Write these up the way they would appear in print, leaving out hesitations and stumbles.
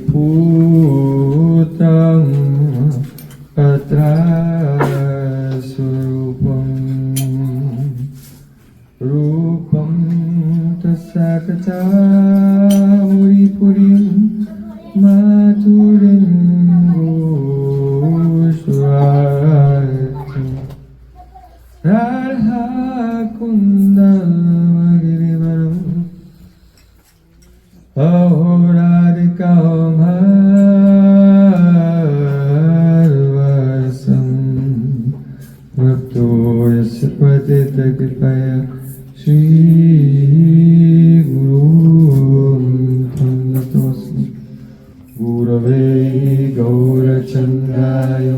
Putam Patra Surupam Rupam Tasakata Puripurim Maturim Goswati Radha Kundal Magirivaram Radhika Marvasam Rapto Yasapatita Kripaya Shri Guru Tannatosmi Gurave Gaurachandaya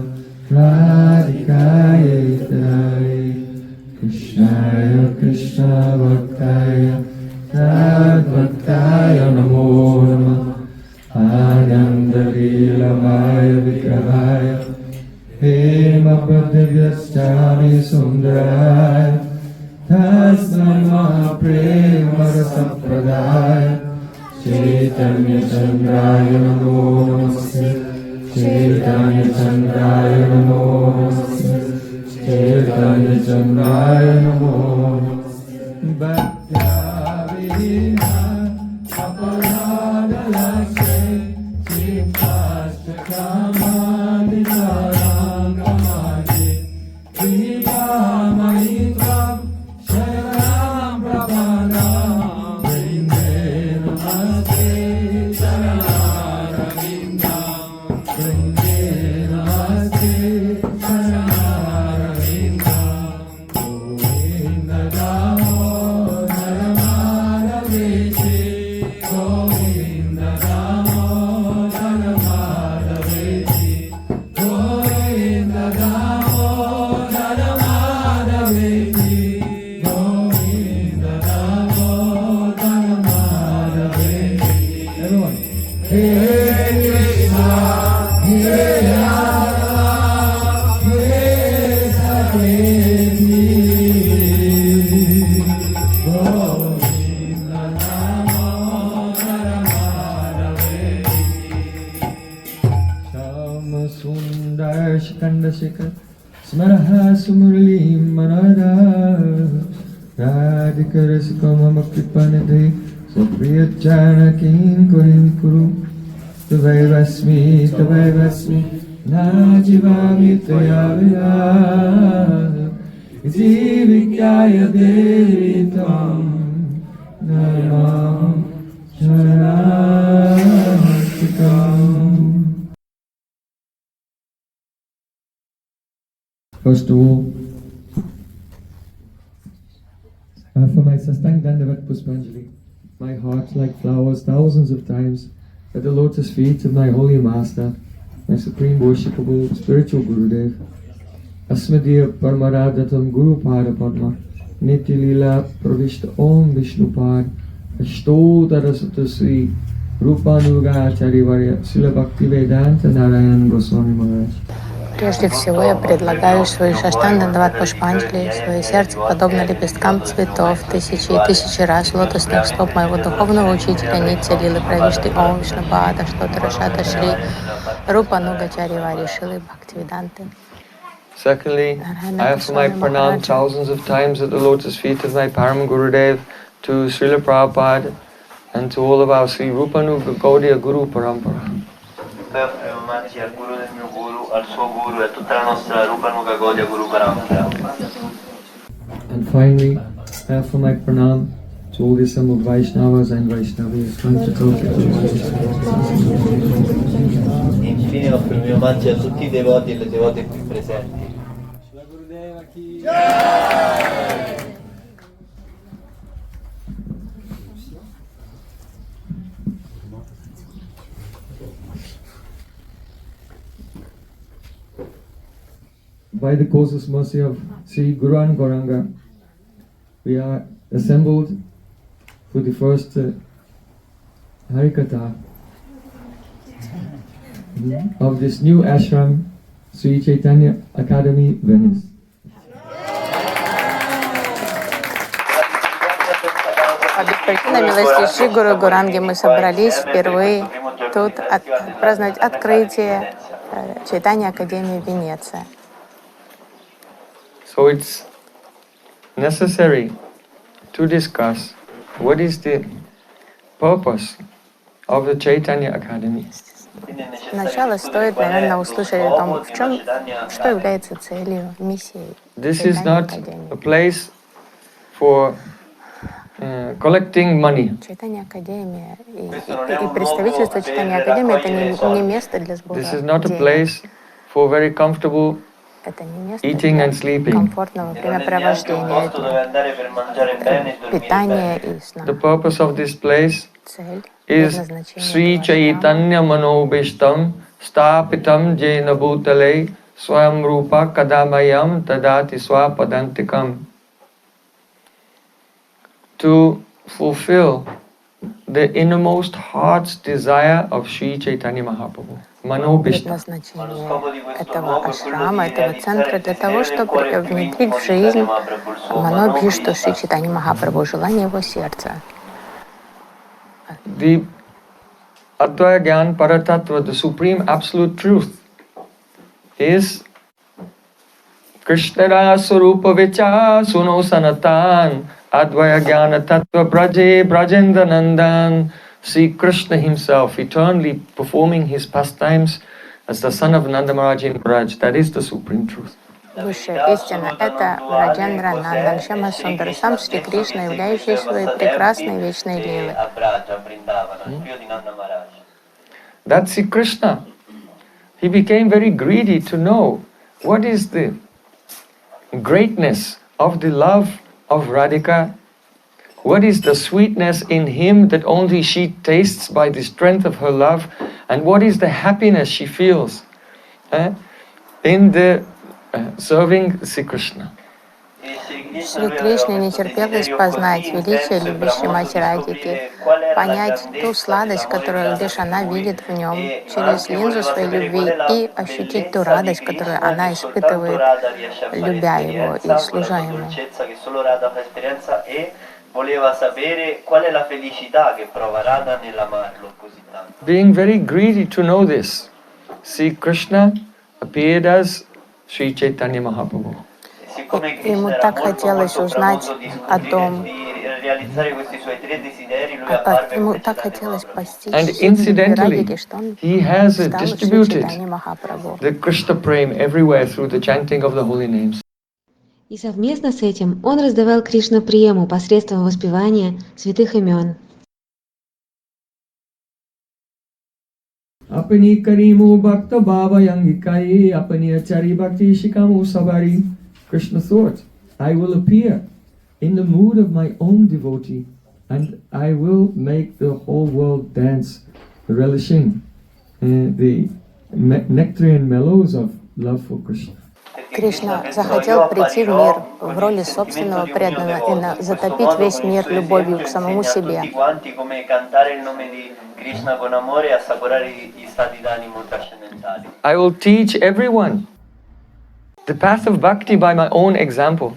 Radhikaya Itaya Krishnaya Krishna Bhaktaya Tadvaktaya Namo Namah Ananda Leelamaya Vigrahaya Hema Pradyavyastami Sundaraya Tasmai Mahaprema Rasapradaya Chaitanya Chandraya Namo Namaste Chaitanya Chandraya Namo Namaste Chaitanya Chandraya Namo Namaste Smaraha Sumurli Manada Radhika Rasikama Kripanade Sapriyachana King Kurin Kuru Tavaivasmi Najivami Tayavila Jivikaya Devitam Naramam Charanastikam. First of all, for my Sastang Dandavat Puspanjali, my heart like flowers thousands of times at the lotus feet of my holy master, my supreme worshipable spiritual Gurudev, Asmadiya Paramaradatam Guru Pada Padma, Nitya Lila Pravishta Om Vishnupad, Ashtodara Sri Rupanuga Charivarya, Srila Bhaktivedanta Narayan Goswami Maharaj. Прежде всего я предлагаю свои шаштангандават пушпанджали, свое сердце, подобно лепесткам цветов, тысячи и тысячи раз лотосных стоп моего духовного учителя Нитья Лилы Правишты Ом Вишнупада, Штотарашата Шри Рупануга Чаривари Шилы Бхактивиданты. Secondly, I offer my pranam thousands of times at the lotus feet of my Param Gurudev to Srila Prabhupada and to all of our Sri Rupanuga Gaudiya Guru Parampara. Al guru del mio guru, al suo guru e a tutta la nostra Rupanuga Gaudiya Guru Parampara. And finally, I offer my pranam to all the assembled Vaishnavas and Vaishnavis. Infine offro il mio omaggi a tutti i devoti e le devote qui presenti. By the causeless mercy of Sri Guru and Gauranga, we are assembled for the first Harikatha of this new ashram, Shri Chайтаньи Академия, Venice. По беспричинной милости Шри Гуру Гуранги мы собрались впервые тут праздновать открытие Чайтаньи Академии Венеция. So it's necessary to discuss what is the purpose of the Chaitanya Academy. Сначала стоит, наверное, услышать о том, что является целью, миссией This is Чайтаньи not Академии. a place for collecting money. Чайтанья Академия и представительство Чайтаньи Академии — это не место для сбора This is not a денег. place for very comfortable Это не место eating для and sleeping. комфортного времяпровождения, питания и сна. The purpose of this place Цель, is предназначение Shri этого храма Chaitanya Manobishtam Stapitam Jena Bhutale Swam Rupa Kadamayam Tadati Swapadantikam. To fulfill the innermost heart's desire of Shri Chайтаньи Махапрабху. Манобишта. предназначение этого ашрама, этого центра для того, чтобы внедрить в жизнь манобхишту Шри Чайтаньи Махапрабху, желание его сердца. The Advaya Gyan Paratattva, the supreme absolute truth, is Krishna Swarupa Vicha Suno Sanatan Advaya Gyana Tattva Braje Brajendra Nandan. See Krishna himself eternally performing his pastimes as the son of Nanda Maharaj in Braj. That is the supreme truth. Высшая истина — это Браджендра Нандан Шьяма Сундар, сам Шри Кришна, являющий свои прекрасные вечные лилы. That's Sri Krishna. He became very greedy to know what is the greatness of the love of Radhika. What is the sweetness in him that only she tastes by the strength of her love? And what is the happiness she feels in the serving Sri Krishna? Шри Кришне не терпелось познать величие любви Шримати Радхики, понять ту сладость, которую лишь она видит в нем через линзу своей любви, и ощутить ту радость, которую она испытывает, любя его и служа ему. Being very greedy to know this, Sri Krishna appeared as Шри Чайтаньи Махапрабху. Ему так хотелось узнать о том, ему так хотелось постичь Радхики, что он стал Шри Чайтаньи Махапрабху. The Krishna Prem everywhere through the chanting of the holy names. И совместно с этим он раздавал Кришна-приему посредством воспевания святых имен. Apani karimu bhakta bhava yangikai, apani achari bhakti shikamu sabari. Krishna thought, I will appear in the mood of my own devotee and I will make the whole world dance, relishing the nectarian mellows of love for Krishna. Кришна захотел прийти в мир в роли собственного преданного и затопить весь мир любовью к самому себе. I will teach everyone the path of bhakti by my own example.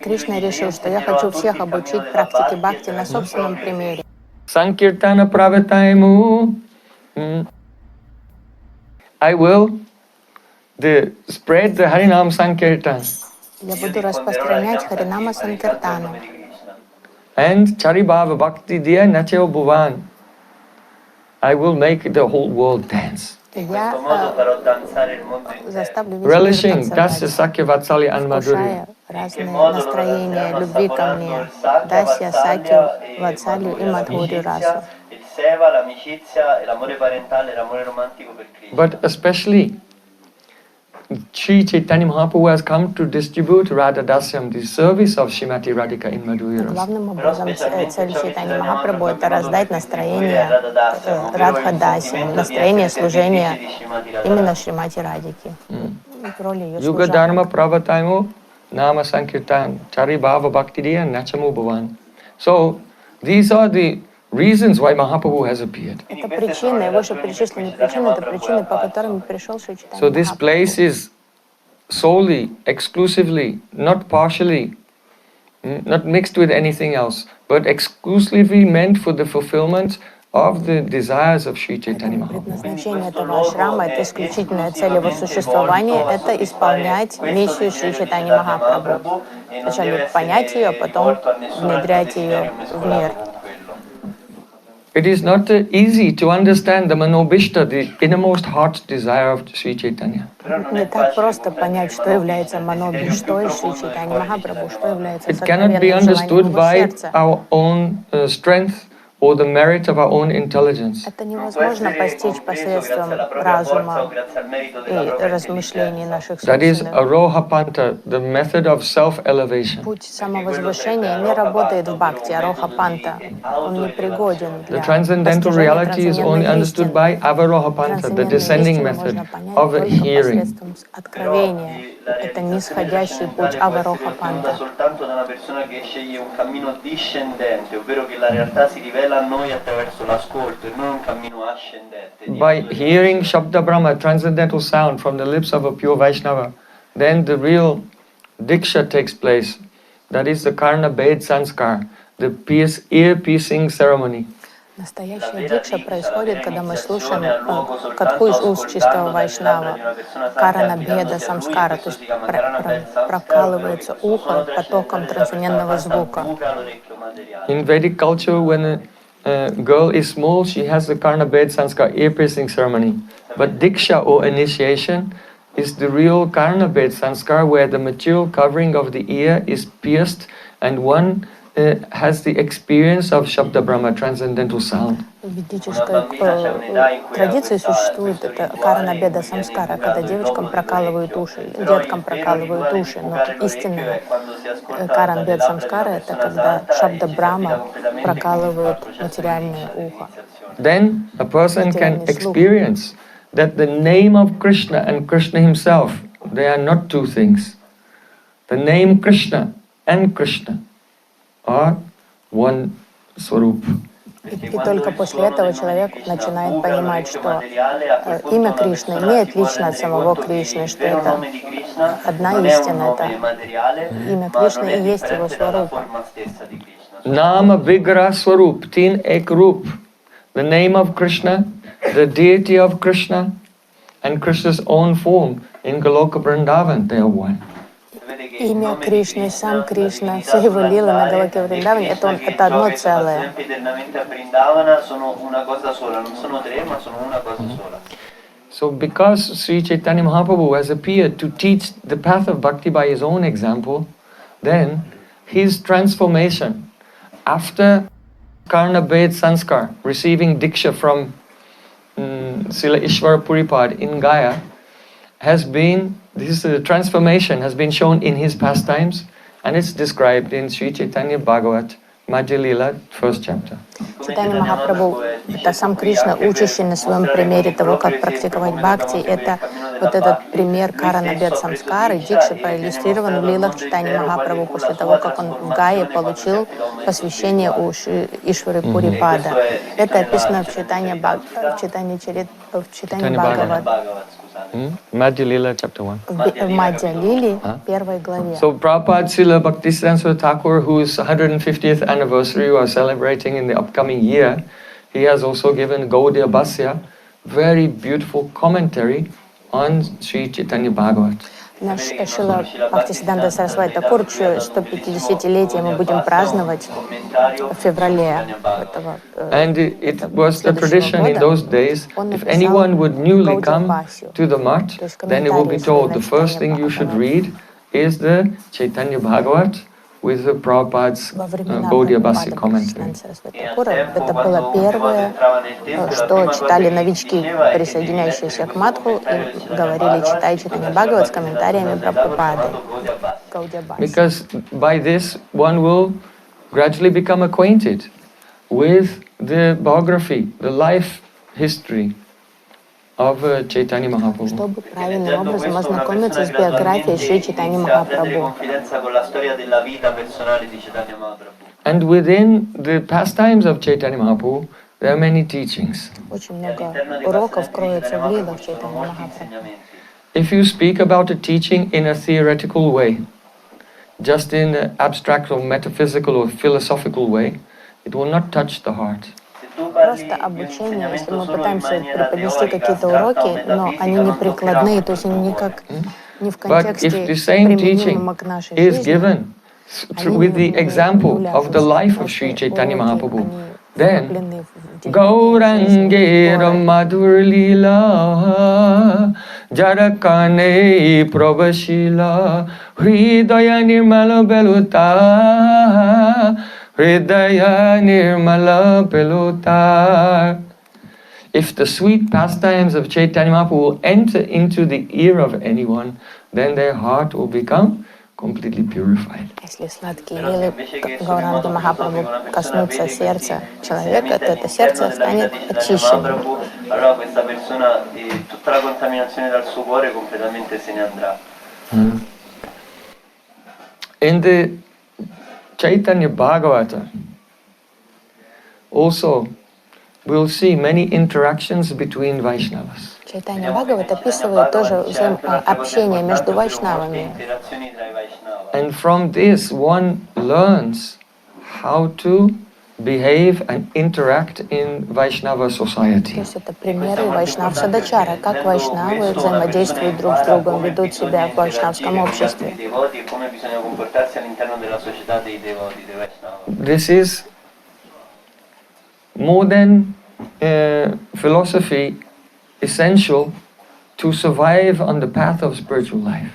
Кришна решил, что я хочу всех обучить практике бхакти на собственном примере. Sankirtana pravataimu. I will spread the Harinam Sankirtan. Я буду распространять Харинама Санкиртану. And Charibhava Bhakti Diya Nacheo Bhuvan. I will make the whole world dance. И я заставлю весь Relishing мир Dasya танцевать, Sakya Vatsalya and Madhurya. вкушая разные настроения любви ко мне, Дасья, Сакью, Ватсалью и Мадхурю расу. But especially Shri Chaitanya Mahaprabhu has come to distribute Radha Dasyam, the service of Srimati Radhika in Madhurya Rasa. Главным образом цель Чайтаньи Махапрабху — это раздать настроение Радха Даси, настроение служения именно Шримати Радхики, в роли ее Yuga служанки. Dharma Pravataimu Nama Sankirtan Chari Bhava Bhakti Diya Nachamu Bhavan. So these are the reasons why Mahaprabhu has appeared. Это причины, вышеперечисленные причины, это причины, по которым пришел Шри Чайтанья So this Махапрабху. place is solely, exclusively, not partially, not mixed with anything else, but exclusively meant for the fulfillment of the desires of Shri Chaitanya Mahaprabhu. Предназначение этого ашрама, это исключительная цель его существования, это исполнять миссию Шри Чайтаньи Махапрабху. Сначала понять ее, а потом внедрять ее в мир. It is not easy to understand the manobhishta, the innermost heart desire of Sri Chaitanya. Не так просто понять, что является манобхиштой Шри Чайтаньи Махапрабху, что является It cannot be сокровенным желанием understood его by сердца. our own strength or the merit of our own intelligence. Это невозможно постичь посредством разума и размышлений наших That is собственных. arohapanta, the method of self-elevation. Путь самовозвышения не работает в бхакти, ароха-панта. Он не пригоден The для transcendental постижения reality is only трансцендентной understood истины. by avarohapanta, the Трансцендентную descending истину method можно понять of только hearing. посредством откровения. Это нисходящий путь авароха-панта. soltanto da una persona che sceglie un cammino discendente, ovvero che la realtà si rivela a noi attraverso l'ascolto e non un cammino ascendente. By hearing Shabda Brahma, transcendental sound from the lips of a pure Vaishnava, then the real diksha takes place. That is the Karna Bhed Sanskar, the ear-piercing ceremony. Настоящая дикша происходит, когда мы слушаем катху из уст чистого вайшнава, карана бхеда самскара, то есть прокалывается ухо потоком трансцендентного звука. In Vedic culture, when a girl is small, she has the Karna Bhed Sanskar, ear-piercing ceremony. But diksha or initiation is the real Karna Bhed Sanskar, where the material covering of the ear is pierced and one has the experience of Shabda Brahma, transcendental sound. В ведической традиции существует это карана беда самскара, когда девочкам прокалывают уши, деткам прокалывают уши, но истинная карана беда самскара это когда Шабда Брахма прокалывают материальное ухо. Then a person can experience that the name of Krishna and Krishna himself, they are not two things. The name Krishna and Krishna are one swarup. И только после этого человек начинает понимать, что имя Кришны не отлично от самого Кришны, что это одна истина, это имя Кришны и есть его сварупа. Nama Vigra Swarup, Tin Ek Rup. The name of Krishna, the deity of Krishna, and Krishna's own form in Goloka Vrindavan, they are one. Имя Кришны, сам Кришна, все его лилы на Галоке Вриндаване, это одно целое. So because Sri Chaitanya Mahaprabhu has appeared to teach the path of bhakti by his own example, then his transformation after Karna Bhed Sanskar, receiving Diksha from Srila Ishvara Puripad in Gaya, has been, this transformation has been shown in his pastimes, and it's described in Sri Chaitanya Bhagavat, Madhya Lila, 1st chapter. Чайтанья Махапрабху — это сам Кришна, учащий на своем примере того, как практиковать бхакти. Это вот этот пример карана бед самскары, дикши, проиллюстрирован в лилах Чайтаньи Махапрабху после того, как он в Гае получил посвящение у Ишвары Пурипада. Это описано в Чайтанья Бхагават. Madhya Lila, chapter 1. В Мадья Лили, первой главе. So Prabhupada Srila Bhaktisiddhanta Thakur, whose 150th anniversary we are celebrating in the upcoming year, he has also given Gaudiya Bhasya, very beautiful commentary on Sri Chaitanya Bhagavat. Наш Шрила Бхактисиддханта Сарасвати Тхакур, чье 150-летие мы будем праздновать в феврале этого And it was the tradition in those days, if anyone would newly come to the mat, then it will be told the first thing you should read is the Chaitanya Bhagavat with the Prabhupada's Gaudiya Bhasya commentary. Это было первое, что читали новички, присоединяющиеся к матху, и говорили: читай Чайтанья Бхагават с комментариями Прабхупады. Because by this one will gradually become acquainted with the biography, the life history of Chaitanya Mahaprabhu. Чтобы правильным образом ознакомиться с биографией Шри Чайтаньи Махапрабху. And within the pastimes of Chaitanya Mahaprabhu, there are many teachings. Очень много уроков кроется в лилах Чайтаньи Махапрабху. If you speak about a teaching in a theoretical way, just in an abstract or metaphysical or philosophical way, it will not touch the heart. просто обучение, если мы пытаемся преподнести какие-то уроки, но они не прикладные, то есть они никак не в контексте применимом к нашей жизни. With the example of the life of Shri Chайтаньи Mahaprabhu, then Gaurangera Madhur Leela Jarakane Prabhashila Hridaya Nirmala Beluta Hridaya Nirmala Beluta. If the sweet pastimes of Chaitanya Mahaprabhu will enter into the ear of anyone, then their heart will become completely purified. Если сладкие лилы Гауранги Махапрабху коснутся сердца человека, то это сердце станет очищенным. In the Chaitanya Bhagavata, also we'll see many interactions between Vaishnavas. Чайтанья Бхагават описывает тоже общение между вайшнавами. And from this one learns how to behave and interact in Vaishnava society. То есть это примеры вайшнав-садачара, как вайшнавы взаимодействуют друг с другом, ведут себя в вайшнавском обществе. This is more than philosophy, essential to survive on the path of spiritual life.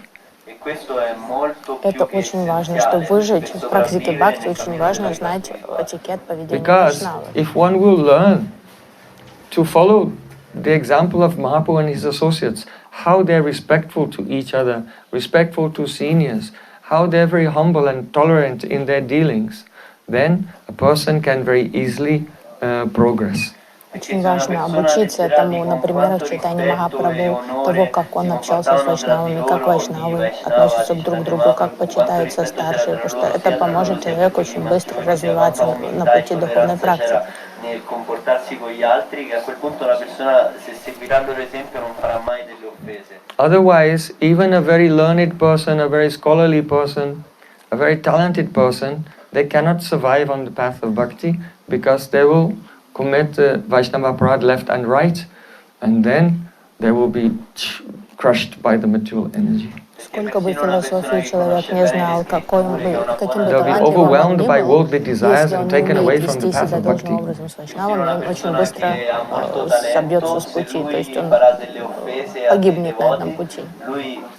Это очень важно, чтобы выжить в практике бхакти, очень важно знать этикет поведения вайшнавов. Because if one will learn to follow the example of Mahaprabhu and his associates, how they're respectful to each other, respectful to seniors, how they're very humble and tolerant in their dealings, then a person can very easily progress. Очень важно обучиться этому на примерах Чайтаньи Махапрабху, того, как он общался с вайшнавами, как вайшнавы относятся друг к другу, как почитаются старшие, потому что это поможет человеку очень быстро развиваться на пути духовной практики. Otherwise, even a very learned person, a very scholarly person, a very talented person, they cannot survive on the path of bhakti because they will commit Vaishnava parad left and right, and then they will be crushed by the material energy. Сколько бы философии человек не знал, каким бы талантливым он ни был, если он не умеет вести себя должным образом с вайшнавами, он очень быстро собьется с пути, то есть он погибнет на этом пути.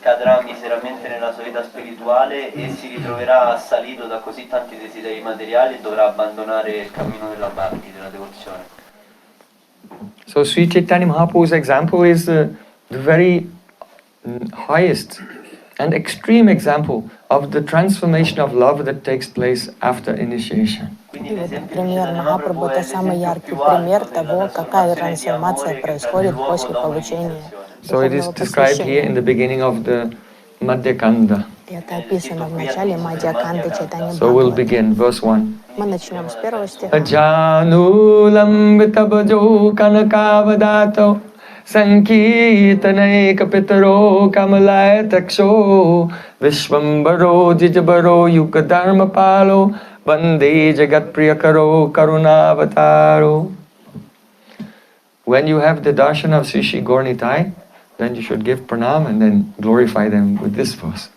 Cadrà miseramente nella sua vita spirituale e si ritroverà assalito da così tanti desideri materiali e dovrà abbandonare il cammino della bhakti, della devozione. So Sri Chaitanya Mahaprabhu's example is the very highest and extreme example of the transformation of love that takes place after initiation. Пример Махапрабху — это самый яркий пример того, какая трансформация происходит после получения. So it is described here in the beginning of the Madhya Kanda. Это описано в начале Мадья Канды Чайтаньи Бхагавата. So we'll begin, verse 1. Мы начнем с первого стиха. Ajanulambitabajo kanakavadato Sankirtanai kapitaro kamalaya taksho Vishvambaro jijabaro yugadharma palo Bande jagat priyakaro karunavataro. When you have the darshan of Sri Gaurnitai, then you should give pranam and then glorify them with this verse.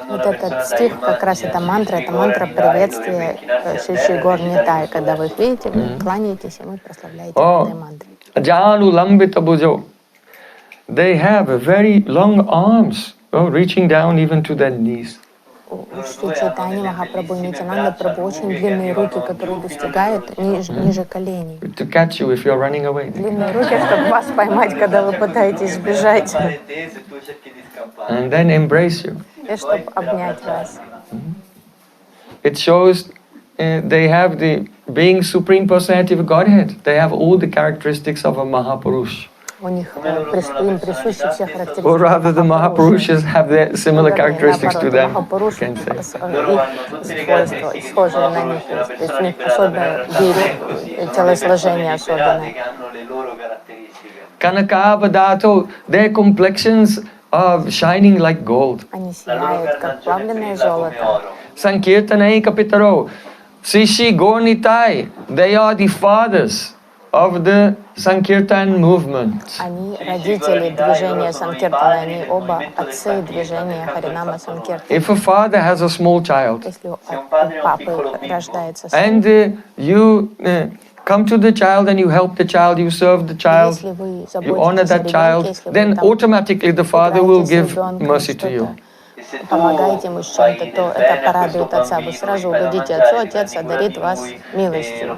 Вот этот стих, как раз это мантра приветствия Шри Gaurnitai. Когда вы их видите, вы кланяетесь, и мы прославляете этой мантрой. Ajanu lambita bhujo. They have very long arms, reaching down even to their knees. У Шри Чайтаньи Махапрабху и Нитянанда Прабху очень длинные руки, которые достигают ниже коленей. To catch you if you're running away. Длинные руки, чтобы вас поймать, когда вы пытаетесь сбежать. And then embrace you. И чтобы обнять вас. It shows they have the being Supreme Personality of Godhead. They have all the characteristics of a Mahapurush. У них им присущи все характеристики. Or rather, the Mahapurushas have their similar characteristics to them. Can say. Свойства схожие на них есть. То есть у них особое телосложение особенное. Kanakavadato, their complexions are shining like gold. Они сияют, как плавленное золото. Sankirtanai kapitaro. Sri Gaurnitai, they are the fathers of the Sankirtan movement. Они родители движения Санкиртана, они оба отцы движения Харинама Санкиртана. If a father has a small child, Если у папы рождается сын, and you come to the child and you help the child, you serve the child, если вы you honor заботитесь о that ребенке, child, если вы then там automatically the father will играете с give ребенком, mercy to you. что-то помогаете ему с чем-то, то это порадует отца. Вы сразу угодите отцу, отец одарит вас милостью.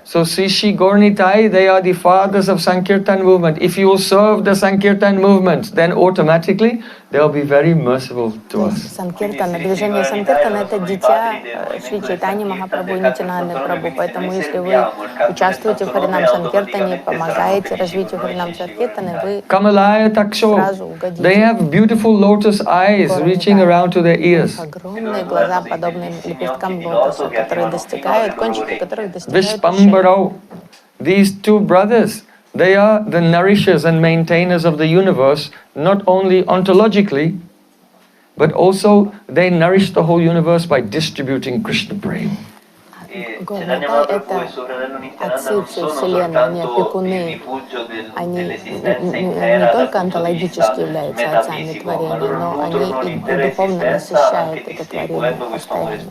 So Sri Gauranitai, they are the fathers of Sankirtan movement. If you will serve the Sankirtan movement, then automatically they will be very merciful to us. Санкиртана, движение Санкиртана — это дитя Шри Чайтаньи Махапрабху и Нитянанды Прабху. Поэтому если вы участвуете в Харинам Санкиртане, помогаете развитию Харинам Санкиртаны, вы Kamalaya Taksho, сразу угодите. they have beautiful lotus eyes reaching around to their ears. Огромные глаза, подобные лепесткам лотоса, которые достигают, кончики которых достигают ушей. Vishpambaro, these two brothers, they are the nourishers and maintainers of the universe, not only ontologically, but also they nourish the whole universe by distributing Krishna Prema. Горнитай — это отцы всей Вселенной, они опекуны. Они не только онтологически являются отцами творения, но они и духовно насыщают это творение постоянно.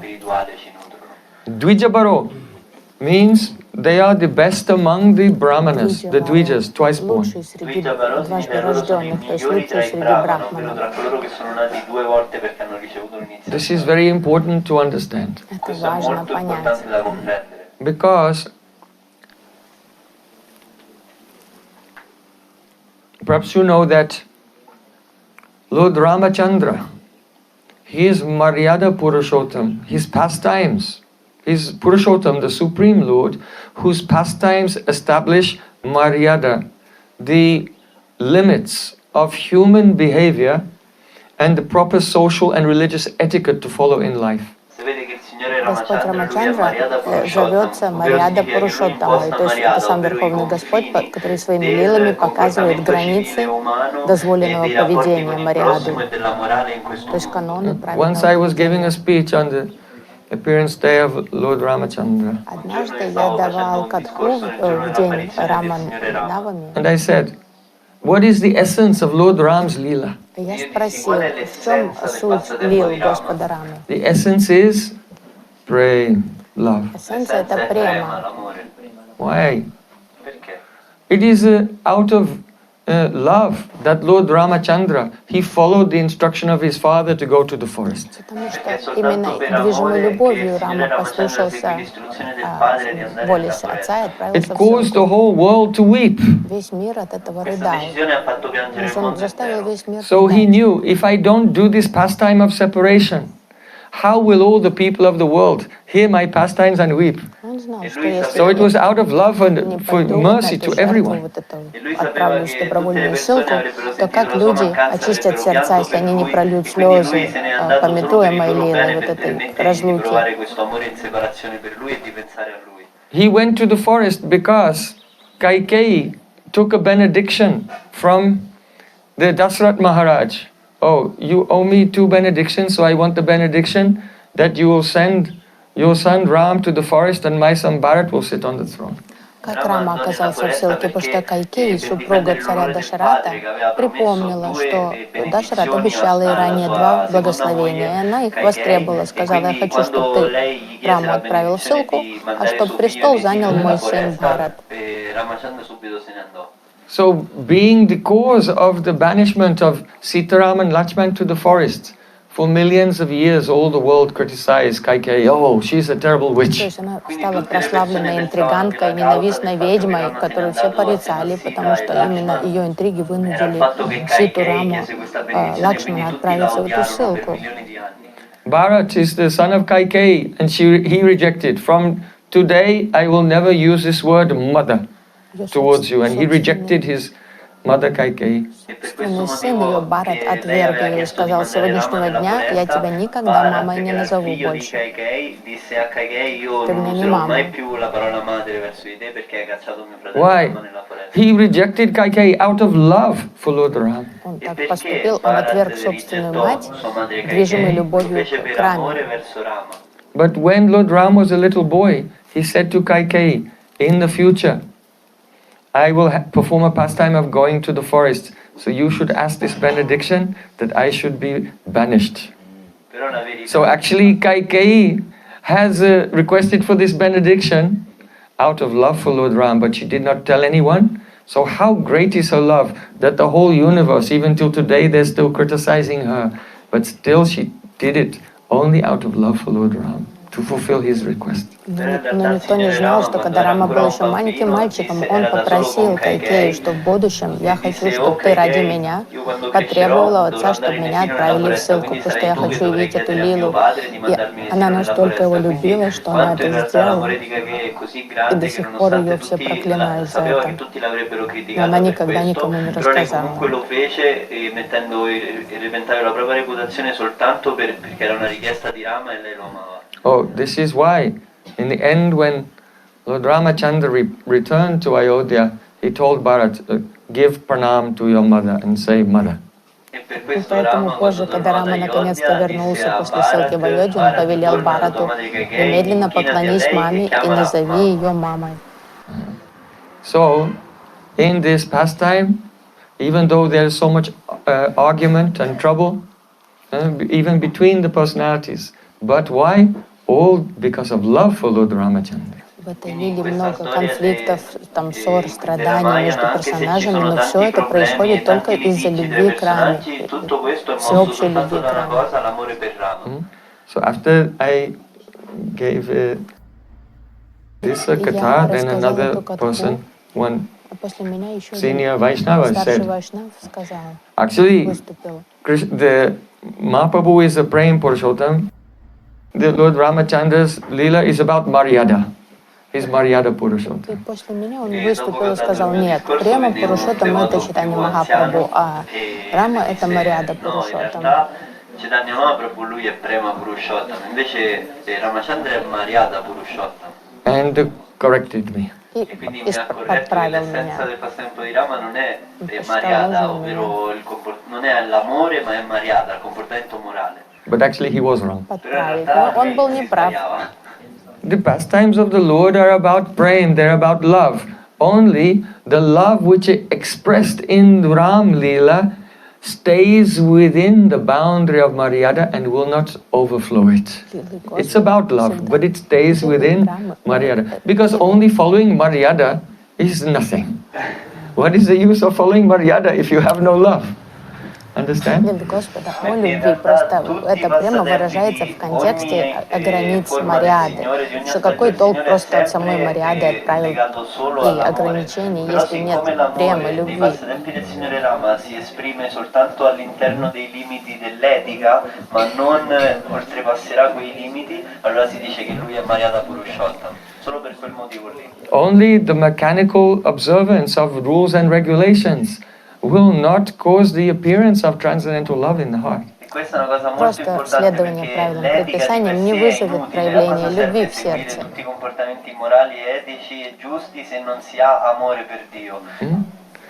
Dvijabaro means they are the best among the brahmanas, the Dvijas, twice born. Лучшие среди дважды рожденных, то есть лучшие среди брахманов. This is very important to understand. Это важно понять. Because perhaps you know that Lord Ramachandra, he is Maryada Purushottam, his pastimes. Is Purushottam, the Supreme Lord, whose pastimes establish Maryada, the limits of human behavior and the proper social and religious etiquette to follow in life. Господь Рамачандра зовется Марьяда Пурушоттама, то есть это сам Верховный Господь, который своими лилами показывает границы дозволенного поведения Марьяду, то есть каноны правильного. Once I was giving a speech on the appearance day of Lord Ramachandra. Однажды я давал катху в день Раман Навами. And I said, what is the essence of Lord Ram's Leela? Я спросил, в чем суть лил Господа Рамы? The essence is prema, love. Эссенция — это према. Why? It is out of love that Lord Ramachandra, he followed the instruction of his father to go to the forest. Потому что именно движимой любовью Рама послушался воли отца и отправился It в caused ссылку. the whole world to weep. Весь мир от этого рыдал. Он заставил весь мир So he рыдать. knew, if I don't do this pastime of separation, how will all the people of the world hear my pastimes and weep? Он знал, что если So it was out of love не and for пойду на mercy эту to жертву, everyone. вот эту отправлюсь в добровольную ссылку, то как люди очистят сердца, если они не прольют слезы, пометуя мои лилы вот этой разлуки? He went to the forest because Kaikeyi took a benediction from the Dasrat Maharaj. Oh, you owe me 2 benedictions, so I want the benediction that you will send your son Ram to the forest and my son Bharat will sit on the throne. Как Рама оказался в ссылке, потому что Кайкеи, супруга царя Дашарата, припомнила, что Дашарат обещал ей ранее 2 благословения, и она их востребовала, сказала: я хочу, чтобы ты Раму отправил в ссылку, а чтобы престол занял мой сын Бхарат. So, being the cause of the banishment of Sitaram and Lakshman to the forest, for millions of years all the world criticized Kaikeyi. Oh, she's a terrible То witch. есть она стала прославленной интриганткой, ненавистной ведьмой, которую все порицали, потому что именно ее интриги вынудили Ситу, Раму, Лакшмана отправиться в эту ссылку. Bharat is the son of Kaikeyi and he rejected. From today I will never use this word mother towards you, and he rejected his mother Kaikeyi. Собственный сын ее Бхарат отверг ее и сказал: с сегодняшнего дня я тебя никогда мамой не назову больше. Ты мне не мама. Why? He rejected Kaikeyi out of love for Lord Ram. Он так поступил, он отверг собственную мать, движимой любовью к Раме. But when Lord Ram was a little boy, he said to Kaikeyi, in the future, I will perform a pastime of going to the forest. So you should ask this benediction that I should be banished. So actually Kaikeyi has requested for this benediction out of love for Lord Ram, but she did not tell anyone. So how great is her love that the whole universe, even till today, they're still criticizing her. But still she did it only out of love for Lord Ram, to fulfill his request. Но никто не знал, что когда Рама был еще маленьким мальчиком, он попросил Кайкею, что в будущем я хочу, чтобы ты ради меня потребовала отца, чтобы меня отправили в ссылку, потому что я хочу видеть эту лилу. И она настолько его любила, что она это сделала, и до сих пор ее все проклинают за это. Но она никогда никому не рассказала. Oh, this is why, in the end, when Lord Ramachandra returned to Ayodhya, he told Bharat, give pranam to your mother and say, Mother. И поэтому позже, когда Рама наконец-то вернулся после ссылки в Айодхью, он повелел Бхарату немедленно поклонись маме и назови ее мамой. So, in this pastime, even though there is so much argument and trouble, even between the personalities, but why? All because of love for Lord Ramachandra. В этой лиле много конфликтов, там ссор, страданий между персонажами, но все это происходит только из-за любви к Раме, всеобщей любви к Раме. So after I gave this katha, then another person, one senior Vaishnava said, actually, the Mahaprabhu is a praying Purushottam. The Lord Ramachandra's Leela is about Maryada. He's Maryada Purushottam. И после меня он выступил и сказал, нет, према Пурушоттам это Чайтанья Махапрабху, а Рама это Марьяда Пурушоттам. Chaitanya Mahaprabhu lui è Prema Purushottam, invece Ramachandra è Maryada Purushottam. And corrected me. И quindi mi ha corretto che l'essenza del passatempo di Rama non è Maryada, ovvero non è l'amore, ma è Maryada, il comportamento morale. But actually he was wrong. Он был неправ. The pastimes of the Lord are about prem, they're about love. Only the love which is expressed in Ram Leela stays within the boundary of Maryada and will not overflow it. It's about love, but it stays within Maryada. Because only following Maryada is nothing. What is the use of following Maryada if you have no love? Understand? Нет, Господа, о любви. Просто эта према выражается в контексте границ Мариады. Что какой толк просто от самой Мариады отправил и ограничений, если нет премы, любви. Rama si esprime soltanto all'interno dei limiti dell'etica, ma non oltrepasserà quei limiti, allora si dice che lui è Maryada Purushottam. Solo per quel motivo lì. Only the mechanical observance of rules and regulations will not cause the appearance of transcendental love in the heart. Просто следование правилам предписаниям не вызовет проявление любви в сердце.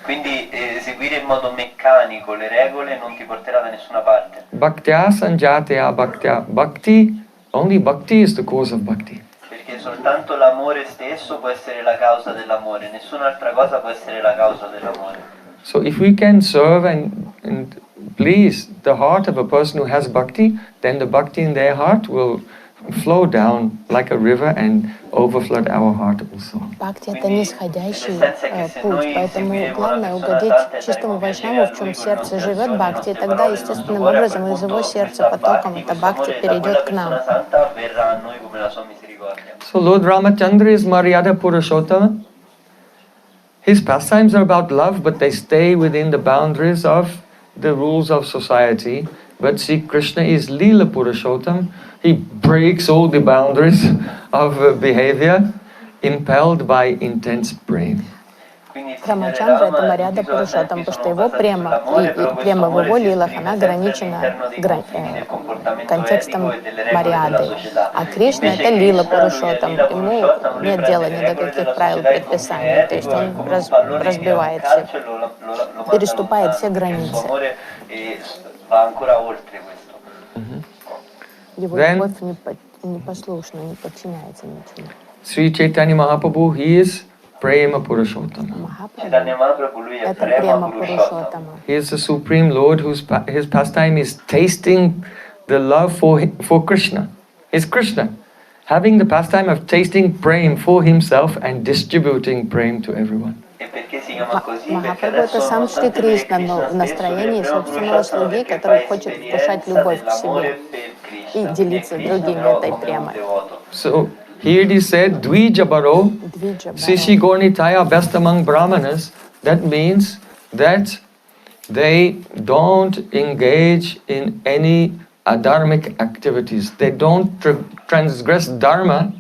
Quindi seguire in modo meccanico le regole non ti porterà da nessuna parte. Bhaktya sanjatya bhaktya. Bhakti, only bhakti is the cause of bhakti. Perché soltanto l'amore stesso può essere la causa dell'amore, nessun'altra cosa può essere la causa dell'amore. So if we can serve and please the heart of a person who has bhakti, then the bhakti in their heart will flow down like a river and overflood our heart also. Бхакти — это нисходящий путь, поэтому главное угодить чистому вайшнаву, в чем сердце живет бхакти, и тогда естественным образом из его сердца потоком это бхакти перейдет к нам. So Lord Ramachandra is Maryada Purushottama. His pastimes are about love, but they stay within the boundaries of the rules of society. But Sri Krishna is Leela Purushottam. He breaks all the boundaries of behavior, impelled by intense prema. Рамачандра — это Марьяда Пурушоттам, потому что его према и према в его лилах, она ограничена контекстом Марьяды. А Кришна — это Лила Пурушоттам, ему нет дела ни до каких правил предписаний, то есть он разбивает все, переступает все границы. Его любовь непослушно, не подчиняется ничему. Шri Chайтаньи Mahaprabhu, he is Prema Purushottama. Chaitanya Mahaprabhu, lui è Это Prema према Purushottama. Пурушоттама. He is the Supreme Lord his pastime is tasting the love for Krishna. He's Krishna, having the pastime of tasting prem for himself and distributing prem to everyone. Махапрабху это сам Шри Кришна, но в настроении собственного слуги, который хочет вкушать любовь к себе и делиться с другими этой премой. So here it is said, Dvijabaro, Sishi Gornitaya, best among Brahmanas. That means that they don't engage in any adharmic activities. They don't transgress dharma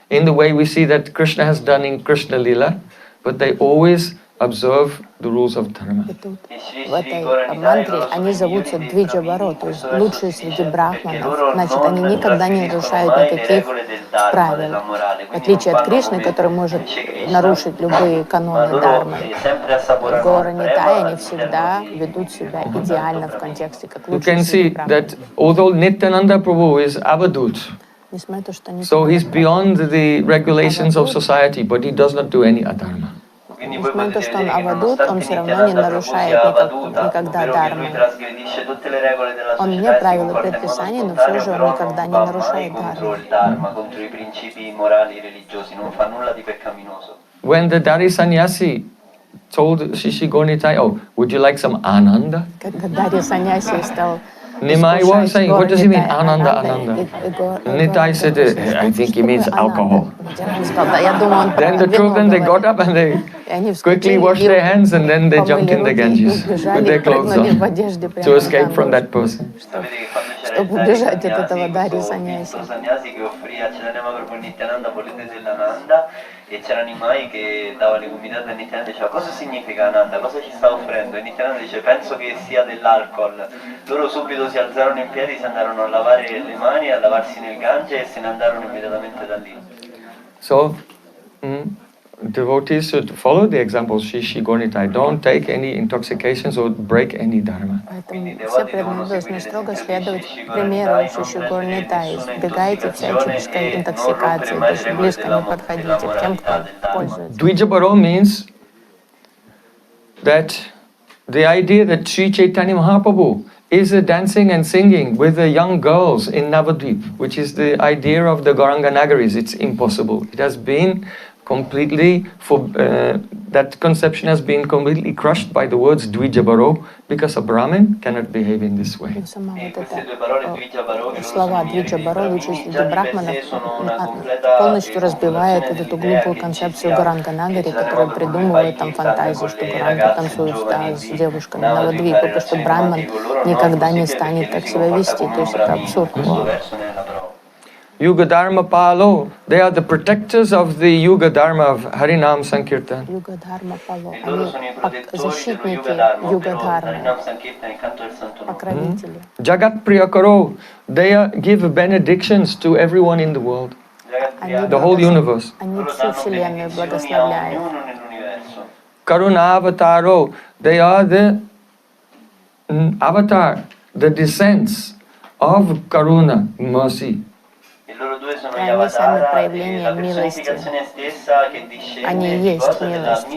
in the way we see that Krishna has done in Krishna Lila, but they always observe the rules of dharma. В этой мантре они зовутся Двиджабаро, то есть лучшие среди брахманов. Значит, они никогда не нарушают никаких правил. В отличие от Кришны, который может нарушить любые каноны дharмы. В Гауранитае они всегда ведут себя идеально в контексте, как лучшие среди брахманов. That although Nityananda Prabhu is avadut, so he's beyond the regulations of society, but he does not do any adharma. Несмотря на то, что он авадут, он все равно не нарушает никогда дharму. Он вне правил и предписаний, но все же он никогда не нарушает дharму. When the Dari Sannyasi told Shishi Gornitai, oh, would you like some ananda? Когда Дарья Саньяси стал Nimai was saying, what does he mean, ananda, ananda? Nitai said, I think he means alcohol. Then the two of them, they got up and they quickly washed their hands and then they jumped in the Ganges with their clothes on to escape from that person. Чтобы убежать от этого Дарьи Саньяси. E c'erano i mai che davano le gomitate a Nityananda e diceva cosa significa Ananda, cosa ci sta offrendo? E Nityananda dice penso che sia dell'alcol. Loro subito si alzarono in piedi, si andarono a lavare le mani, a lavarsi nel Gange e se ne andarono immediatamente da lì. So, devotees should follow the examples of Shishi Gornitai. Don't take any intoxications or break any dharma. Поэтому все преданные должны строго следовать примеру Шиши Горнитай. Избегайте всяческой интоксикации, то есть близко не подходите к тем, кто пользуется. Dvijabaro means that the idea that Shri Chайтаньи Mahaprabhu is dancing and singing with the young girls in Navadvip, which is the idea of the Gauranga Nagaris. It's impossible. It has been completely, that conception has been completely crushed by the words Dvijabaro, because a Brahmin cannot behave in this way. Сама вот эта слова Двиджабаро, лучшие среди брахманов, полностью разбивает вот эту глупую концепцию Гуранга Нагари, которая придумывает там фантазию, что Гуранга танцует с девушками на Навадвипе, потому что брахман никогда не станет так себя вести, то есть это абсурд. Yuga Dharma Palo, they are the protectors of the Yuga Dharma of Harinam Sankirtan. Yuga Dharma Palo, они защитники Yuga Dharma, покровители. Jagat Priyakaro, they give benedictions to everyone in the world, the whole universe. Они всю вселенную благословляют. Karuna Avataro, they are the avatar, the descents of Karuna, mercy. Они сами проявления милости. Они и есть милость.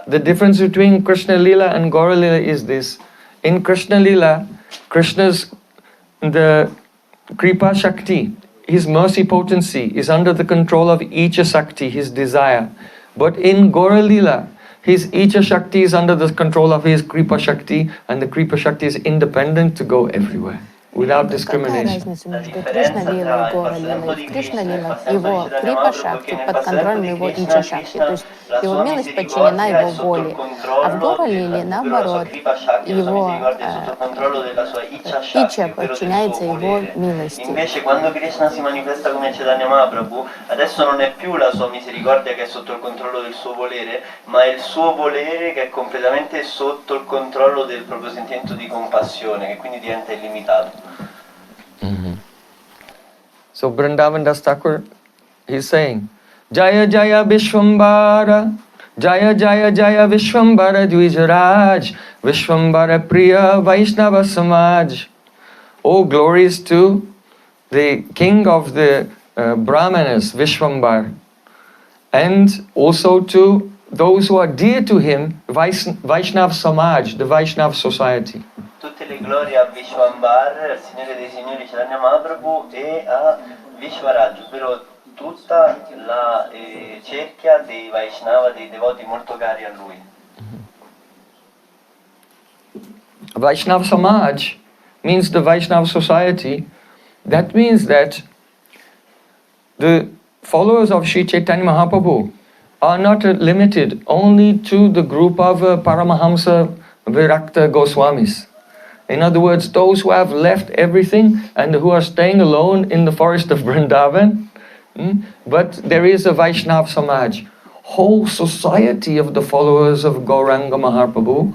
The difference between Krishna Lila and Gaura Lila is this. In Krishna Lila, Krishna's the Kripa Shakti, his mercy potency is under the control of Icha Shakti, his desire. But in Gaura Lila, his Icha Shakti is under the control of his Kripa Shakti, and the Kripa Shakti is independent to go everywhere, without discrimination. Какая разница между Кришна-лилой и Гора-лилой? В Кришна-лилах его Крипа-шакти под контролем его Ича-шакти, то есть его милость подчинена его воле. А в Гора-лиле, наоборот, его Ича подчиняется его милости. Invece quando Krishna si manifesta come Chaitanya Mahaprabhu, adesso non è più la sua misericordia che è sotto il controllo del suo volere, ma è il suo volere che è completamente sotto il controllo del proprio sentimento di compassione, che quindi diventa illimitato. So Vrindavan Das Thakur, he's saying, Jaya Jaya Vishwambara, Jaya Jaya Jaya Vishwambara Dvijaraj, Vishwambara Priya Vaishnava Samaj. All glories to the king of the Brahmanas, Vishwambar, and also to those who are dear to him, Vaishnav Samaj, the Vaishnav society. Tutte le glorie a Vishwambar, al Signore dei Signori Chaitanya Mahaprabhu e a Vishwaraj, ovvero tutta la cerchia dei Vaishnava, dei devoti molto cari a lui. Vaishnav Samaj means the Vaishnav society. That means that the followers of Shri Chайтаньи Mahaprabhu are not limited only to the group of Paramahamsa Virakta Goswamis. In other words, those who have left everything and who are staying alone in the forest of Vrindavan. But there is a Vaishnav Samaj, whole society of the followers of Gauranga Mahaprabhu,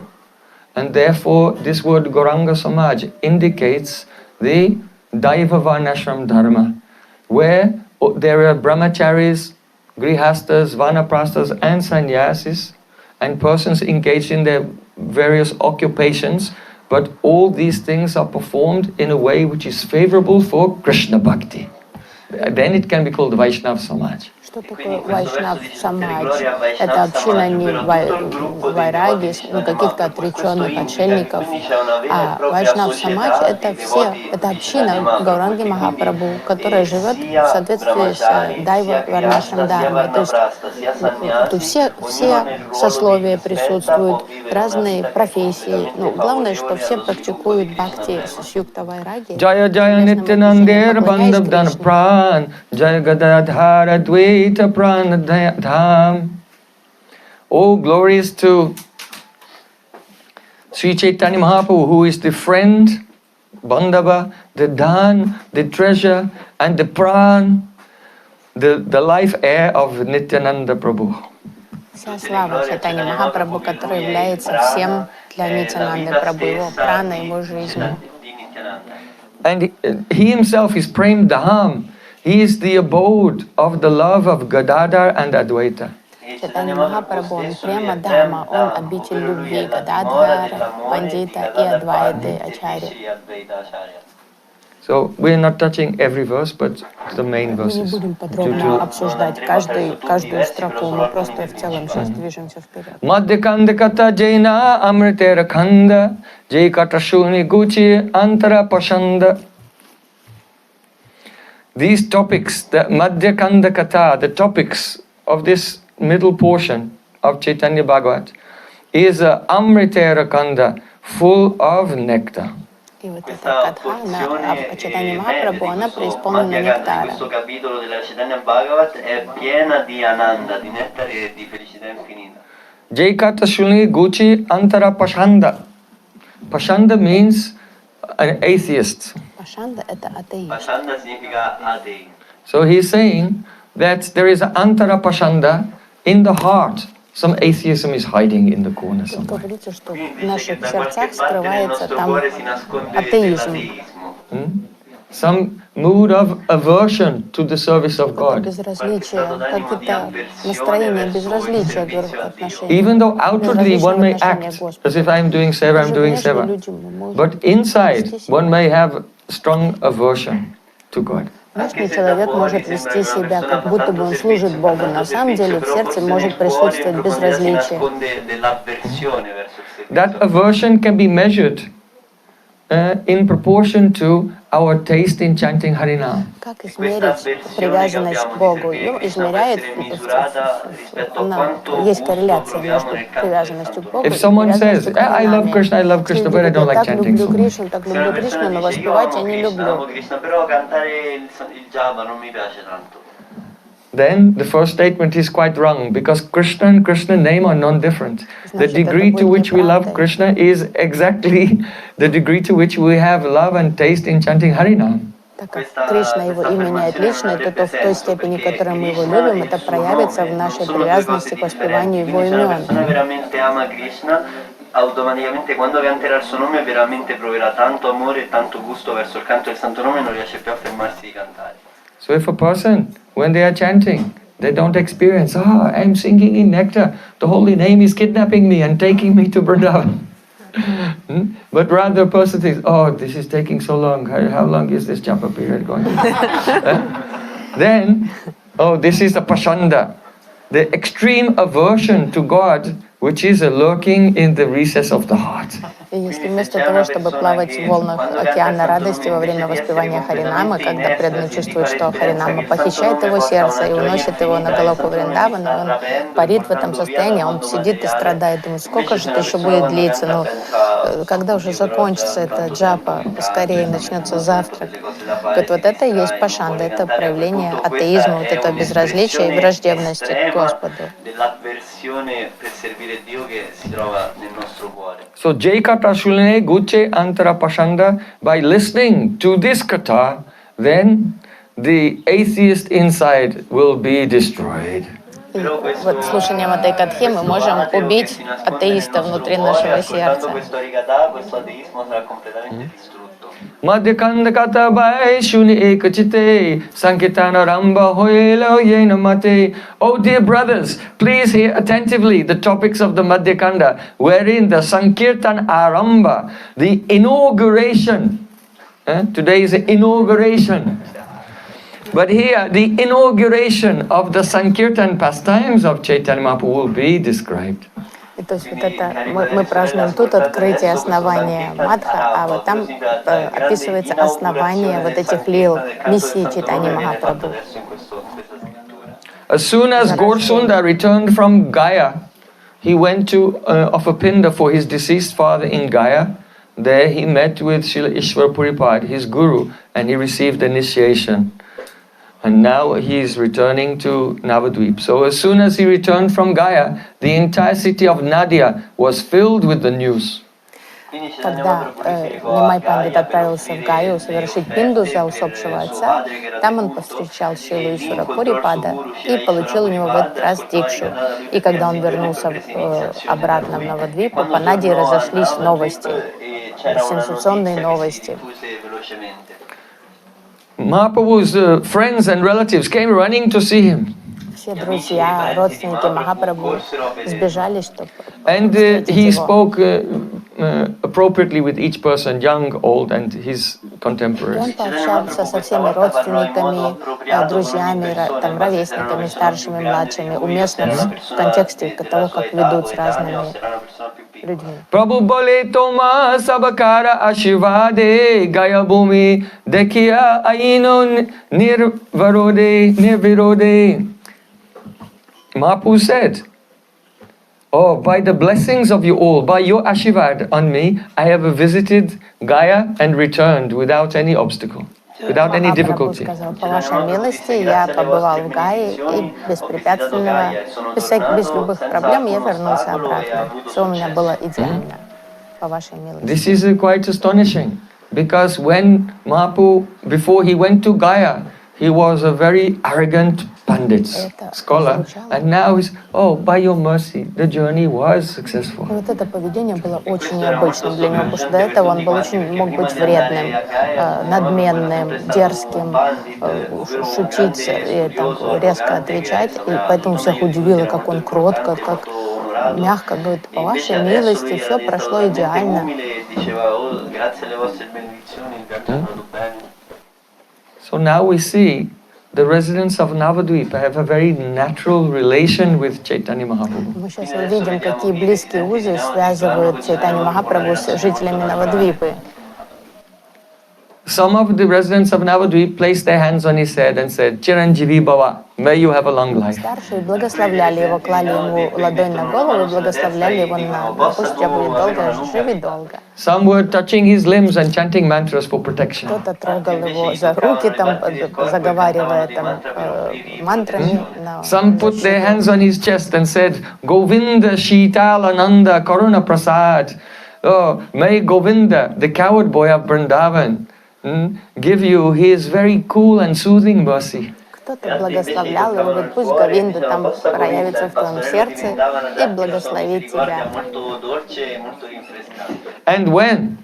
and therefore this word Gauranga Samaj indicates the Daiva Varnashram Dharma, where there are brahmacharis, grihastas, vanaprasthas and sannyasis, and persons engaged in their various occupations, but all these things are performed in a way which is favorable for Krishna Bhakti. Then it can be called Vaishnav Samaj. Что такое Вайшнав Самадж? Это община не вайраги, каких-то отреченных отшельников, а Вайшнав Самадж это все, это община Гауранги Махапрабху, которая живет в соответствии с Дайва Варнашрам Дharмой. То есть все сословия присутствуют, разные профессии. Но главное, что все практикуют бхакти с юкта вайраги. Jaya Jaya Nityanandera Bandhavdhana Pran Jaya Gadadhara Dvaita Pranadham. All glories to Sri Chaitanya Mahaprabhu, who is the friend, Bandhava, the Dhan, the treasure, and the Pran, the life air of Nityananda Prabhu. Вся слава Чайтаньи Махапрабху, который является всем для Нитянанды Прабху, его прана, его жизнью. And he himself is Prem Dham. He is the abode of the love of Gadadhar and Advaita. Чайтанья Махапрабху, он Према Дхама, он обитель любви Гададхара, Пандита и Адвайты Ачарья. So we are not touching every verse, but the main Мы не verses. будем подробно обсуждать каждую строку, мы просто в целом сейчас движемся вперед. Madhyakanda kata jaina amritera khanda jai kata shuni guchi antara pashanda. These topics, the Madhyakanda kata, the topics of this middle portion of Chaitanya Bhagavat, is a amritera khanda, full of nectar. И вот эта катха, она, Чайтанья Махапрабху, она преисполнена нектара. Questo capitolo della Chaitanya Bhagavat è piena di ananda, di nettare e di felicità infinita. Jai kata shuni guchi antara pashanda. Pashanda means an atheist. Пашанда — это атеист. Pashanda significa atei. So he's saying that there is an antara pashanda in the heart. Some atheism is hiding in the corner Тут somewhere. говорится, что в наших сердцах скрывается там атеизм. Some mood of aversion to the service of God. Безразличие, какие-то настроения безразличия к отношениям. Even though outwardly one may act as if I'm doing seva, I'm doing seva. But inside one may have strong aversion to God. Внешний человек может вести себя, как будто бы он служит Богу. На самом деле в сердце может присутствовать безразличие. That aversion can be measured in proportion to our taste in chanting Harinam. Как измерить привязанность к Богу? Измеряет, есть корреляция между привязанностью к Богу и If someone says, привязанностью к I love Krishna, but I don't like chanting so much. Так люблю Кришну, но воспевать я не люблю. Then the first statement is quite wrong, because Krishna and Krishna name are non-different. The degree to which we love Krishna is exactly the degree to which we have love and taste in chanting Harinam. Так как Кришна, его имя не отлично, то в той степени, в которой мы его любим, это проявится в нашей привязанности к воспеванию его имен. Automaticamente quando canterà il suo nome veramente proverà tanto amore e tanto gusto verso il canto del santo nome e non riesce più a fermarsi di cantare. So if a person, when they are chanting, they don't experience, I'm singing in nectar, the holy name is kidnapping me and taking me to Vrindavan. But rather a person thinks, oh, this is taking so long. How long is this japa period going? Then, oh, this is a pashanda, the extreme aversion to God, which is lurking in the recess of the heart. И если вместо того, чтобы плавать в волнах океана радости во время воспевания Харинамы, когда преданный чувствует, что Харинама похищает его сердце и уносит его на Галоку Вриндавана, он парит в этом состоянии, он сидит и страдает, думает, сколько же это еще будет длиться, ну, когда уже закончится эта джапа, скорее начнется завтрак. Вот это и есть пашанда, это проявление атеизма, вот это безразличие и враждебности к Господу. So Jai Kata Shulane Guche Antara Pashanda, by listening to this kata, then the atheist inside will be destroyed. И вот слушанием этой катхи мы можем убить атеиста внутри нашего сердца. Madhyakanda kata bai shuni ekachite sankitana ramba hoelo yena mate. Oh dear brothers, please hear attentively the topics of the Madhyakanda, wherein the Sankirtan Aramba, the inauguration, today is the inauguration, but here the inauguration of the Sankirtan pastimes of Chaitanya Mahaprabhu will be described. И то есть вот это мы празднуем тут открытие основания Мадха, а вот там описывается основание вот этих лил, миссии Чайтаньи Махапрабху. As soon as Gaur-Sundar returned from Gaya, he went to offer pinda for his deceased father in Gaya. There he met with Srila Ishwar Puripad, his guru, and he received initiation. And now he is returning to Navadvip. So as soon as he returned from Gaya, the entire city of Nadia was filled with the news. Когда Нимай Пандит отправился в Гаю совершить пинду за усопшего отца, там он повстречал Шилу Ишвара Пурипада и получил у него в этот раз дикшу. И когда он вернулся обратно в Навадвипу, по Надии разошлись новости, сенсационные новости. Mahaprabhu's friends and relatives came running to see him. Все друзья, родственники Махапрабху сбежали, чтобы And he spoke appropriately with each person, young, old, and his contemporaries. Он пообщался со всеми родственниками, друзьями, там, ровесниками, старшими, младшими, уместно в контексте того, как ведут с разными людьми. Prabhu bole toma sabakara ashivade gaya bhumi dekhiya aino nirvirode. Mahaprabhu said, oh, by the blessings of you all, by your ashirvad on me, I have visited Gaya and returned without any obstacle, without any difficulty. Сказал, по вашей милости я побывал в Гае и беспрепятственно, без любых проблем я вернулся обратно. Все у меня было идеально, по вашей милости. This is quite astonishing, because when Mahaprabhu, before he went to Gaya, he was a very arrogant pandit, scholar, and now he's, oh, by your mercy, the journey was successful. Вот это поведение было очень необычным для него, потому что до этого он был мог быть вредным, надменным, дерзким, шутить и так резко отвечать, и поэтому всех удивило, как он кротко, как мягко говорит, по вашей милости все прошло идеально. So now we see the residents of Navadvip have a very natural relation with Chaitanya Mahaprabhu. Мы сейчас увидим, какие близкие узы связывают Чайтанью Махапрабху с жителями Навадвипы. Some of the residents of Navadvip placed their hands on his head and said, Chiranjeevi Bhava, may you have a long life. Старшие благословляли его, клали ему ладонь на голову и благословляли его на пусть у тебя будет долго, живи долго. Some were touching his limbs and chanting mantras for protection. Кто-то трогал его за руки, там, заговаривая там, мантрами. Some put their hands on his chest and said, Govinda Shitalananda Karuna Prasad. Oh, may Govinda, the coward boy of Vrindavan, give you his very cool and soothing mercy. Кто-то благословлял его, говорит, пусть Говинда там проявится в твоем сердце и благословит тебя. And when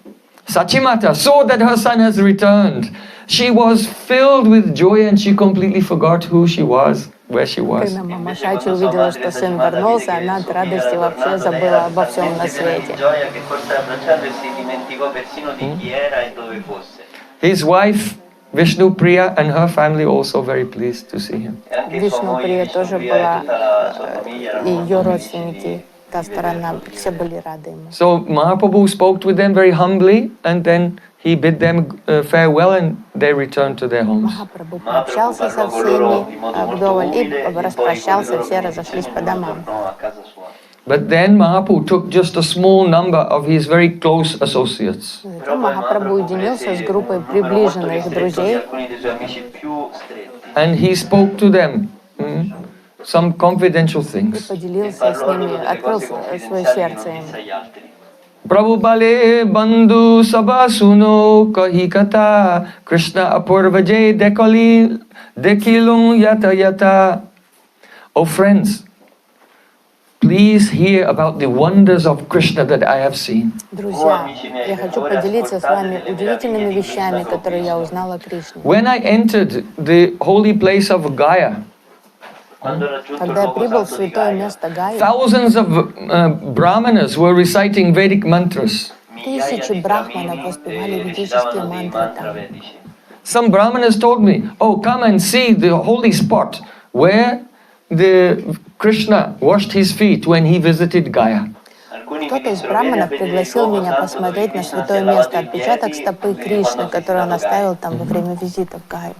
Sachimata saw that her son has returned, she was filled with joy and she completely forgot who she was. where she was. Когда мама Шачи увидела, что сын вернулся, она от радости вообще забыла обо всем на свете. His wife, Vishnu Priya, and her family also very pleased to see him. Вишну Прия тоже была, и ее родственники, та сторона, все были рады ему. So Mahaprabhu spoke with them very humbly, and then he bid them farewell, and they returned to their homes. Махапрабху пообщался со всеми вдоволь и распрощался, все разошлись по домам. But then Mahaprabhu took just a small number of his very close associates. Затем Махапрабху уединился с группой приближенных друзей. And he spoke to them some confidential И things. поделился с ними, открыл свое сердце им. Prabhupale bandhu sabha suno kahi kata Krishna apurvaje dekilung yata yata. Oh friends, please hear about the wonders of Krishna that I have seen. Друзья, я хочу поделиться с вами удивительными вещами, которые я узнала о Кришне. When I entered the holy place of Gaya, Когда я прибыл в святое место Гая, thousands of brahmanas were reciting Vedic mantras. тысячи брахманов воспевали ведические мантры там. Some brahmanas told me, "Oh, come and see the holy spot where the Krishna washed his feet when he visited Gaya." Кто-то из браманов пригласил меня посмотреть на святое место, отпечаток стопы Кришны, который он оставил там во время визита в Гаю.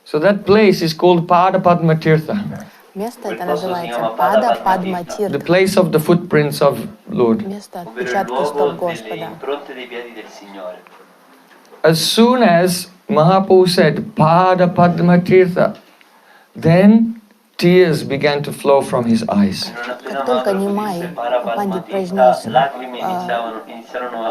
So that place is called Pada Padma Tirtha, Место это называется Пада Падма the Тиртха, place of the footprints of Lord. место отпечатка стоп Господа. As soon as Mahaprabhu said Pada Padma Tirtha, then tears began to flow from his eyes. Как только Нимай Пандит произнес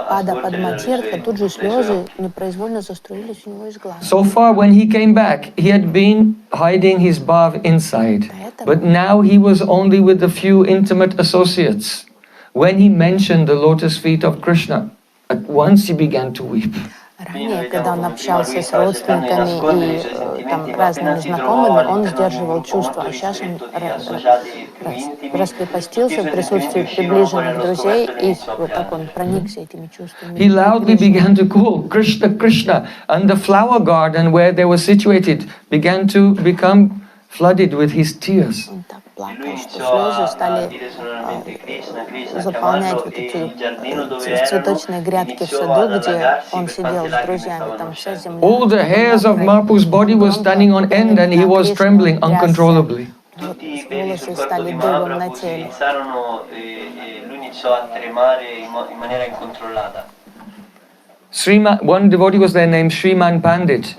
Пада Падма Тиртха, тут же слезы непроизвольно заструились у него из глаз. So far, when he came back, he had been hiding his bhav inside. But now he was only with a few intimate associates. When he mentioned the lotus feet of Krishna, at once he began to weep. Ранее, когда он общался с родственниками и там, разными знакомыми, он сдерживал чувства, а сейчас он раскрепостился в присутствии приближенных друзей, и вот так он проникся этими чувствами. He loudly began to call Krishna, Krishna, and the flower garden where they were situated began to become flooded with his tears. Он так плакал, что слезы стали заполнять вот эти цветочные грядки в саду, где он сидел с друзьями, там вся земля. All the hairs of Mahaprabhu's body were standing on end, and he was trembling uncontrollably. Вот волосы стали дыбом на теле. One devotee was there named Sriman Pandit.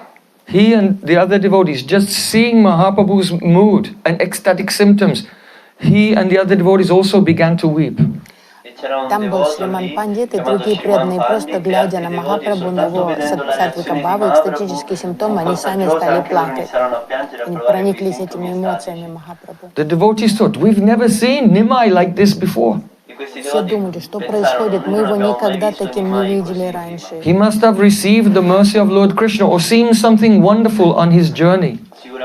He and the other devotees, just seeing Mahaprabhu's mood and ecstatic symptoms, he and the other devotees also began to weep. Там был Шриман Пандит и другие преданные, просто глядя на Махапрабху, на его сатвика бхавы, экстатические симптомы, они сами стали плакать. Они прониклись этими эмоциями Махапрабху. The devotees thought, we've never seen Nimai like this before. Все думали, что происходит, мы его никогда таким не видели раньше. He must have received the mercy of Lord Krishna or seen something wonderful on his journey.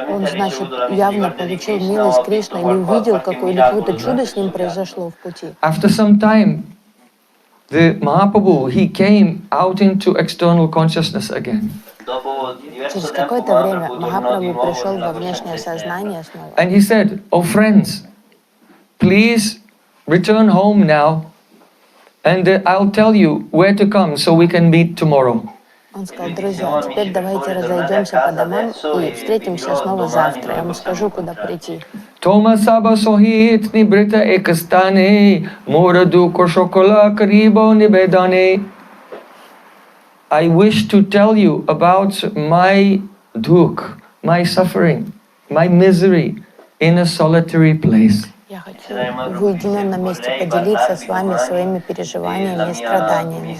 Он, значит, явно получил милость Кришны или увидел какое-то чудо с ним произошло в пути. After some time, the Mahaprabhu, he came out into external consciousness again. Через какое-то время Махапрабху пришел во внешнее сознание снова. And he said, "Oh friends, please return home now, and I'll tell you where to come so we can meet tomorrow." Он сказал, друзья, теперь давайте разойдемся по домам и встретимся снова завтра. Я вам скажу, куда прийти. Toma saba sohit nibrita ekastane moradu koshokola karibo nibedane. I wish to tell you about my dukh, my suffering, my misery in a solitary place. Я хочу в уединенном месте поделиться с вами своими переживаниями и страданиями.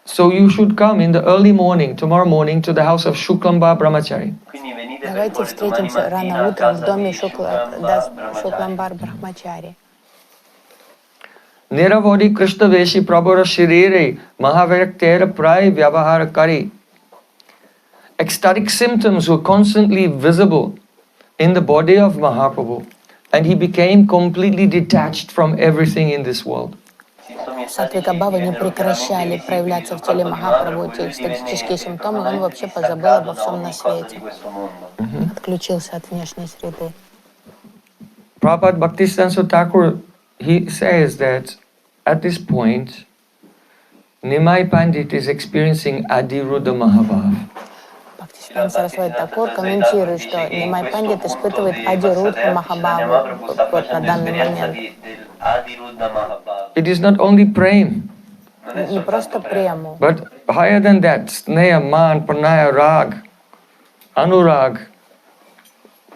So you should come in the early morning, tomorrow morning, to the house of Shuklambar Brahmachari. Давайте встретимся рано утром в доме Шукламбар Брахмачари. Niravadi Krishna Veshi Prabhara Shirire Mahaviraktera Prai Vyavaharakari. Ecstatic symptoms were constantly visible in the body of Mahaprabhu, and he became completely detached from everything in this world. Сатвика Бхавы не прекращали проявляться в теле Махапрабху, эти экстатические симптомы, он вообще позабыл обо всем на свете. Отключился от внешней среды. Prabhupada Bhaktisiddhanta Thakur, he says that at this point, Nimai Pandit is experiencing Adiruddha Mahabhav. Бхактисиданта Сарасвати Такур комментирует, что Нимай Пандит испытывает Адирудха Махабхаву вот на данный момент. It is not only prem, Не просто прему, but higher than that, sneha, man, pranaya, rag, anurag,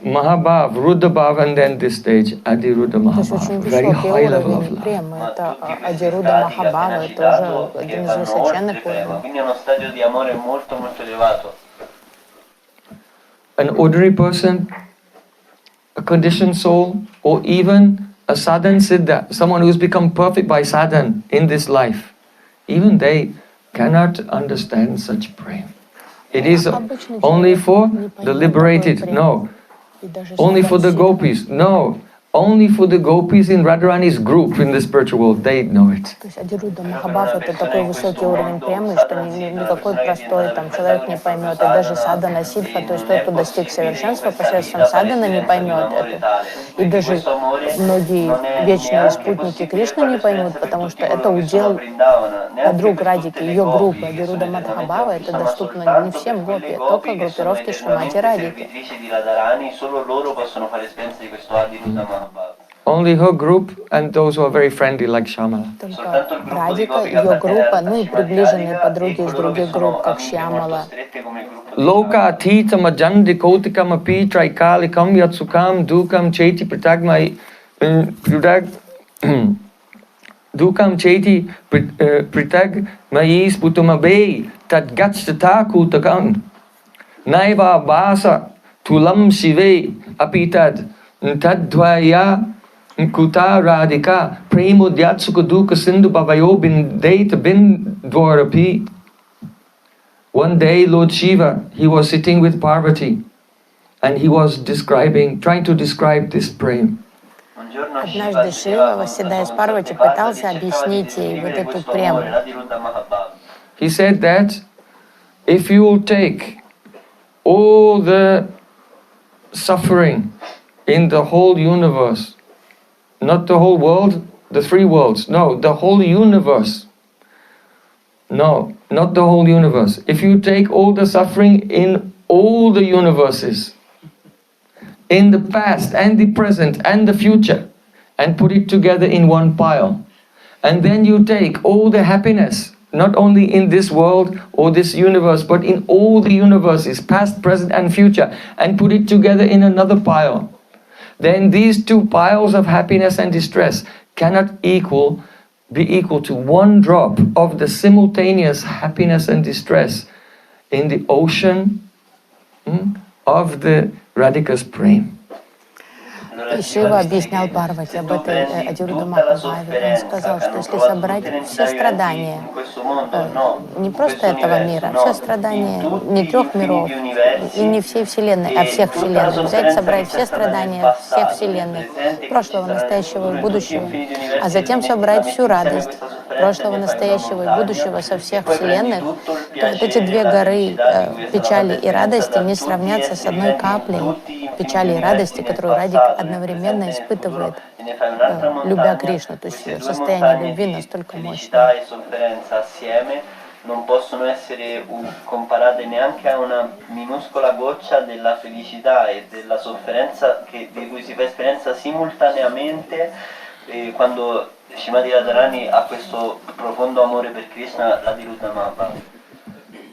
Mahabhav, Ruddhabhav, and then this stage, Adiruddha то есть очень Mahabhav. Very высокий high level уровень of love. премы. Это Адируда Махабхава, это уже один из высоченных уровней. An ordinary person, a conditioned soul, or even a sadhan siddha, someone who's become perfect by sadhan in this life, even they cannot understand such prem. It is only for the liberated, no. Only for the gopis, no. Only for the gopis in Radharani's group in the spiritual world, they know it. То есть Адируда Махабхав это такой высокий уровень премы, что никакой простой там человек не поймет. И даже садхана сидха, то есть тот, кто достиг совершенства посредством садхана, не поймет это. И даже многие вечные спутники Кришны не поймут, потому что это удел подруг Радики, ее группы. Адируда Махабхава это доступно не всем гопи, только группировке Шримати Радики. Only her group and those who are very friendly like Shamala. Только Радика, ее группа, ну и приближенные подруги из других групп, как Шьямала. Loka atita majandi kotikam api traikalikam yatsukam dukam cheti pritagmai dukam cheti pritagmai sputumabe tadgatstata kutakam naiva basa tulam shive apitad tadvaya kuta radika premudyatsuka duka sindhu bhavayo bindeta bindvarapi. One day, Lord Shiva, he was sitting with Parvati, and he was trying to describe this prem. Однажды Шива, восседая с Парвати, пытался объяснить ей вот эту прему. He said that if you will take all the suffering in the whole universe, not the whole world, the three worlds, no, the whole universe. No, not the whole universe. If you take all the suffering in all the universes, in the past and the present and the future, and put it together in one pile, and then you take all the happiness, not only in this world or this universe, but in all the universes, past, present and future, and put it together in another pile, then these two piles of happiness and distress cannot be equal to one drop of the simultaneous happiness and distress in the ocean of the Radhika's prem. И Шива объяснял Парвати об этой Адируда Махабхаве. Он сказал, что если собрать все страдания, не просто этого мира, все страдания не трех миров и не всей Вселенной, а всех Вселенных, взять, собрать все страдания всех Вселенных, прошлого, настоящего и будущего, а затем собрать всю радость прошлого, настоящего и будущего со всех Вселенных, то вот эти две горы печали и радости не сравнятся с одной каплей печали и радости, которую Радик одновременно испытывает, любя Кришну, то есть состояние любви настолько мощное. Non possono essere comparate neanche a una minuscola goccia della felicità e della sofferenza di cui si fa esperienza simultaneamente quando Srimati Radharani ha questo profondo amore per Krishna, Adiruddha Mahaprabhu.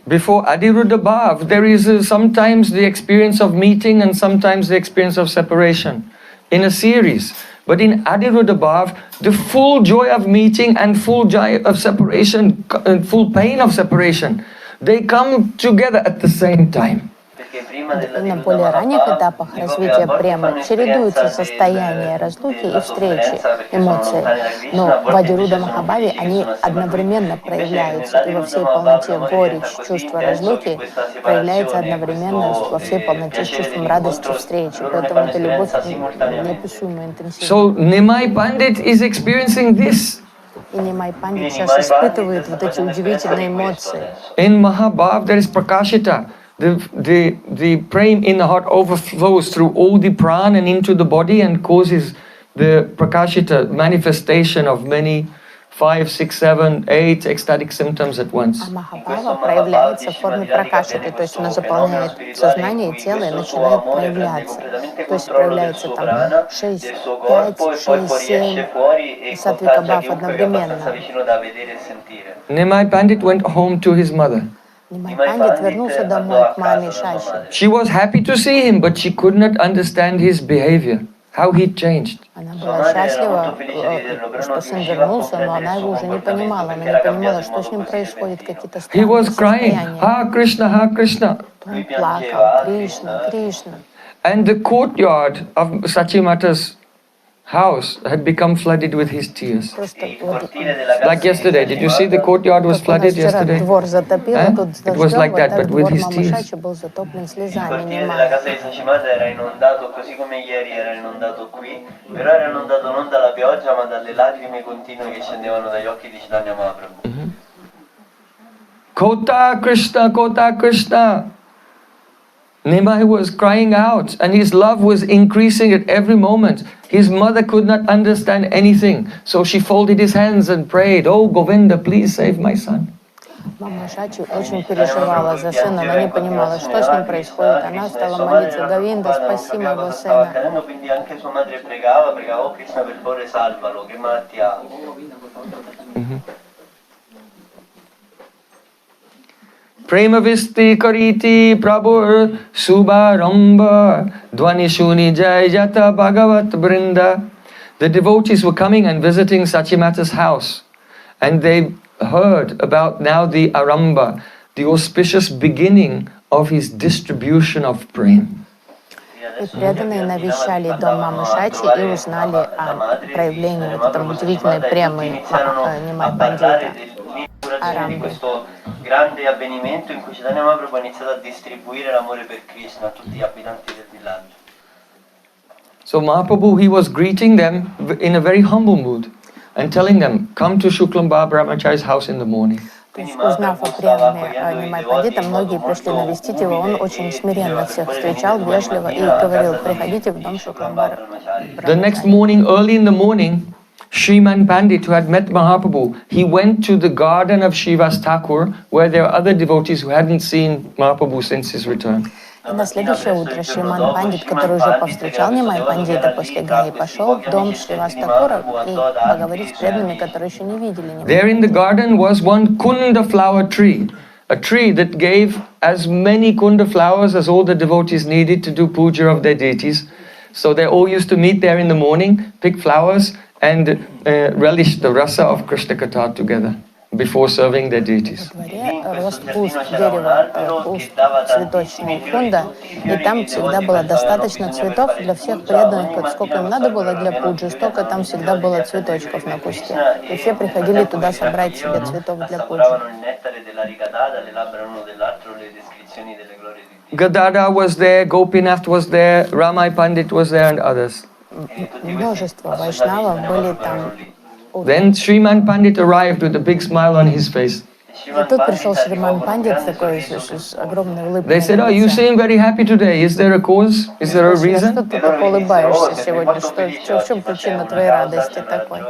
Before Adiruddha Bhav, there is sometimes the experience of meeting and sometimes the experience of separation in a series. But in Adiruddha Bhav, the full joy of meeting and full joy of separation, and full pain of separation, they come together at the same time. На более ранних этапах развития премы чередуются состояния разлуки и встречи, эмоции. Но в Адируда Махабхаве они одновременно проявляются, и во всей полноте горечь чувства разлуки проявляется одновременно во всей полноте с чувством радости встречи. Поэтому эта любовь неописуемо интенсивна. So Nimai Pandit is experiencing this. И Нимай Пандит сейчас испытывает вот эти удивительные эмоции. In Mahabhav there is Prakashita. The prema in the heart overflows through all the prana and into the body and causes the Prakashita manifestation of many 5, 6, 7, 8 ecstatic symptoms at once. А Махабхава проявляется в форме пракашиты, то есть она заполняет сознание и тело и начинает проявляться. То есть проявляется там 6, 5, 6, 7 сатвика бхав одновременно. Nimai Pandit went home to his mother. Нимай Пандит вернулся домой к маме Шаши. She was happy to see him, but she could not understand his behavior, how he changed. Она была счастлива, что сын вернулся, но она его уже не понимала. Она не понимала, что с ним происходит, какие-то He странные was crying, состояния. Ha Krishna, Ha Krishna. Он плакал, Кришна, Кришна. And the courtyard of Sachimata's house had become flooded with his tears. Просто вот Like yesterday, did you see the courtyard was как у нас flooded вчера yesterday? двор затопило, тут с It was дождем, like вот that, так but двор with his мамы tears. Шачи был затоплен Il слезами cortile della Нимая. casa di Sacimata era inondato così come ieri era inondato qui, però era inondato non dalla pioggia ma dalle lacrime continue che scendevano dagli occhi di Chaitanya Mahaprabhu. Kota Krishna, Kota Krishna. Nimai was crying out and his love was increasing at every moment. His mother could not understand anything, so she folded his hands and prayed, "Oh Govinda, please save my son." Мама Шачи очень переживала за сына, она не понимала, что с ним происходит. Она стала молиться: Говинда, спаси моего сына. Quindi anche sua madre pregava, "Oh Krishna, per favore salvalo, che malattia ha." Premavisti kariti prabhur subharamba dvani shuni jai jata bhagavat brinda. The devotees were coming and visiting Sachimata's house, and they heard about now the aramba, the auspicious beginning of his distribution of prema. И преданные навещали дом мамы Шачи и узнали о проявлении вот этом удивительной премы Нимай Пандита. Questo grande avvenimento in cui Chaitanya Mahaprabhu ha iniziato a distribuire l'amore per Krishna a tutti gli abitanti del villaggio. So Mahaprabhu, he was greeting them in a very humble mood and telling them, "Come to Shuklamba Brahmachari's house in the morning." То есть, узнав о преме Нимай Пандита, многие пришли навестить его. Он очень смиренно всех встречал, вежливо, и говорил: приходите в дом Шукламбара. The next morning, early in the morning, Shriman Pandit, who had met Mahaprabhu, he went to the garden of Srivas Thakur, where there were other devotees who hadn't seen Mahaprabhu since his return. И на следующее утро Шриман Пандит, который уже повстречал Нимай Пандита после Гаи, пошел в дом Шривас Такура и поговорить с преданными, которые еще не видели Нимай. There in the garden was one kunda flower tree, a tree that gave as many kunda flowers as all the devotees needed to do puja of their deities. So they all used to meet there in the morning, pick flowers, and relish the rasa of Krishna Katha together before serving their deities. Во дворе рос куст дерева, куст цветочный кунда, и там всегда было достаточно цветов для всех преданных, сколько им надо было для пуджи, столько там всегда было цветочков на кусте. И все приходили туда собрать себе цветов для пуджи. Gadada was there, Gopinath was there, Ramai Pandit was there, and others. Множество вайшнавов были там. Then Shriman Pandit arrived with a big smile on his face. И тут пришел Шриман Пандит такой с огромной улыбкой. They said, "Oh, you seem very happy today. Is there a cause? Is there a Что reason?" ты так улыбаешься сегодня? В чем причина твоей радости такой?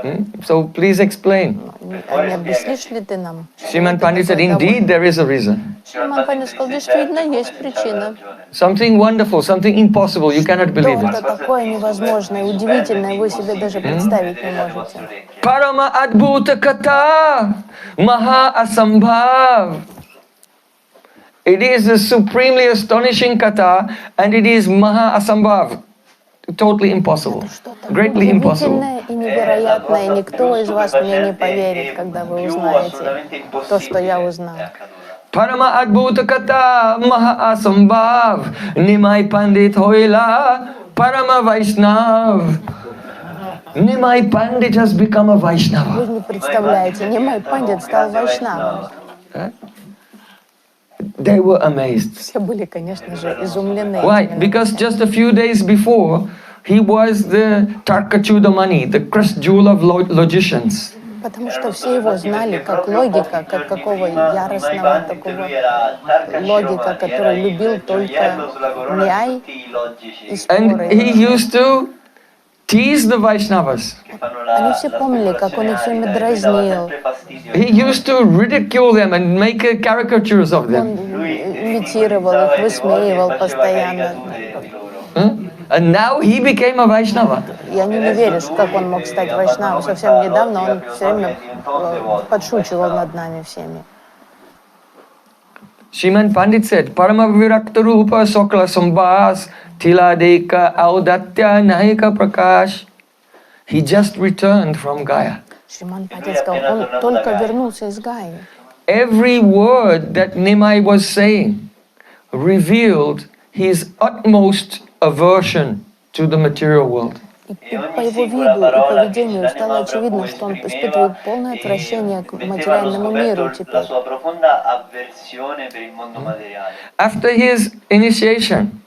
So please explain. Не объяснишь ли ты нам? Shriman Pandit said, "Indeed, there is a reason. Шриман Пандит сказал: действительно, есть причина. Something wonderful, something impossible. You cannot believe Что-то it. такое невозможное, удивительное, вы себе даже представить не можете. Parama Adbhuta Katha Maha Asambhav. It is a supremely astonishing katha, and it is Maha Asambhav. Totally impossible. Что-то Greatly impossible. удивительное и невероятное. Никто из вас мне не поверит, когда вы узнаете то, что я узнал. Parama Adbhuta Kata Maha Asambhav Nimai Pandit Hoila Parama Vaishnav. Nimai Pandit has become a Vaishnava. Вы не представляете, Нимай Пандит стал вайшнавом. They were amazed. Все были, конечно же, изумлены. Why? Because just a few days before, he was the Tarkachudamani, the crest jewel of logicians. Потому что все его знали как логика, как какого яростного такого логика, который любил только няй и And he споры. used to tease the Vaishnavas. Они все помнили, как он их всеми дразнил. He used to ridicule them and make caricatures of Он them. имитировал их, высмеивал постоянно. And now he became a Vaishnava. Я не верю, как он мог стать вайшнавом. Совсем недавно он все время подшучивал над нами всеми. Sriman Pandit said, Parama Virakta Rupa Sokla Sambhas Tiladeka Audatya Nahika Prakash. He just returned from Gaya. Шриман Пандит сказал, он только вернулся из Гаи. Every word that Nimai was saying revealed his utmost aversion to the material world. И по его виду и поведению стало очевидно, что он испытывает полное отвращение к материальному миру теперь. After his initiation,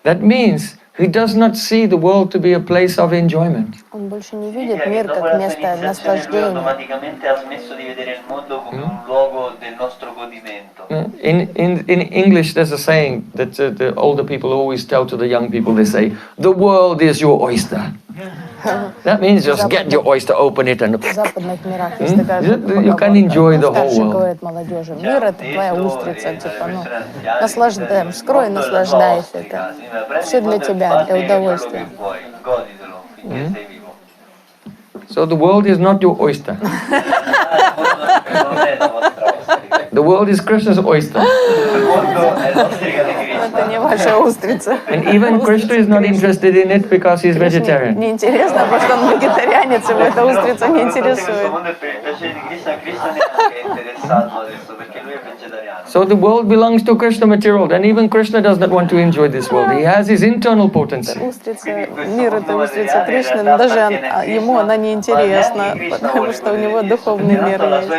that means he does not see the world to be a place of enjoyment. Он больше не видит мир как место наслаждения. In English, there's a saying that the older people always tell to the young people. They say, "The world is your oyster." That means just get your oyster, open it, and В западных мирах есть такая you can enjoy the whole старший world. говорит молодежи, мир это твоя устрица, типа, ну, наслаждаем, вскрой, наслаждайся, это все для тебя, для удовольствия. So the world is not your oyster. The world is Krishna's oyster. Это не ваша устрица. And even Krishna is not interested in it because he's vegetarian. Не интересно, потому что он вегетарианец, его эта устрица не интересует. So the world belongs to Krishna material, and even Krishna does not want to enjoy this world. He has his internal potency. Устрица, мир это устрица Кришны, но даже ему она не интересна, потому что у него духовный мир есть.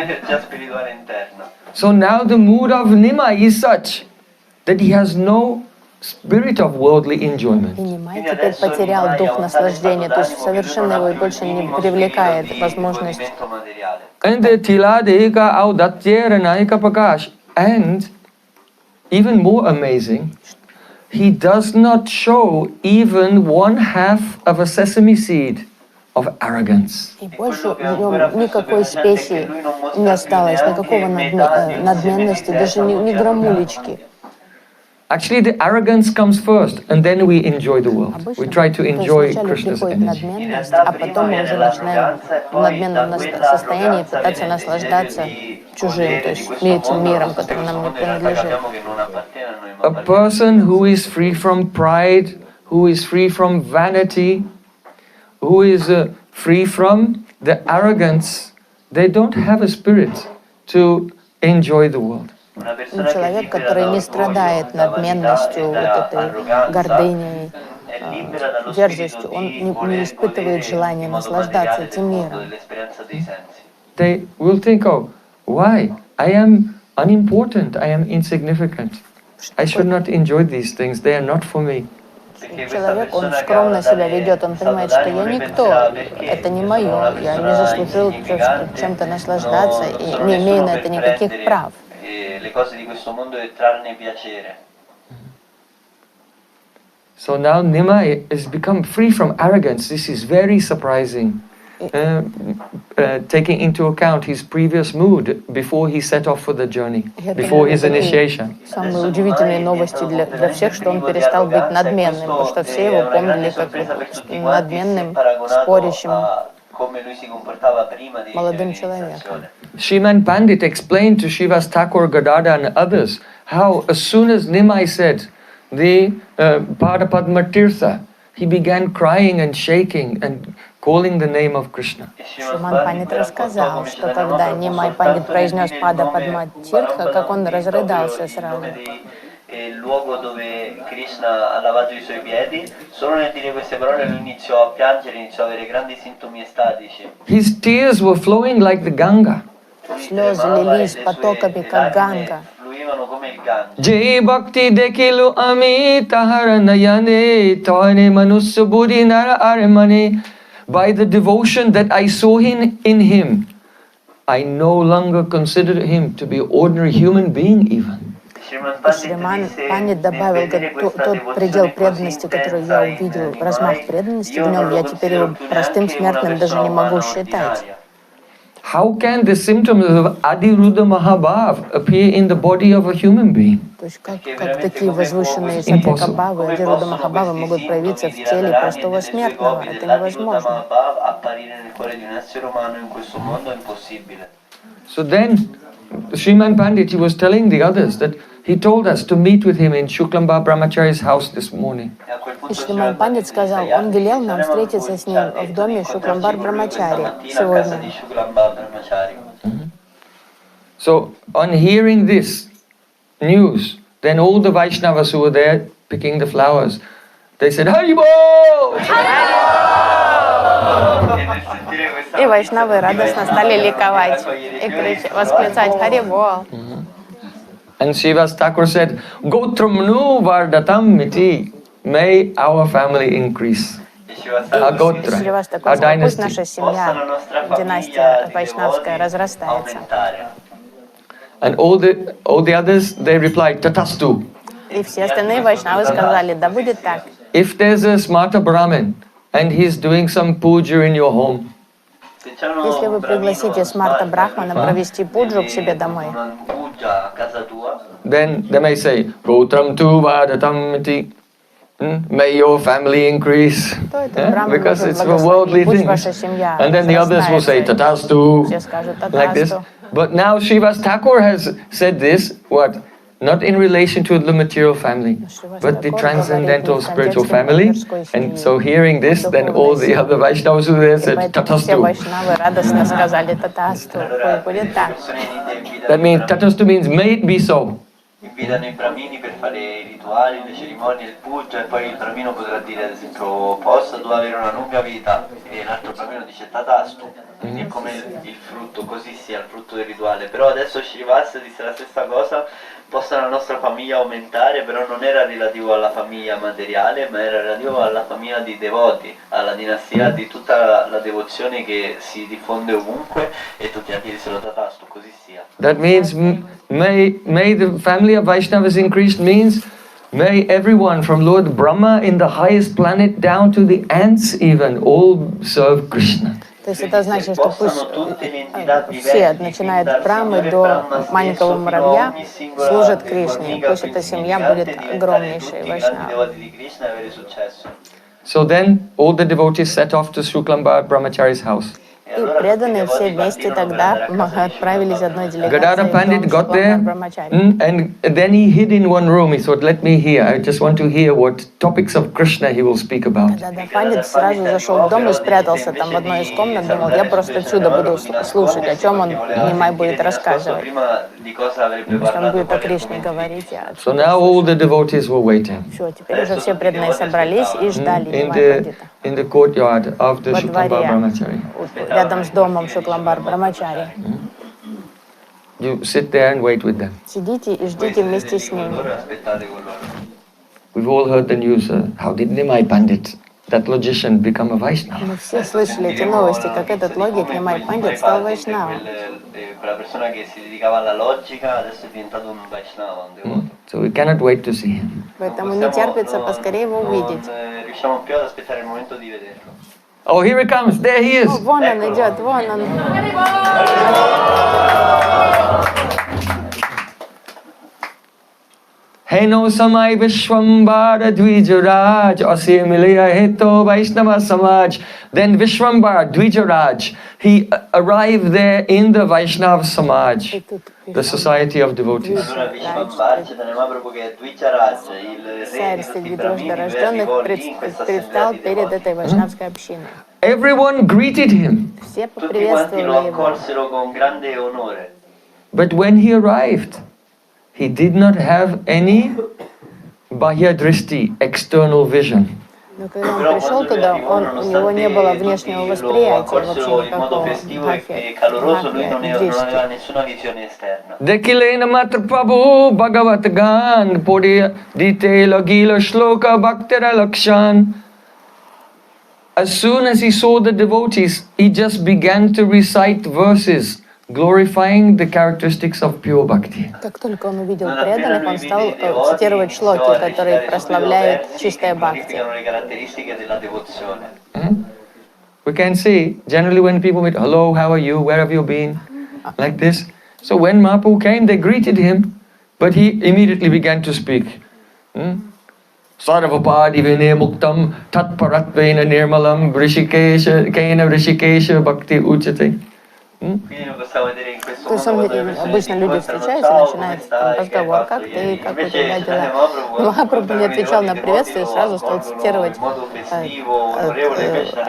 So now the mood of Nimai is such that he has no spirit of worldly enjoyment. И Нимай теперь потерял дух наслаждения, то есть совершенно его больше не привлекает возможность. And the Tiladeka Audatyera Naika Prakash. And even more amazing, he does not show even 1/2 of a sesame seed of arrogance. И больше у него никакой спеси не осталось, никакого надменности, даже ни грамулечки. Actually, the arrogance comes first, and then we enjoy the world. We try to enjoy Krishna's energy. Надменность, а потом мы уже начинаем в надменном состоянии пытаться наслаждаться чужим, то есть этим миром, который нам не принадлежит. A person who is free from pride, who is free from vanity, who is free from the arrogance, they don't have a spirit to enjoy the world. Человек, который не страдает надменностью, вот этой гордыней, дерзостью, он не испытывает желания наслаждаться этим миром. They will think, oh, why? I am unimportant, I am insignificant. I should not enjoy these things, they are not for me. Человек, он скромно себя ведет, он понимает, что я никто, это не мое, я не заслужил чем-то наслаждаться и не имею на это никаких прав. So now Nimai has become free from arrogance. This is very surprising. Taking into account his previous mood before he set off for the journey, before his initiation. Самые удивительные новости для всех, что он перестал быть надменным, потому что все его помнили как надменным, спорящим молодым человеком. Sriman Pandit explained to Srivas Thakur, Gadada and others how as soon as Nimai said the Pada Padma Tirtha, he began crying and shaking and calling the name of Krishna. Шриман Пандит рассказал, что когда Нимай Пандит произнес Пада Падма Тиртха, как он разрыдался сразу. Il luogo dove Krishna ha lavato i suoi piedi, solo nel dire queste parole lui iniziò a piangere, iniziò a avere grandi sintomi estatici. His tears were flowing like the Ganga. Слезы лились потоками, как Ганга. Fluivano come il Gange. Jai Bhakti Dekilu Ami Tahara Nayane Tane Manusya Buddhi Nara Aramane. By the devotion that I saw in him, I no longer consider him to be an ordinary human being even. Шриман Пандит добавил, тот предел преданности, который я увидел, размах преданности в нем, я теперь его простым смертным даже не могу считать. How can the symptoms of Adiruddha Mahabhav appear in the body of a human being? То есть как такие возвышенные сатьякабхавы, Адирудда Махабхавы могут проявиться в теле простого смертного? Это невозможно. So then, Sriman Pandit, he was telling the others that he told us to meet with him in Shuklambar Brahmachari's house this morning. И Шриман Пандит сказал, он велел нам встретиться с ним в доме Шукламбар Брамачари сегодня. So, on hearing this news, then all the Vaishnavas who were there picking the flowers, they said, Haribol! И вайшнавы радостно стали ликовать и восклицать Харибол. And Srivas Thakur said, Gotramnu Vardatam Miti, may our family increase. Our Gotra, our Пусть наша dynasty. семья, династия вайшнавская, разрастается. And all the others, they replied, Tatastu. И все остальные вайшнавы сказали, да будет так. If there's a smarta Brahmin and he's doing some puja in your home, Если вы пригласите Смарта Брахмана провести пуджу к себе домой, then they may say, Gotram tu Vardatam Miti, may your family increase. то этот Брахман Because может it's for worldly благословить, пусть things. ваша семья And then the others will say, разрастается. Tatastu, Все скажут like this. татасту. But now Srivas Thakur has said this, what? Not in relation to the material family, but the transcendental spiritual family. And so hearing this, then all the other Vaishnavas who there said, Все Tatastu. вайшнавы радостно сказали татасту, пусть будет так. That means, Tatastu means, may it be so. Invitano i brahmini per fare i rituali, le cerimonie, il puja e poi il brahmino potrà dire ad esempio possa tu avere una lunga vita e l'altro brahmino dice tatastu, quindi è come il frutto, così sia il frutto del rituale. Però adesso Shrivas disse la stessa cosa, possa la nostra famiglia aumentare, però non era relativo alla famiglia materiale, ma era relativo alla famiglia di devoti, alla dinastia di tutta la devozione che si diffonde ovunque e tutti anche dissero tatastu, così sia. That means, may the family of Vaishnavas increase, means may everyone from Lord Brahma in the highest planet down to the ants even, all serve Krishna. То есть это значит, что пусть все, начиная от Брамы до маленького муравья, служат Кришне. Пусть эта семья будет огромнейшей вайшнавой. So then all the devotees set off to Shuklambar Brahmachari's house. И преданные все вместе тогда отправились одной Gadadhar делегацией в Pandit дом got there, Шукламбар Брамачари. and then he hid in one room. He thought, let me hear. I just want to hear what topics of Krishna he will speak about. Гададхар Пандит сразу зашел в дом и спрятался там в одной из комнат, думал, я просто отсюда буду слушать, о чем он Нимай будет рассказывать. Что он будет о Кришне говорить. So now all the devotees were waiting Все, теперь уже все преданные собрались и ждали in Нимай Пандита. the courtyard of the Во Shuklambar дворе, Brahmachari. рядом с домом Шукламбар Брамачари. You sit there and wait with them. Сидите и ждите вместе с ними. We've all heard the news. How did Nimai Pandit, that logician, become a Vaishnava? Мы все слышали эти новости, как этот логик Нимай Пандит стал вайшнавом. Quella persona che si dedicava alla logica adesso è diventato un Vaishnava, un devoto. So we cannot wait to see him. Поэтому не терпится поскорее его увидеть. Non riusciamo più ad aspettare il momento di vederlo. Oh, here he comes. There he is. О, вон он идет, вон он. Heno samai Vishwambara Dvijaraj Asimilaya Heto Vaishnava Samaj. Then Vishwambara Dvijaraj, he arrived there in the Vaishnava Samaj, the society of devotees. Allora Vishwambara, Chaitanya Mahaprabhu che è Dvijaraj, il re di tutti i brahmini, arrivò lì in questa assemblea di devoti. Everyone greeted him. Tutti quanti lo accolsero con grande onore. But when he arrived, he did not have any bahya drishti, external vision. Но когда он пришел туда, у него не было внешнего восприятия вообще никакого. Dekilena matra prabhu bhagavat gan podi dite lagila shloka bhaktara lakshan. As soon as he saw the devotees, he just began to recite verses glorifying the characteristics of pure bhakti. Как только он увидел преданных, он стал цитировать шлоки, которые прославляют чистое бхакти. We can see, generally when people meet, hello, how are you, where have you been, like this. So when Mahaprabhu came, they greeted him, but he immediately began to speak. Sarvapadi vine muktam tatparatvena nirmalam vrishikesha kena vrishikesha bhakti uchate. То есть обычно люди встречаются, начинается разговор, как ты, как у тебя дела. Махапрабху не отвечал на приветствие и сразу стал цитировать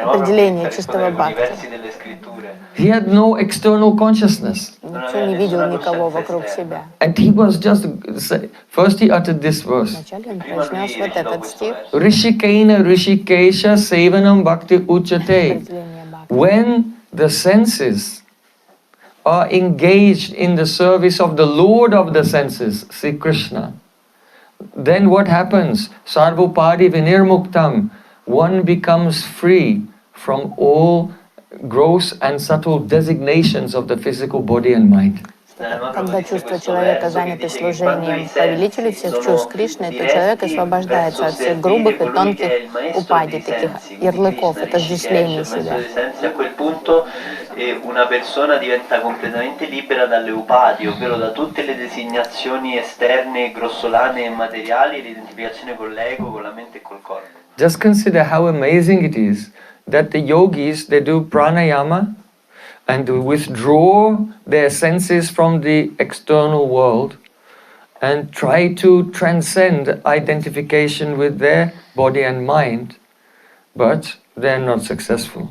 определение чистого бхакти. He had no external consciousness. Ничего не видел никого вокруг себя. And he was just, first he uttered this verse. Вначале он произнес вот этот стих. Rishikena rishikesha sevanam bhakti uchate. When the senses are engaged in the service of the Lord of the senses, Sri Krishna, then what happens? Sarvopadi vinirmuktam. One becomes free from all gross and subtle designations of the physical body and mind. Когда чувства человека заняты служением повелителю всех чувств Кришны, то человек освобождается от всех грубых и тонких упади, таких ярлыков, отождествлений себя. Una persona diventa completamente libera dalle upadi, ovvero da tutte le designazioni esterne, grossolane e materiali, e l'identificazione con l'ego, con la mente e col corpo. Just consider how amazing it is that the yogis, they do pranayama and withdraw their senses from the external world and try to transcend identification with their body and mind, but they're not successful.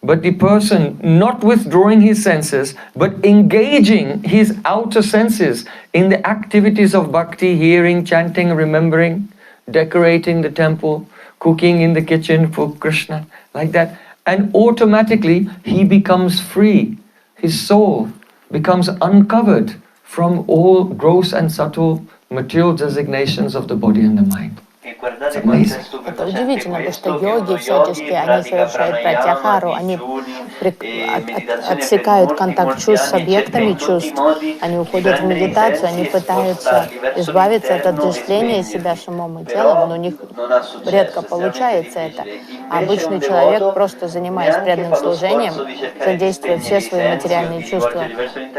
But the person not withdrawing his senses, but engaging his outer senses in the activities of bhakti, hearing, chanting, remembering, decorating the temple, cooking in the kitchen for Krishna, like that, and automatically he becomes free. His soul becomes uncovered from all gross and subtle material designations of the body and the mind. Это удивительно, потому что йоги всячески, они совершают пратьяхару, они отсекают контакт чувств с объектами чувств, они уходят в медитацию, они пытаются избавиться от отождествления себя с умом и телом, но у них редко получается это. А обычный человек, просто занимаясь преданным служением, задействуя все свои материальные чувства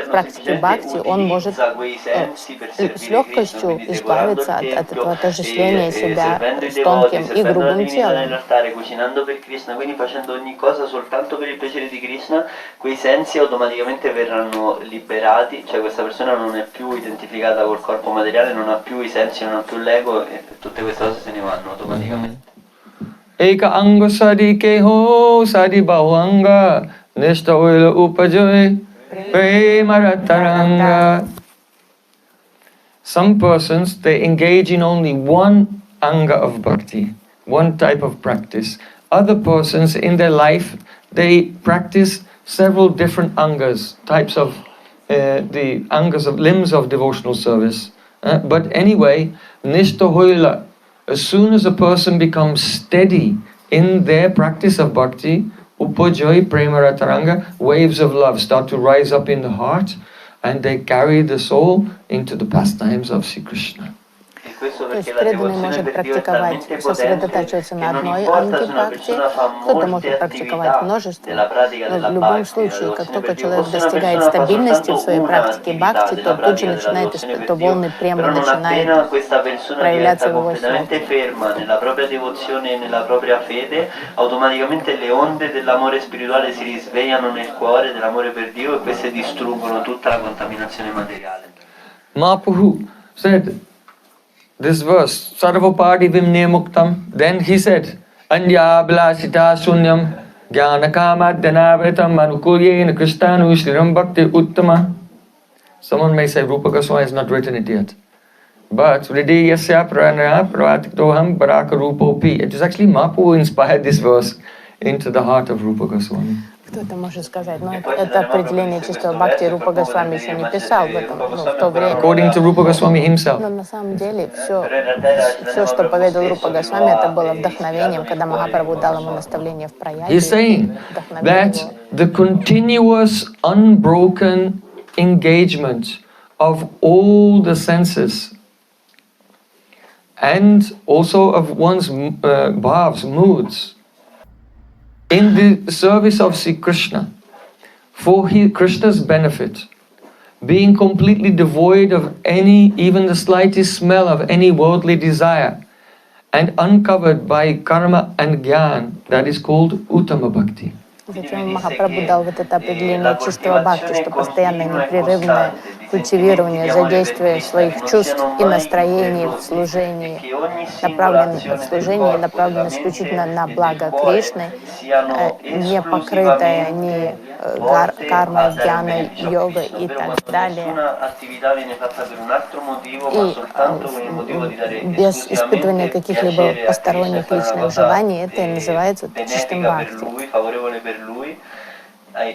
в практике бхакти, он может с легкостью избавиться от этого отождествления себя с тонким и грубым телом. Cucinando per Krishna, quindi facendo ogni cosa soltanto per il piacere di Krishna, quei sensi automaticamente verranno liberati, cioè questa persona non è più identificata col corpo materiale, non ha più i sensi, non ha più l'ego e tutte queste cose se ne vanno automaticamente. Eka anga sadi keho sadi bahanga nishta oila upajoy premarataranga. Some persons, they engage in only one anga of bhakti, one type of practice. Other persons in their life, they practice several different angas, types of the angas of limbs of devotional service. But anyway, nishta hoila, as soon as a person becomes steady in their practice of bhakti, upajoy premarataranga, waves of love start to rise up in the heart, and they carry the soul into the pastimes of Sri Krishna. То есть преданный может практиковать, сосредотачиваться на одной анге бхакти, кто-то может практиковать множество, но в любом случае, как только человек достигает стабильности в своей практике бхакти, то тут же начинает, то волны према начинают проявляться в его сердце. Automaticamente le onde dell'amore spirituale si risvegliano nel cuore dell'amore per Dio e queste distruggono tutta la contaminazione materiale. Mahaprabhu said this verse, Sarvapadi Vimne Muktam. Then he said, Anya Blasita Sunyam Jnana Kamadyanavritam Anukulyena Krishtanu Shriram Bhakti Uttama. Someone may say Rupa Goswami has not written it yet. But Vriddhi Yasya Pranaya Pratiktoham Baraka Rupopi. It is actually Mahaprabhu who inspired this verse into the heart of Rupa Goswami. Кто-то может сказать, но это определение чистого бхакти Рупа Госвами еще не писал в этом, в то время. According to Rupa Goswami himself. Но на самом деле все, что поведал Рупа Госвами, это было вдохновением, когда Махапрабху дал ему наставление в праяге. He's saying that the continuous, unbroken engagement of all the senses and also of one's bhavs, moods, in the service of Sri Krishna, for Krishna's benefit, being completely devoid of any, even the slightest smell of any worldly desire, and uncovered by karma and jnana, that is called Uttama Bhakti. Затем Махапрабху дал вот это определение чистого бхакти, что постоянное непрерывное культивирование, задействие своих чувств и настроений в служении, направлено исключительно на благо Кришны, не покрытое ни кармой, гьяной, йогой и так далее. И без испытывания каких-либо посторонних личных желаний, это и называется чистым бхакти.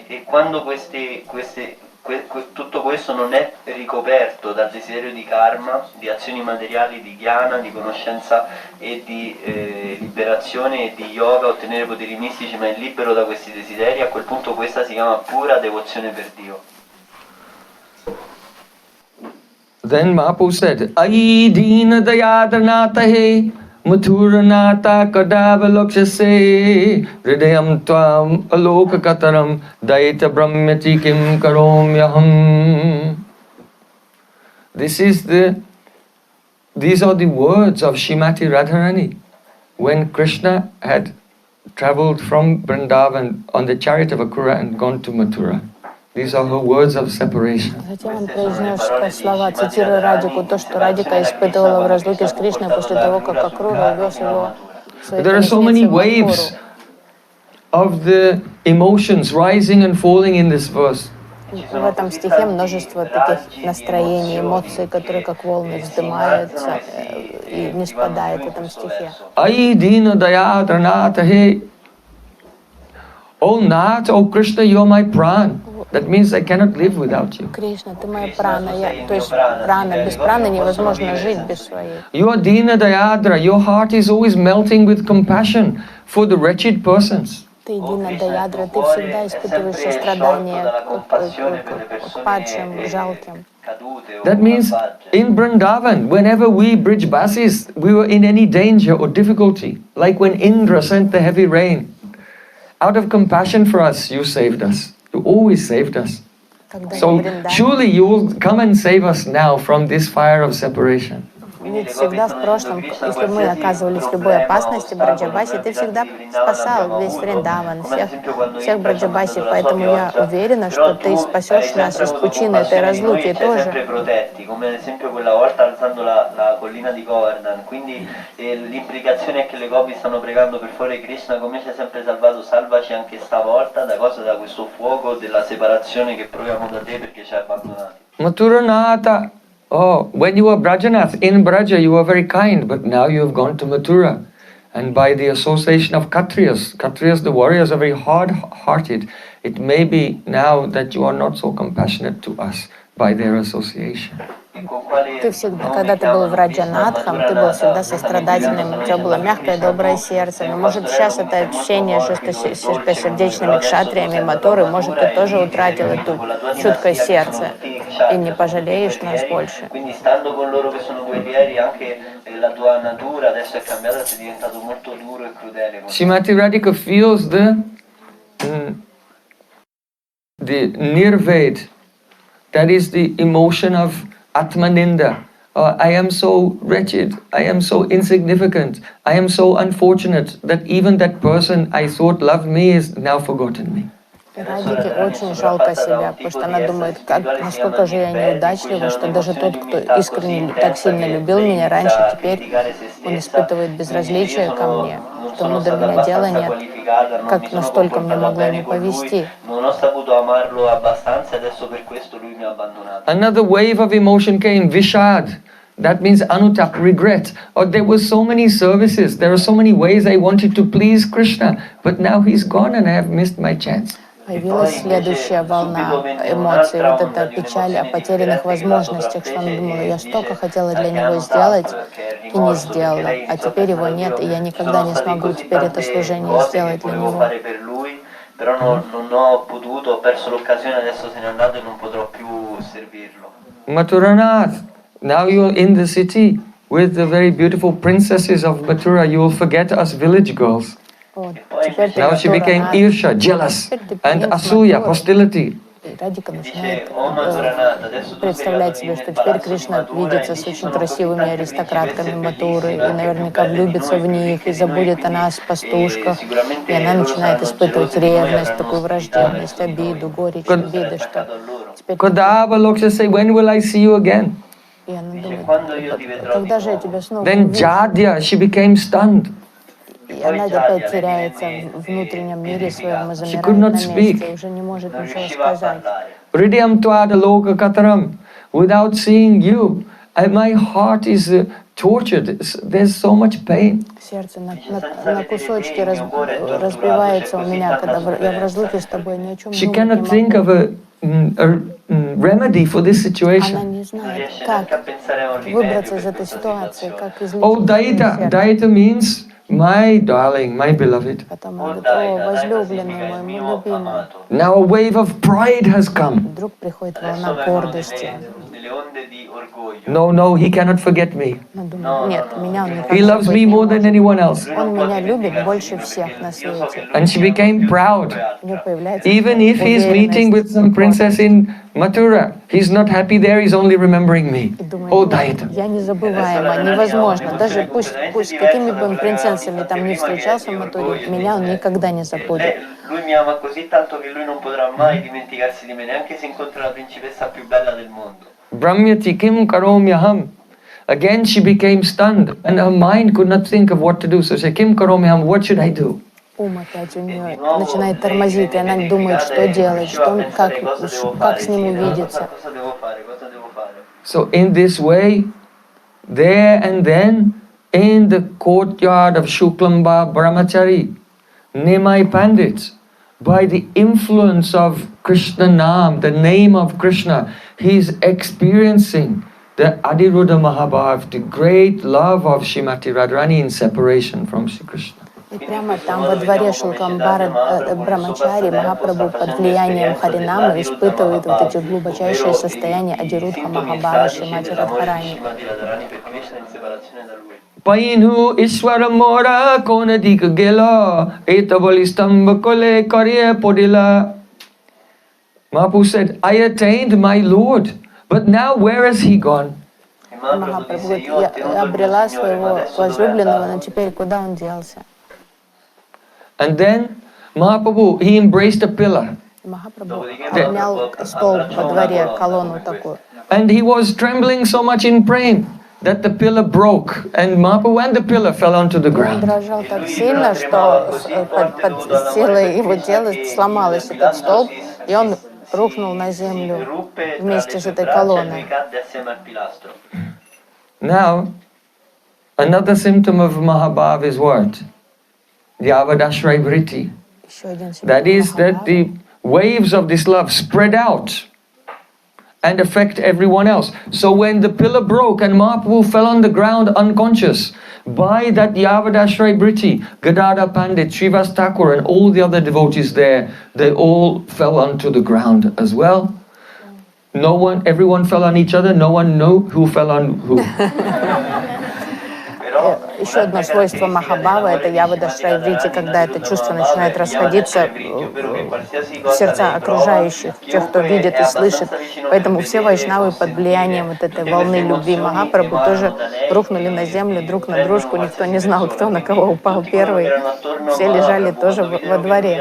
E quando tutto questo non è ricoperto dal desiderio di karma, di azioni materiali, di jnana, di conoscenza e di liberazione e di yoga, ottenere poteri mistici, ma è libero da questi desideri, a quel punto questa si chiama pura devozione per Dio. Then Mahaprabhu said, Ai dina dayadanata he Mathuranata kadavalokshase Hridayam tvam alokakataram Daita brahmati kim karomyaham. These are the words of Srimati Radharani when Krishna had travelled from Vrindavan on the chariot of Akrura and gone to Mathura. These are her words of separation. Затем он произнес слова, цитируя Радику, то, что Радика испытывала в разлуке с Кришной после того, как Акрура увез его в своей There are so many waves of the emotions rising and falling in this verse. В этом стихе множество таких настроений, эмоций, которые как волны вздымаются и не спадают в этом стихе. Ai dina dayadra natha he. Oh Nath, oh Krishna, you are my pran. That means I cannot live without you. Кришна, ты моя прана, то есть прана, без праны невозможно жить без своей. You are Dina Dayadra, your heart is always melting with compassion for the wretched persons. Ты Дина Даядра, ты всегда испытываешь сострадание к падшим, жалким. That means in Vrindavan, whenever we Brijbasis, we were in any danger or difficulty, like when Indra sent the heavy rain, out of compassion for us, you saved us. You always saved us. So surely you will come and save us now from this fire of separation. Ведь всегда в прошлом, если мы оказывались в любой опасности, Браджабаси, ты всегда спасал весь Вриндаван, всех Браджабаси, поэтому я уверена, что ты спасешь нас из пучины этой разлуки тоже. L'implicazione è che le gopi stanno pregando per favore Krishna, come ci ha sempre salvato, salvaci anche stavolta da questo fuoco della separazione che proviamo da te perché ci hai abbandonati. Mathuranata. Oh, when you were Brajanath, in Braja you were very kind, but now you have gone to Mathura. And by the association of Kshatriyas, the warriors are very hard-hearted. It may be now that you are not so compassionate to us by their association. Ты всегда, когда ты был в Раджанатхам, ты был всегда сострадательным, у тебя было мягкое, доброе сердце. Но может сейчас это общение с жесткосердечными кшатриями, Матуры, может ты тоже утратил это чуткое сердце. и не пожалеешь нас больше. Quindi stando con loro che sono guerrieri, anche la tua natura adesso è cambiata, sei diventato molto duro e crudele. Srimati Radhika feels the nirved, that is the emotion of Atmaninda. I am so wretched, I am so insignificant, I am so unfortunate that even that person I thought loved me is now forgotten me. Радике очень жалко себя, потому что она думает, насколько же я неудачлива, что даже тот, кто искренне так сильно любил меня раньше, теперь он испытывает безразличие ко мне, что ему до меня дела нет, как настолько мне могло не повезти. Another wave of emotion came, Vishad. That means anutap, regret. Or there were so many services, there are so many ways I wanted to please Krishna, but now he's gone and I have missed my chance. Появилась следующая волна эмоций, вот эта печаль о потерянных возможностях, что она думала, я столько хотела для него сделать и не сделала, а теперь его нет, и я никогда не смогу теперь это служение сделать для него. Però non ho potuto, ho perso l'occasione, adesso se n'è andato e non potrò più servirlo. Mathuranath, now you're in the city with the very beautiful princesses of Mathura, you will forget us village girls. Now she became Irsha, jealous, and Asuya, hostility. Радика начинает представлять себе, что теперь Кришна видится с очень красивыми аристократками Матуры и наверняка влюбится в них и забудет о нас, пастушках. И она начинает испытывать ревность, такую враждебность, обиду, горечь, обиды, что теперь... Kodava Loksha say, when will I see you again? И она думает, когда же я тебя снова Then увижу? Jadya, she became stunned. И она опять теряется в внутреннем мире своем и замирает на месте, уже не может ничего сказать. Hridayam tvada loka kataram. Without seeing you, my heart is tortured. There's so much pain. Сердце на кусочки разбивается у меня, когда я в разлуке с тобой, ни о чем She думать cannot think не of могу. a remedy for this Она situation. не знает, как выбраться из этой ситуации, как излечить Oh, свое Daita. сердце. Daita means my darling, my beloved. Потом он говорит, о, возлюбленный мой, мой любимый. Now a wave of pride has come. Вдруг приходит волна гордости. No, he cannot forget me. Она думает, нет, меня он никак He loves забыть me не more than может. anyone else. Он меня любит больше всех на свете. And she became proud. У нее появляется Even if he's meeting with some princess in Mathura, he's not happy there, he's only remembering me. И думает, Oh, нет, Daita. я незабываема, невозможно. Даже пусть какими бы он принцессами там не встречался в Матуре, меня он никогда не забудет. Lui mi ama così tanto che lui non potrà mai dimenticarsi di me, neanche se incontra la principessa più bella del mondo. Brahmyati kim karomyaham. Again she became stunned and her mind could not think of what to do. So she said, kim karomyaham, what should I do? Ум опять у нее начинает тормозить, и она думает, что делать, как с ним увидеться. So in this way, there and then, in the courtyard of Shuklamba Brahmachari, Nimai Pandit, by the influence of Krishna Nam, the name of Krishna, he is experiencing the Adiruddha Mahabhav, the great love of Srimati Radharani in separation from Sri Krishna. И прямо там во дворе Шулкамбара Брамачари Махапрабху под влиянием Харинамы испытывает вот эти глубочайшие состояния Адирудха Махабхавы Шримати Радхарани. Painu Ishwara Mora Konadik Gela Etabalistam Kole Karya Podila. Mahaprabhu said, I attained my Lord, but now where has he gone? Махапрабху говорит, я обрела своего возлюбленного, но теперь куда он делся? And then Mahaprabhu, he embraced a pillar. Махапрабху обнял столб во дворе, колонну такую. And he was trembling so much in praying that the pillar broke and Mahaprabhu and the pillar fell onto the Он ground. дрожал так сильно, что под силой его тела сломалась этот столб, и он рухнул на землю вместе с этой колонной. Now, another symptom of Mahabhav is what? Yavadashray vritti. Еще один That симптом is that the waves of this love spread out and affect everyone else. So when the pillar broke and Mahaprabhu fell on the ground unconscious, by that Yavadashray vritti, Gadadhar Pandit, Srivas Thakur and all the other devotees there, they all fell onto the ground as well. no one, everyone fell on each other, no one knew who fell on who. Еще одно свойство Махабхавы — это явада-шрайврити, когда это чувство начинает расходиться в сердца окружающих, тех, кто видит и слышит. Поэтому все вайшнавы под влиянием вот этой волны любви Махапрабху тоже рухнули на землю друг на дружку, никто не знал, кто на кого упал первый. Все лежали тоже во дворе.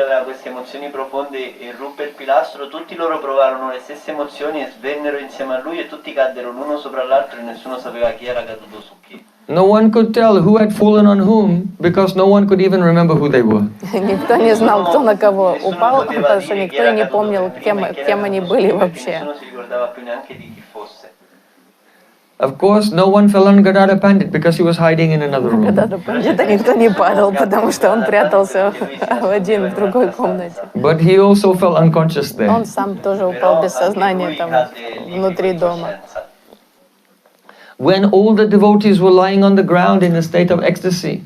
Tutti loro provarono le stesse emozioni e svennero insieme a lui e tutti caddero l'uno sopra l'altro e nessuno sapeva chi era caduto su chi. No one could tell who had fallen on whom because no one could even remember who they were. Никто не знал, кто на кого упал, потому что никто и не помнил, кем они были вообще. Of course, no one fell on Gadadhar Pandit because he was hiding in another room. Гададхара Пандита никто не падал, потому что он прятался в другой комнате. But he also fell unconscious there. Он сам тоже упал без сознания там внутри дома. When all the devotees were lying on the ground in a state of ecstasy,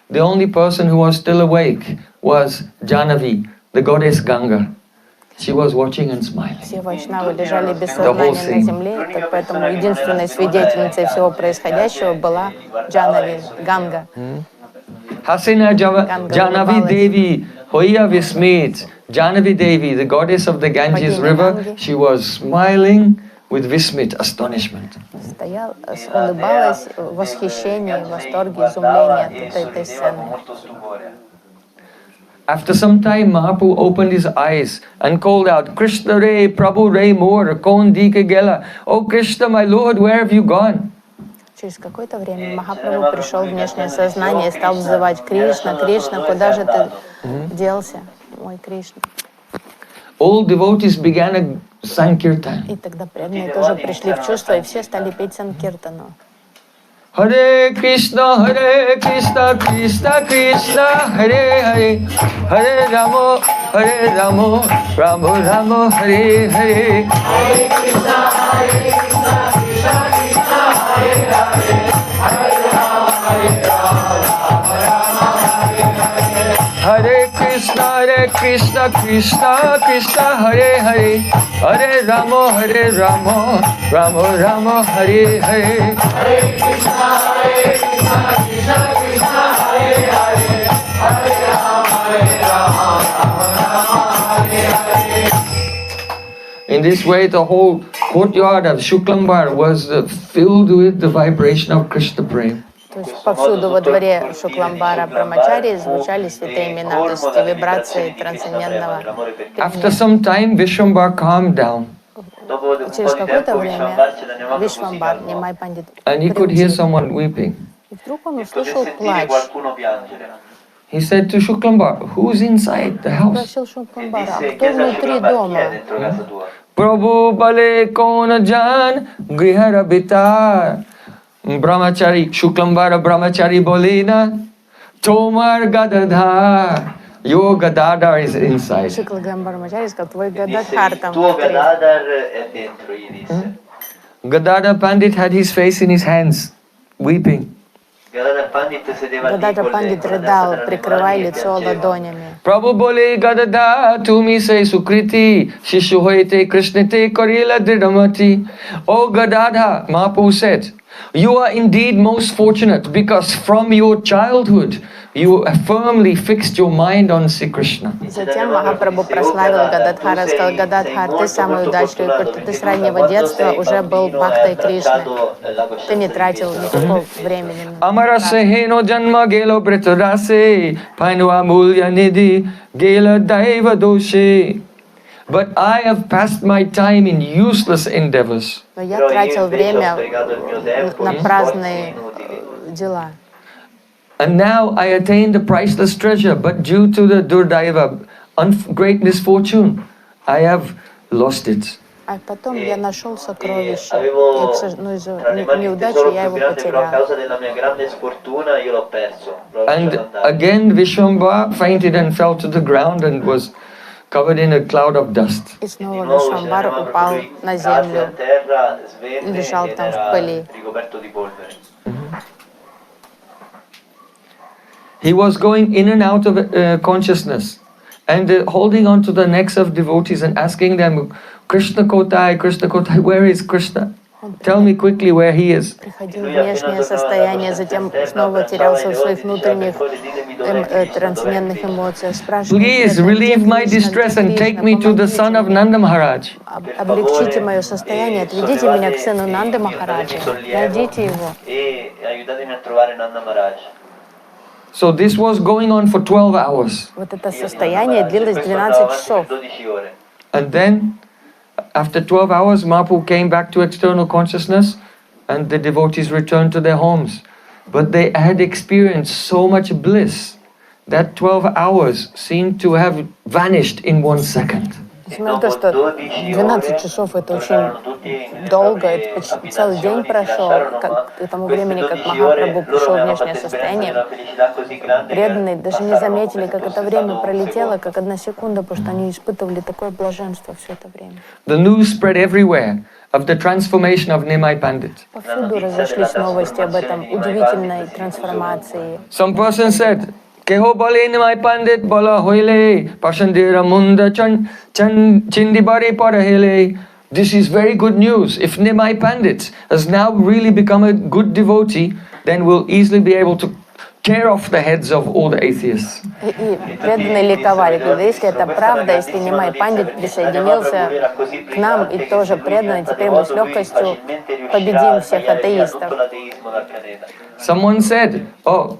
the only person who was still awake was Jahnavi, the goddess Ganga. She was watching and smiling. Все вайшнавы лежали без сознания на земле, так поэтому единственной свидетельницей всего происходящего была Джанави, Ганга. Hasina Jahnavi Devi, Hoya Vismit. Jahnavi Devi, the goddess of the Ganges river, she was smiling with Vismit, astonishment. Стояла, улыбалась в восхищении, в восторге, изумлении от этой сцены. After some time, Mahaprabhu opened his eyes and called out, Krishna Re, Prabhu Re Moor, Kon Dike Gela. Oh Krishna, my Lord, where have you gone? Через какое-то время Махапрабху пришел в внешнее сознание и стал взывать: Кришна, Кришна, куда же ты делся, мой Кришна? All devotees began a Sankirtan. И тогда преданные тоже пришли в чувство, и все стали петь Санкиртану. Hare Krishna, Krishna Krishna, Hare Hare, Hare Ramo, Ramo Ramo, Hare Hare. Hare Krishna, Krishna Krishna, Hare Hare, Hare Ramo, Ramo Ramo, Hare Hare. Hare Krishna, Krishna Krishna, Hare Hare, Hare Ramo, Ramo Ramo, Hare Hare. Hare Krishna, Krishna Krishna, Hare Hare, Hare Ramo, Ramo Ramo, Hare Hare. In this way, the whole courtyard of Shuklambar was filled with the vibration of Krishna Prem. То есть повсюду во дворе Шукламбара Брамачари звучали святые имена, то есть вибрации трансцендентного. After some time, Vishwambar calmed down. Через какое-то время Вишвамбар, Нимай Пандит, and he could hear someone weeping. И вдруг он услышал плач. He said to Shuklambar, who's inside the house? Спросил Шукламбара: а кто внутри дома? Prabhu bale kona jan grihara bitar. Brahmachari, Shuklambara Brahmachari bolina, Tomar Gadadhar. Your Gadadhar is inside. Шукламбара Брамачари сказал: твой Гададхар там внутри. Gadadhar Pandit had his face in his hands, weeping. Гададхар Пандит рыдал, прикрывая лицо ладонями. Prabhu bole Gadadhar, tumi say Sukriti, Shishu hoite Krishnate Karila Dridamati. Oh Gadadhar, Mahaprabhu said, you are indeed most fortunate because from your childhood you firmly fixed your mind on Sri Krishna. Затем Махапрабху прославил Гададхара, сказал: Гададхар, ты самый удачливый, потому что ты с раннего детства уже был бхактой Кришны. Ты не тратил никакого времени. Amara seheno janma gelo britarase, painu amulya nidhi gela daiva doshe. But I have passed my time in useless endeavors. Но я тратил время на праздные дела. And now I attained a priceless treasure, but due to the Durdaiva, great misfortune, I have lost it. А потом я нашел сокровище, и, ну, из-за неудачи я его потерял. And again Vishwambar fainted and fell to the ground and was covered in a cloud of dust. И снова Вишвамбар упал на землю, лежал там в пыли. He was going in and out of consciousness. and holding on to the necks of devotees and asking them, Krishna Kotai, where is Krishna? Tell me quickly where he is. Приходил в внешнее состояние, затем снова терялся в своих внутренних трансцендентных эмоциях. Спрашивал, Please relieve my distress and take me to the son of Nanda Maharaj. Облегчите мое состояние, отведите меня к сыну Нанды Махараджа, найдите его. So this was going on for 12 hours. Вот это состояние длилось 12 часов. And then, after 12 hours, Mahaprabhu came back to external consciousness and the devotees returned to their homes. But they had experienced so much bliss that 12 hours seemed to have vanished in 1 second. Несмотря на то, что 12 часов это очень долго, это почти целый день прошел, к тому времени, как Махапрабху пришел в внешнее состояние, преданные даже не заметили, как это время пролетело, как 1 секунда, потому что они испытывали такое блаженство все это время. The news spread everywhere of the transformation of Nimai Pandit. Повсюду разошлись новости об этом удивительной трансформации. Some person said, Keho bole Nimai Pandit bola hoile, pasandira munda chindibari parahele. This is very good news. If Nimai Pandit has now really become a good devotee, then we'll easily be able to tear off the heads of all the atheists. И преданные ликовали, говорят, если это правда, если Нимай Пандит присоединился к нам и тоже преданный, теперь мы с легкостью победим всех атеистов. Someone said, oh,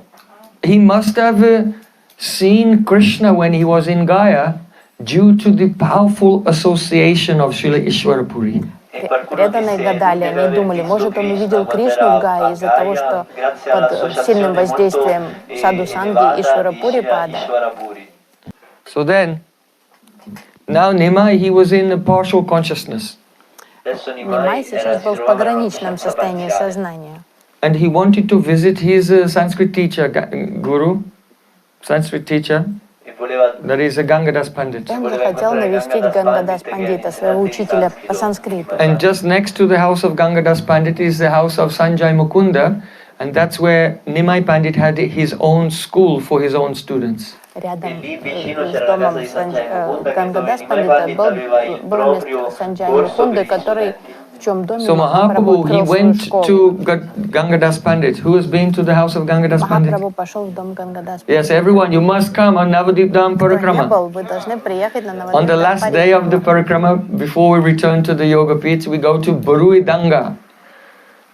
he must have seen Krishna when he was in Gaya due to the powerful association of Srila Ishwarapuri. Преданные гадали, они думали, может он увидел Кришну в Гае из-за того, что под сильным воздействием Саду Санги Ишварапури пада. So then, now Nimai, he was in a partial consciousness. Нимай сейчас был в пограничном состоянии сознания. And he wanted to visit his Sanskrit teacher, Guru, Sanskrit teacher, that is a Gangadas Pandit. Он захотел навестить Гангадас Пандита, своего учителя по санскриту. And just next to the house of Gangadas Pandit is the house of Sanjay Mukunda, and that's where Nimai Pandit had his own school for his own students. Рядом с домом Гангадас Пандита было место Санджая Мукунды, который в чем доме So Махапрабху Mahaprabhu, he открыл свою went школу. to Gangadas Pandit. Who has been to the house of Gangadas Pandit? Махапрабху пошел в дом Гангадас Пандита. Yes, everyone, you must come on Navadip Dham Кто не Parikrama. был, вы должны приехать на On the last day of the Parikrama, before we return to the Yoga Pits, we go to Buruidanga.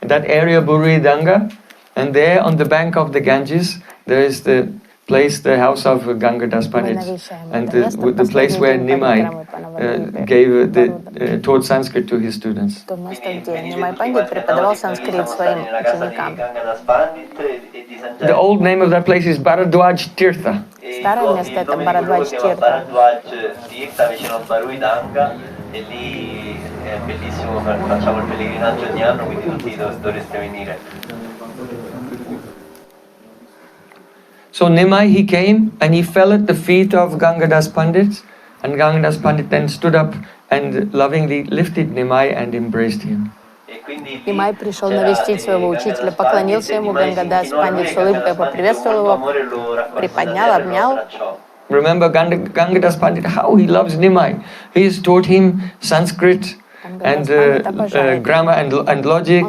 That area, Buruidanga, and there on the bank of the Ganges, there is the place, the house of Gangadas Pandit, and the place where Nimai gave taught Sanskrit to his students. То место, где Нимай Пандит преподавал санскрит своим ученикам. The old name of that place is Bharadwaj Tirtha. Старое место это Бхарадвадж Тирта. E lì è bellissimo, facciamo il pellegrinaggio ogni anno, quindi tutti dovreste venire. So Nimai, he came and he fell at the feet of Gangadas Pandit, and Gangadas Pandit then stood up and lovingly lifted Nimai and embraced him. Нимай пришел навестить своего учителя, поклонился ему, Гангадас Пандит с улыбкой поприветствовал его, приподнял, обнял. Remember Gangadas Pandit, how he loves Nimai. He has taught him Sanskrit and grammar and logic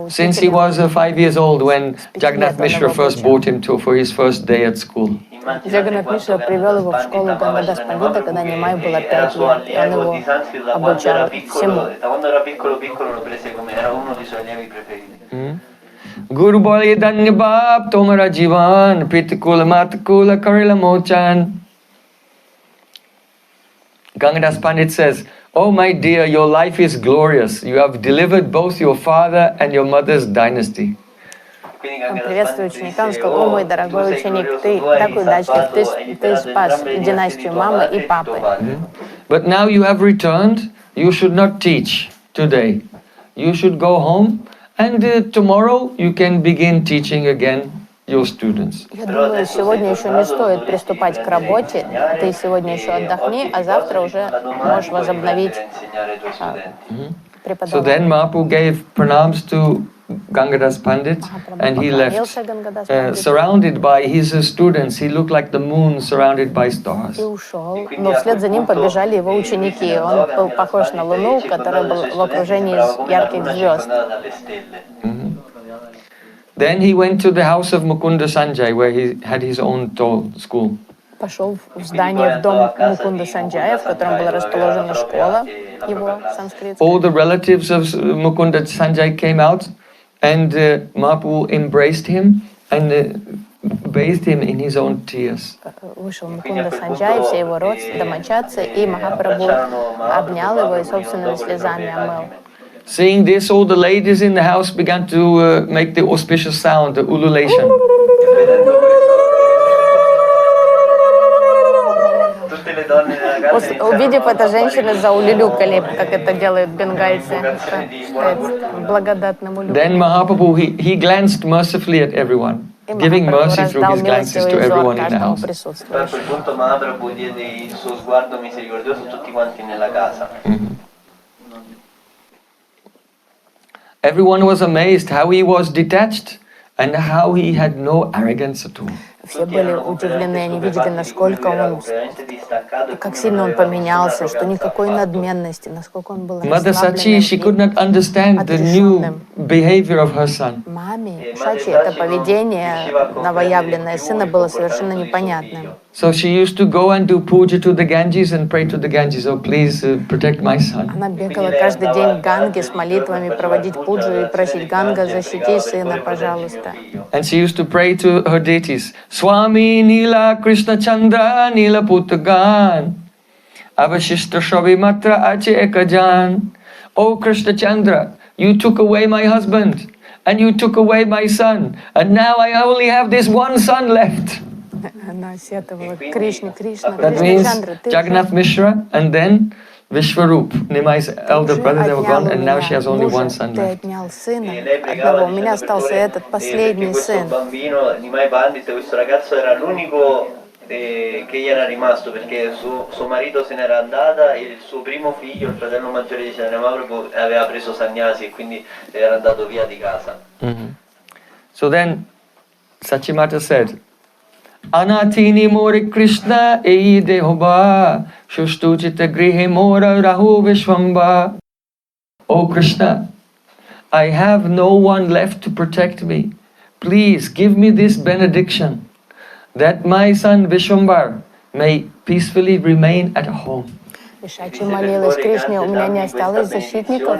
since he was 5 years old when Jagannath Mishra first brought him for his first day at school. Джаганнат Мишра привел его в школу Гангадас Пандита, когда Нимай было 5 лет, и он его обучал всему. Guru Bali Danya Bab Tomara Jivan Pitikula Matakula Karila Mochan. Gangadas Pandit says, "Oh my dear, your life is glorious. You have delivered both your father and your mother's dynasty." Он приветствует ученика, он сказал, о мой дорогой ученик, ты так удачлив, ты спас династию мамы и папы. But now you have returned, you should not teach today. You should go home and tomorrow you can begin teaching again your students. Я думаю, сегодня еще не стоит приступать к работе, ты сегодня еще отдохни, а завтра уже можешь возобновить So then преподавание. Mahaprabhu gave pranams to Gangadas Pandit, and he left. Поклонился Гангадас Пандиту Surrounded by his students, he looked like the moon surrounded by stars. и ушел. Но вслед за ним побежали его ученики. Он был похож на Луну, которая была в окружении из ярких звезд. Then he went to the house of Mukunda Sanjay, where he had his own school. Пошел в здание, в дом Мукунда Санджая, в котором была расположена школа его санскритская. All the relatives of Mukunda Sanjay came out, and Mahaprabhu embraced him and bathed him in his own tears. Вышел Мукунда Санджай, все его домочадцы, и Махапрабху обнял его и собственными слезами омыл. Seeing this, all the ladies in the house began to make the auspicious sound, the ululation. Увидев это, женщины заулюлюкали, как это делают бенгальцы, благодатному люку. Then Mahaprabhu, he glanced mercifully at everyone, giving mercy through his glances to everyone in the house. A quel punto Mahaprabhu diede il suo sguardo misericordioso a tutti quanti nella casa. Everyone was amazed how he was detached and how he had no arrogance at all. Все были удивлены, они видели, насколько он, как сильно он поменялся, что никакой надменности, насколько он был Mother Sachi, she could not understand the new behavior of her son. Маме Шачи это поведение новоявленное сына было совершенно непонятным. So she used to go and do puja to the Ganges and pray to the Ganges, oh please protect my son. Она бегала каждый день к Ганге с молитвами, проводить пуджу и просить Ганга, защити сына, пожалуйста. And she used to pray to her deities, Swami Nila Krishna Chandra Nila Puttagan Avashishta Shavi Matra Ache Ekajan. Oh Krishna Chandra, you took away my husband and you took away my son, and now I only have this one son left. Она сетовала Кришне, Кришна, That Кришна means Чандра, ты Jagannath Mishra and then Vishwarup, Nimai's elder brother, they were gone, and now she has only one son ты left. отнял сына одного, у меня остался этот последний сын. Questo bambino, Nimai Pandit, questo ragazzo era l'unico che gli era rimasto perché suo marito se n'era andata e il suo primo figlio, il fratello maggiore di Chaitanya Mahaprabhu, aveva preso sannyasi e quindi era andato via di casa. So then Sachimata said, Anatini Mori Krishna Eide Hoba Shustuchita Grihe Mora Rahu Vishwamba. Oh Krishna, I have no one left to protect me. Please give me this benediction that my son Vishwambar may peacefully remain at home. Шачи молилась Кришне, у меня не осталось защитников,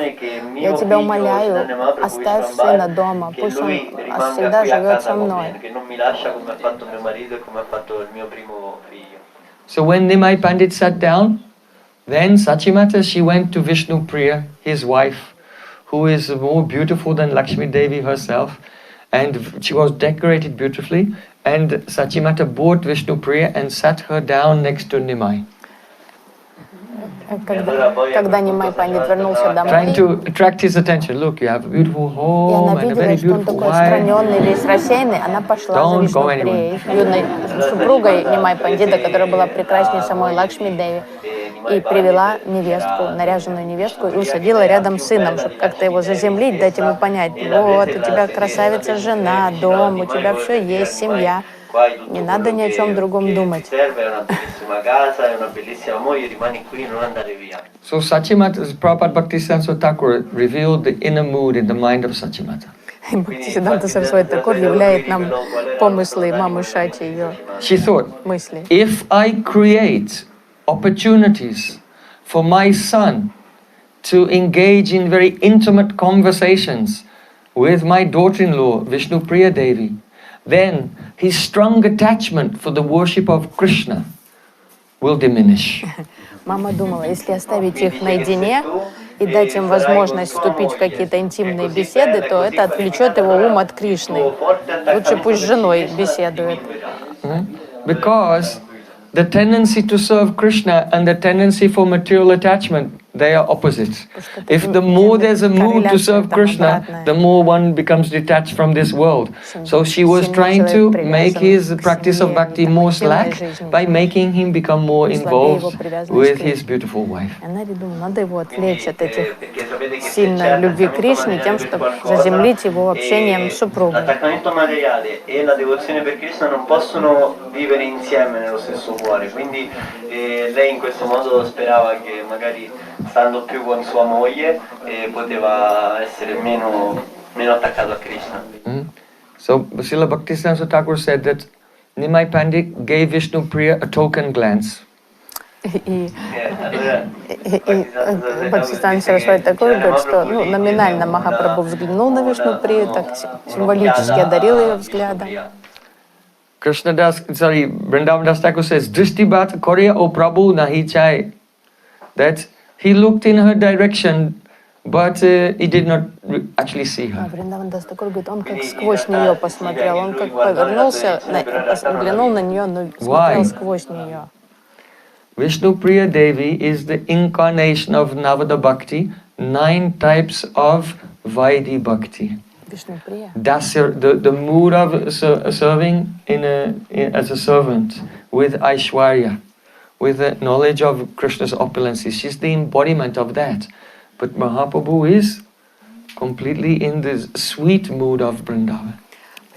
я тебя умоляю, оставь сына дома, пусть он всегда живет со мной. So when Nimai Pandit sat down, then Sachimata, she went to Vishnu Priya, his wife, who is more beautiful than Lakshmi Devi herself, and she was decorated beautifully, and Sachimata brought Vishnu Priya and sat her down next to Nimai. Когда Нимай Пандит вернулся домой, Trying to attract his attention. Look, you have a beautiful и home она and a very видела, что он beautiful такой wife. отстраненный, весь рассеянный, она пошла за Вишну Прией, юной супругой Нимай Пандита, которая была прекраснее самой Лакшми Деви, и привела невестку, наряженную невестку, и усадила рядом с сыном, чтобы как-то его заземлить, дать ему понять, вот, у тебя красавица жена, дом, у тебя все есть, семья. Не надо ни о чем другом думать. So Sachimata, Prabhupada Bhaktisiddhanta Thakur revealed the inner mood in the mind of Sachimata. Бхактисиддханта Сарасвати Такур являет нам помыслы мамы Шачи, ее She thought, мысли. if I create opportunities for my son to engage in very intimate conversations with my daughter-in-law, Vishnu Priya Devi, then his strong attachment for the worship of Krishna will diminish. Мама думала, если оставить их наедине и дать им возможность вступить в какие-то интимные беседы, то это отвлечет его ум от Кришны. Лучше пусть с женой беседует. Because the tendency to serve Krishna and the tendency for material attachment they are opposites. If the more there's a mood to serve Krishna, the more one becomes detached from this world. So she was trying to make his practice of bhakti more slack by making him become more involved with his beautiful wife. Она думала, надо его отвлечь от этих сильной любви к Кришне тем, чтобы заземлить его общением с супругой. L'attaccamento materiale e la devozione per Krishna non possono vivere insieme nello stesso cuore, quindi lei in questo modo sperava che magari stando più con sua moglie poteva essere meno attaccato a Krishna. So Srila Bhaktisiddhanta Thakur said that Nimai Pandit gave Vishnu Priya a token glance. И Бхактисиданта Сарасвати Такур говорит, что номинально Махапрабху взглянул на Вишну-прию, так символически одарил ее взглядом. Vrindavan Das Thakur says, Drishti Bhat Korea O Prabhu Nahi Chai. That he looked in her direction, but he did not actually see her. Вриндаван Дас Такур говорит, он как сквозь нее посмотрел, он как повернулся, взглянул на нее, но смотрел сквозь нее. Vishnu Priya Devi is the incarnation of Navada Bhakti, 9 types of Vaidhi Bhakti. Dasya, the mood of serving as a servant with Aishwarya, with the knowledge of Krishna's opulences. She's the embodiment of that. But Mahaprabhu is completely in the sweet mood of Vrindavan.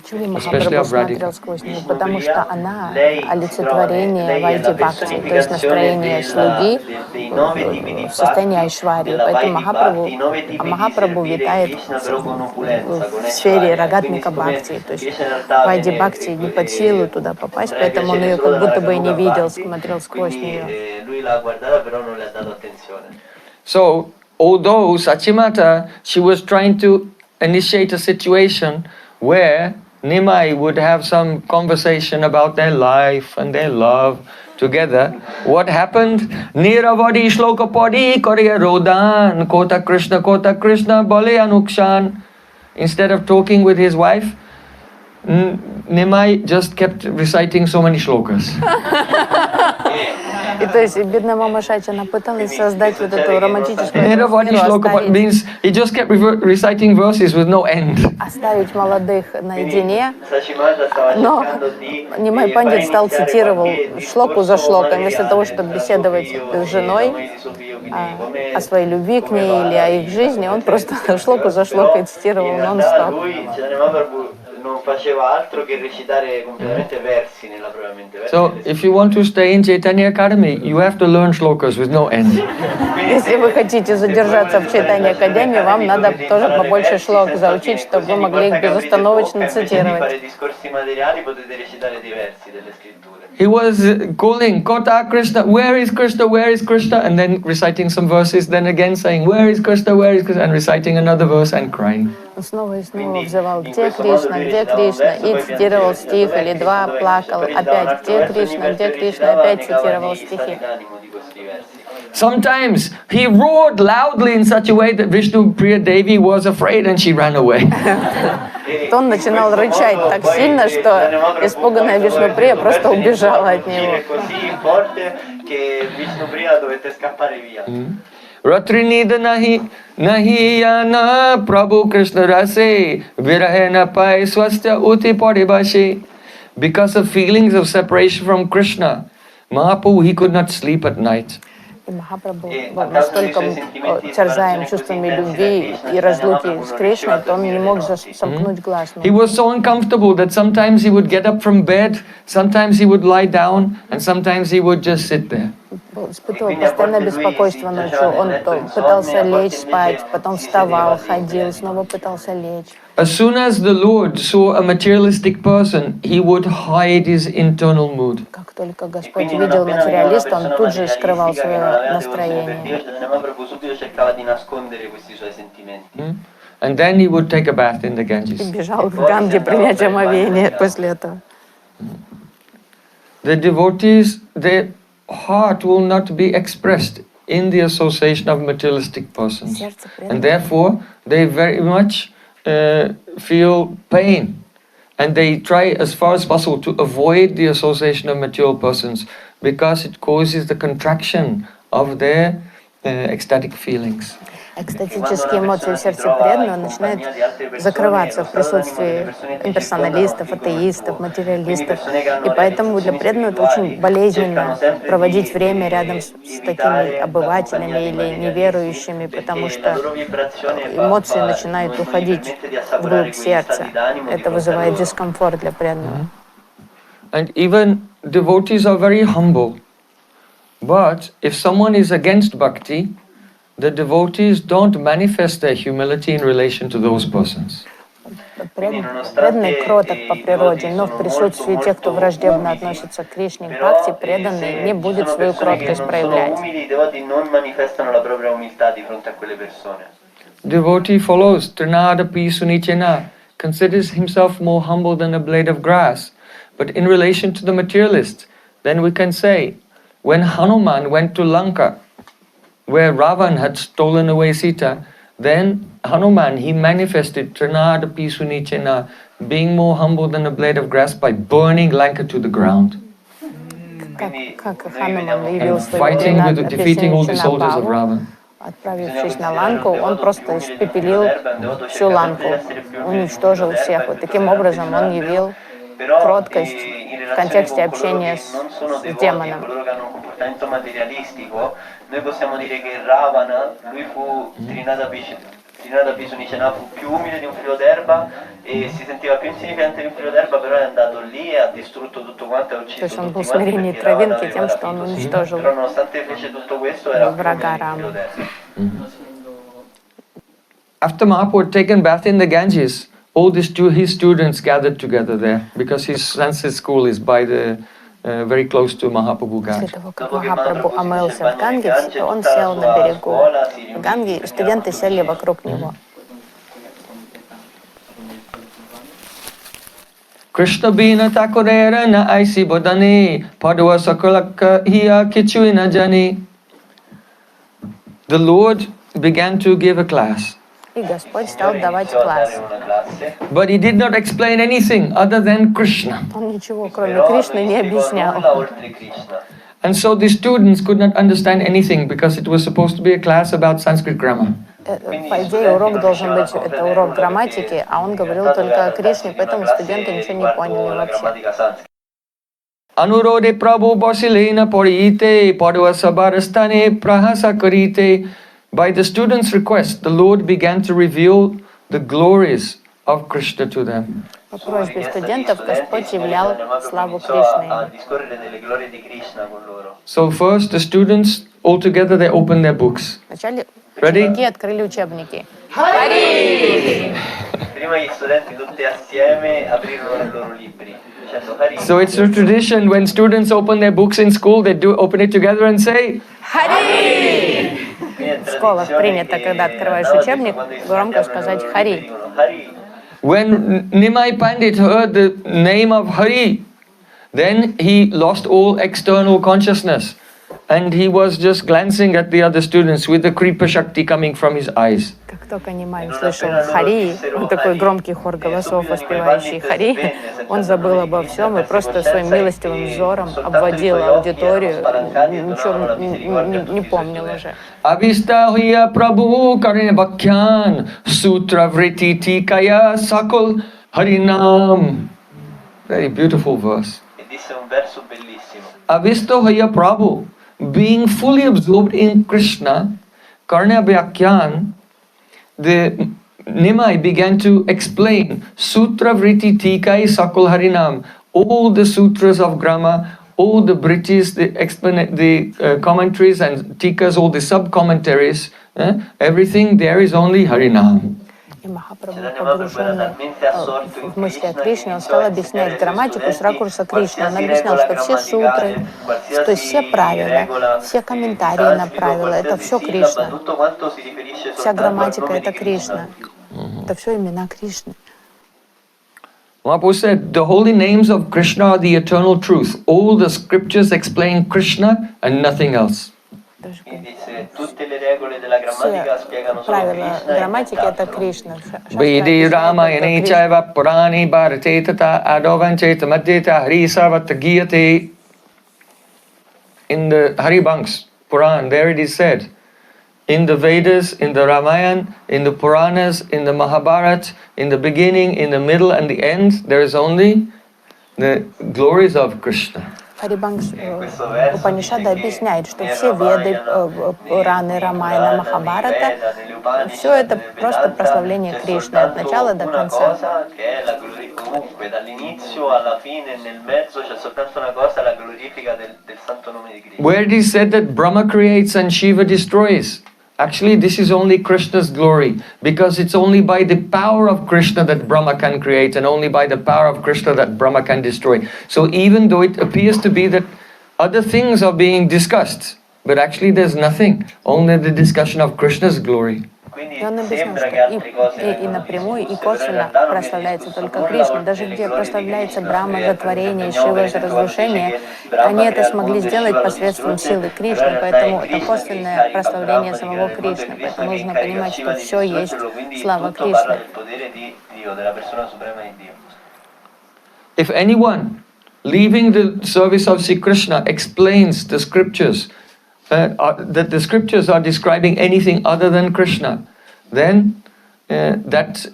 Почему Махапрабху смотрел сквозь нее? Потому что она олицетворение Вайди Бхакти, то есть настроение слуги в состоянии Айшварии. Поэтому Махапрабху витает в сфере рагатмика Бхакти, то есть Вайди Бхакти не под силу туда попасть, поэтому он ее как будто бы и не видел, смотрел сквозь нее. So, although Sachimata, she was trying to initiate a situation where Nimai would have some conversation about their life and their love together. What happened? Niravadi shlokapadi kariya rodan kota Krishna bale anukshan. Instead of talking with his wife, Nimai just kept reciting so many shlokas. И то есть бедная мама Шачи, она пыталась создать вот эту романтическую атмосферу, means he just kept reciting verses with no end. Оставить молодых наедине, но Нимай Пандит стал цитировал шлоку за шлоком, вместо того, чтобы беседовать с женой о своей любви к ней или о их жизни, он просто шлоку за шлокой цитировал нон-стоп. So, if you want to stay in Chaitanya Academy, you have to learn shlokas with no end. Если вы хотите задержаться в Чайтаньи Академии, вам надо тоже побольше шлок заучить, чтобы вы могли их безостановочно цитировать. He was calling, Kota Krishna, where is Krishna, where is Krishna? And then reciting some verses, then again saying, where is Krishna, and reciting another verse and crying. Он снова и снова взывал, где Кришна, и цитировал стих или два, плакал, опять, где Кришна, опять цитировал стихи. Sometimes he roared loudly in such a way that Vishnu Priya Devi was afraid and she ran away. Он начинал рычать так сильно, что испуганная Вишну-прия просто убежала от него. Ratrinida nahi yana Prabhu Krishna rase virahena pai swastya uti paribashi. Because of feelings of separation from Krishna, Mahaprabhu, he could not sleep at night. И Махапрабху был настолько терзаем чувствами любви и разлуки с Кришной, то он не мог сомкнуть глаз. He was so uncomfortable that sometimes he would get up from bed, sometimes he would lie down, and sometimes he would just sit there. Испытывал постоянное беспокойство ночью. Он пытался лечь спать, потом вставал, ходил, снова пытался лечь. As soon as the Lord saw a materialistic person, he would hide his internal mood. Как только Господь видел материалиста, он тут же скрывал свое настроение. And then he would take a bath in the Ganges. И бежал в Ганге принять омовение после этого. The devotees, their heart will not be expressed in the association of materialistic persons. And therefore, they very much feel pain, and they try as far as possible to avoid the association of material persons because it causes the contraction of their ecstatic feelings. Экстатические эмоции в сердце преданного начинают закрываться в присутствии имперсоналистов, атеистов, материалистов. И поэтому для преданного это очень болезненно проводить время рядом с такими обывателями или неверующими, потому что эмоции начинают уходить вглубь сердца. Это вызывает дискомфорт для преданного. And even devotees are very humble. But if someone is against bhakti, the devotees don't manifest their humility in relation to those persons. Преданный кроток по природе, но в присутствии тех, кто враждебно относится к Кришне, к бхакти, преданный не будет свою кроткость проявлять. Devotee follows Trinadapi Sunichena, considers himself more humble than a blade of grass. But in relation to the materialist, then we can say, when Hanuman went to Lanka, where Ravan had stolen away Sita, then Hanuman, he manifested Trinadapi Sunichena, being more humble than a blade of grass by burning Lanka to the ground. And fighting with, defeating all the soldiers of Ravan. Отправившись на Ланку, он просто испепелил всю Ланку, уничтожил всех. Вот таким образом он явил кроткость в контексте общения с демоном. Noi possiamo dire che Ravana, lui fu Trinadapi Sunicena, fu più umile di un filo d'erba e si sentiva più insignificante di un filo d'erba, però è andato lì e ha distrutto tutto quanto, ha ucciso tutti quanti perché Ravana però nonostante fece tutto questo era più umile di un filo d'erba. After Mahaprabhu had taken bath in the Ganges, all his students gathered together there because his Sanskrit school is by the very close to Mahaprabhu Gange. После того, как Махапрабху омылся в Ганге, он сел на берегу Ганги, и студенты сели вокруг него. Krishna bina takurera na aisi bodani padwa sakalaka hiya kichuina jani. The Lord began to give a class. И Господь стал давать класс. But he did not explain anything other than Krishna. Он ничего, кроме Кришны, не объяснял. And so the students could not understand anything because it was supposed to be a class about Sanskrit grammar. По идее, урок должен быть, это урок грамматики, а он говорил только о Кришне, поэтому студенты ничего не поняли вообще. Anurode Prabhu Basilena Porite Padwa Sabarastane Prahasa Karite. By the students' request, the Lord began to reveal the glories of Krishna to them. По просьбе студентов Господь являл славу Кришны. So first, the students all together they opened their books. Вначале ученики открыли учебники. Хари! So it's a tradition when students open their books in school, they do open it together and say Хари! В школах принято, когда открываешь учебник, громко сказать Хари. When Nimai Pandit heard the name of Hari, then he lost all external consciousness and he was just glancing at the other students with the Kripa Shakti coming from his eyes. Как только Нимай услышал Хари, вот такой громкий хор голосов, воспевающий Хари, он забыл обо всем и просто своим милостивым взором обводил аудиторию, ничего не помнил уже. Abhista huya Prabhu karne bhakyan sutra vriti tikaya sakul harinam. Very beautiful verse. Abhista huya Prabhu, being fully absorbed in Krishna, karne bhakyan, the Nimai began to explain Sutra Vritti Tikai Sakul Harinam, all the sutras of grammar, all the brittis, the commentaries and tikas, all the sub-commentaries, everything there is only Harinam. И Махапрабху, погруженный в мысли о Кришне, он стал объяснять грамматику с ракурса Кришны. Он объяснял, что все сутры, то есть все правила, все комментарии на правила, это все Кришна. Вся грамматика — это Кришна. Это все имена Кришны. Mahaprabhu said, the holy names of Krishna are the eternal truth. All the scriptures explain Krishna and nothing else. Правила грамматики — это Кришна. Vedi Ramayani Chaiva Purani Bharate Tata Adovancheta Madhyeta Hari Sarvata Giyate. In the Haribanks Puran, there it is said in the Vedas, in the Ramayana, in the Puranas, in the Mahabharata, in the beginning, in the middle and the end, there is only the glories of Krishna. Харибанш Упанишада объясняет, что все Веды, Пураны, Рамайна, Махабхарата, все это просто прославление Кришны от начала до конца. Where it is said that Brahma creates and Shiva destroys, actually this is only Krishna's glory, because it's only by the power of Krishna that Brahma can create and only by the power of Krishna that Brahma can destroy. So even though it appears to be that other things are being discussed, but actually there's nothing, only the discussion of Krishna's glory. И он объяснил, что и напрямую, и косвенно прославляется только Кришна. Даже где прославляется Брахма за творение, Шива за разрушение, они это смогли сделать посредством силы Кришны, поэтому это косвенное прославление самого Кришны. Поэтому нужно понимать, что все есть слава Кришны. If anyone leaving the service of Sri Krishna explains the scriptures, that the scriptures are describing anything other than Krishna, then that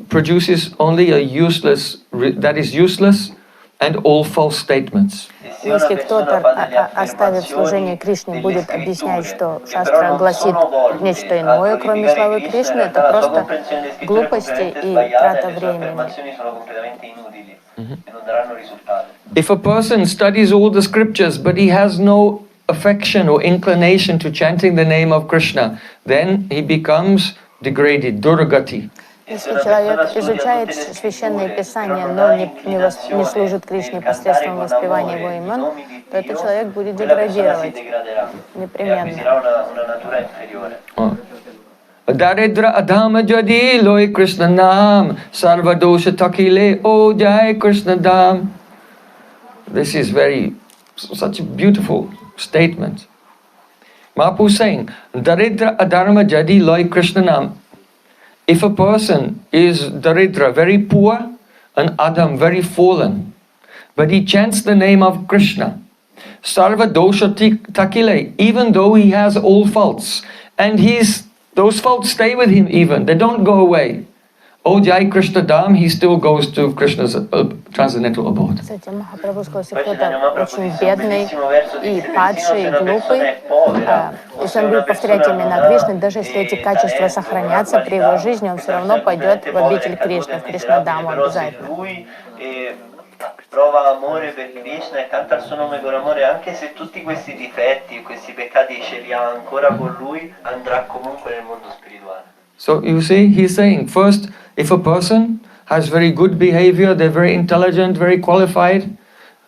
produces only a useless, that is useless and all false statements. Если кто-то, оставив служение Кришне, будет объяснять, что шастра гласит нечто иное, кроме славы Кришны, это просто глупости и трата времени. If a person studies all the scriptures, but he has no affection or inclination to chanting the name of Krishna, then he becomes degraded, durgati. Если человек изучает священные писания, но не служит Кришне посредством воспевания его имен, то этот человек будет деградировать непременно. Daridra adhama jadi loy Krishna nam sarva dosha takile o jai Krishna dam. This is such a beautiful statement. Mahaprabhu saying, Daridra adharma jadi loy Krishna nam. If a person is daridra, very poor, and adam, very fallen, but he chants the name of Krishna, sarva dosha takile, even though he has all faults, and those faults stay with him even, they don't go away. Oh Jai Krishna Dham, he still goes to Krishna's transcendental abode. Кстати, Махапрабху сказал, если кто-то очень бедный и падший, и глупый, если он будет повторять имена Кришны, даже если эти качества сохранятся при его жизни, он все равно пойдет в обитель Кришны, в Кришнадаму обязательно. Prova amore per Krishna e canta il suo nome con amore, anche se tutti questi difetti, questi peccati ce li ha ancora con lui, andrà comunque nel mondo spirituale. So you see, he's saying, first, if a person has very good behavior, they're very intelligent, very qualified,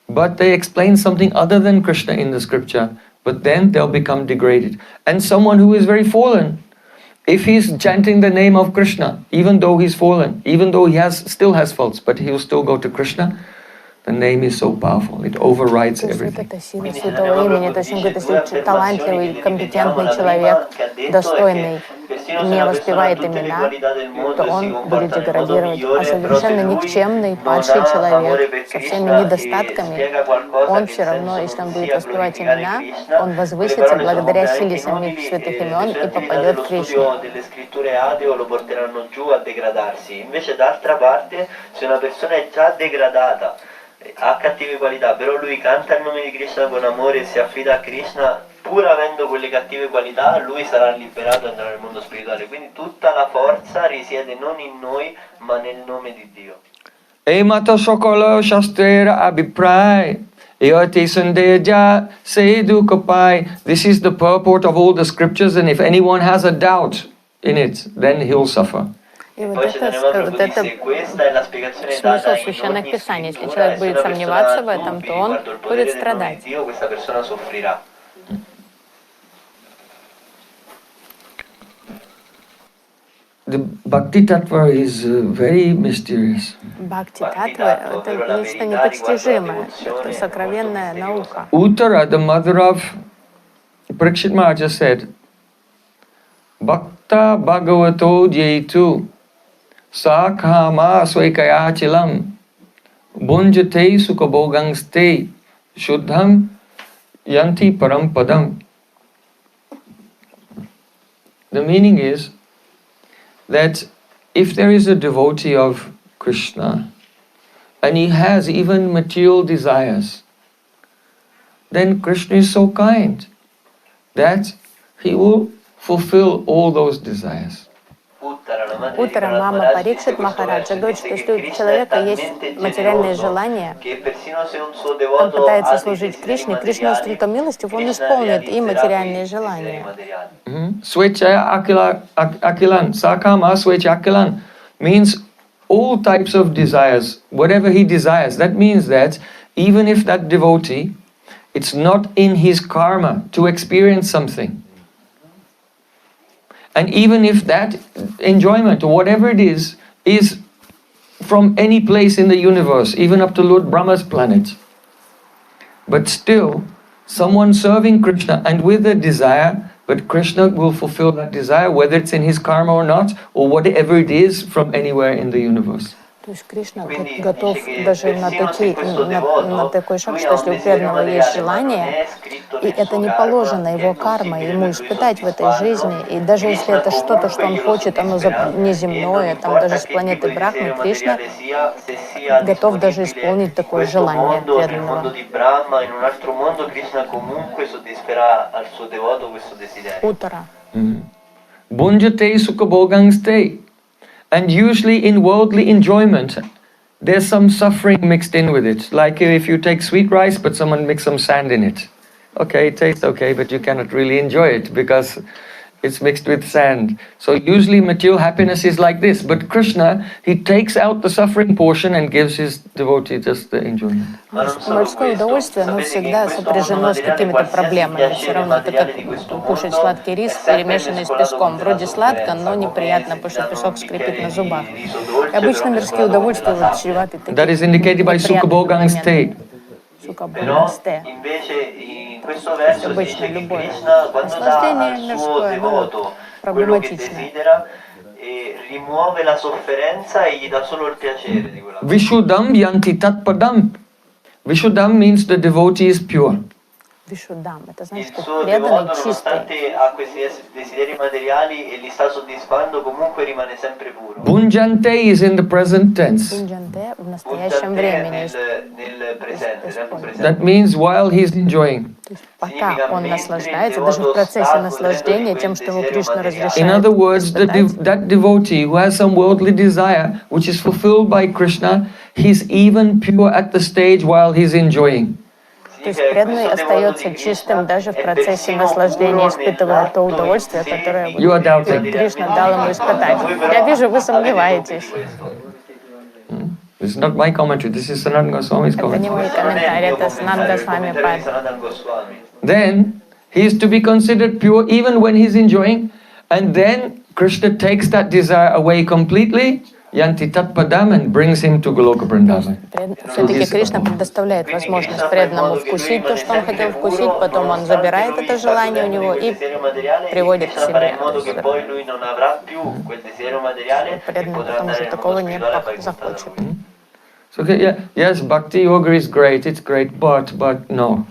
but they explain something other than Krishna in the scripture, but then they'll become degraded. And someone who is very fallen, if he's chanting the name of Krishna, even though he's fallen, even though he still has faults, but he'll still go to Krishna, the name is so powerful, it overrides everything. Это сила святого имени, то есть он говорит, если талантливый, компетентный человек, достойный, не воспевает имена, то он будет деградировать. А совершенно никчемный, падший человек со всеми недостатками, он все равно, если он будет воспевать имена, он возвысится благодаря силе самих святых имен и попадет в Кришну. Ha cattive qualità, però lui canta il nome di Krishna con amore e si affida a Krishna, pur avendo quelle cattive qualità, lui sarà liberato e andrà nel mondo spirituale. Quindi tutta la forza risiede non in noi, ma nel nome di Dio. Emata shokala shastrera abhipray, eote sundeja sedu kapai. This is the purport of all the scriptures, and if anyone has a doubt in it, then he'll suffer. И вот это смысл священных писаний. Если человек будет сомневаться в этом, то он будет страдать. The Bhakti-tattva is very mysterious. Бхакти-таттва — это нечто непостижимое, это сокровенная наука. Uttara, the mother of Parikshit Maharaj, said, Bhakta Bhagavato Jaitu Sakhama Swaikayachilam Bunjate Sukabogangste Shuddham Yanti Parampadam. The meaning is that if there is a devotee of Krishna and he has even material desires, then Krishna is so kind that he will fulfill all those desires. Утром мама Парикшит Махараджа говорит, что если у человека есть материальные желания, он пытается служить Кришне, Кришна столько милостив, он исполнит и материальные желания. Swechaya akilan, sakama swechaya akilan means all types of desires, whatever he desires. That means that even if that devotee, it's not in his karma to experience something, and even if that enjoyment or whatever it is from any place in the universe, even up to Lord Brahma's planet, but still someone serving Krishna and with a desire, but Krishna will fulfill that desire, whether it's in his karma or not, or whatever it is from anywhere in the universe. То есть Кришна готов даже на такой шаг, что если у преданного есть желание, и это не положено его кармой, ему испытать в этой жизни, и даже если это что-то, что он хочет, оно неземное, там даже с планеты Брахмы, Кришна готов даже исполнить такое желание преданного. Утара. Bunjate sukhabhogangste. And usually in worldly enjoyment, there's some suffering mixed in with it. Like if you take sweet rice, but someone mix some sand in it. Okay, it tastes okay, but you cannot really enjoy it because it's mixed with sand. So usually material happiness is like this. But Krishna, he takes out the suffering portion and gives his devotee just the enjoyment. Морское удовольствие, оно всегда сопряжено с какими-то проблемами. Все равно это как кушать сладкий рис, перемешанный с песком. Вроде сладко, но неприятно, потому что песок скрипит на зубах. И обычно мирские удовольствия вот чреваты такими. That is indicated by sukhabhogangste. Сукабхогангсте. Обычно любое наслаждение мирское, ну, проблематичное. Vishuddham yanti tatpadam. Vishuddham means the devotee is pure. Вишуддам. Это значит, что преданный чистый. Bunjante is in the present tense. Бунджанте в настоящем времени. That means while he's enjoying. То есть пока он наслаждается, даже в процессе наслаждения тем, что ему Кришна разрешает. In other words, that devotee who has some worldly desire, which is fulfilled by Krishna, he's even pure at the stage while he's enjoying. То есть преданный остается чистым даже в процессе наслаждения, испытывая то удовольствие, которое Кришна дал ему испытать. Я вижу, вы сомневаетесь. This is not my commentary. This is Sanatana Goswami's Это не commentary. мой комментарий, это Санатана Госвами Пад. Then he is to be considered pure even when he's enjoying, and then Krishna takes that desire away completely. Yanti Tatpadam and brings him to Goloka Vrindavan. Все-таки Кришна предоставляет возможность преданному вкусить то, что он хотел вкусить, потом он забирает это желание у него и приводит к себе. Преданный потом уже такого не захочет. So yes, Bhakti Yoga is great, it's great, but no.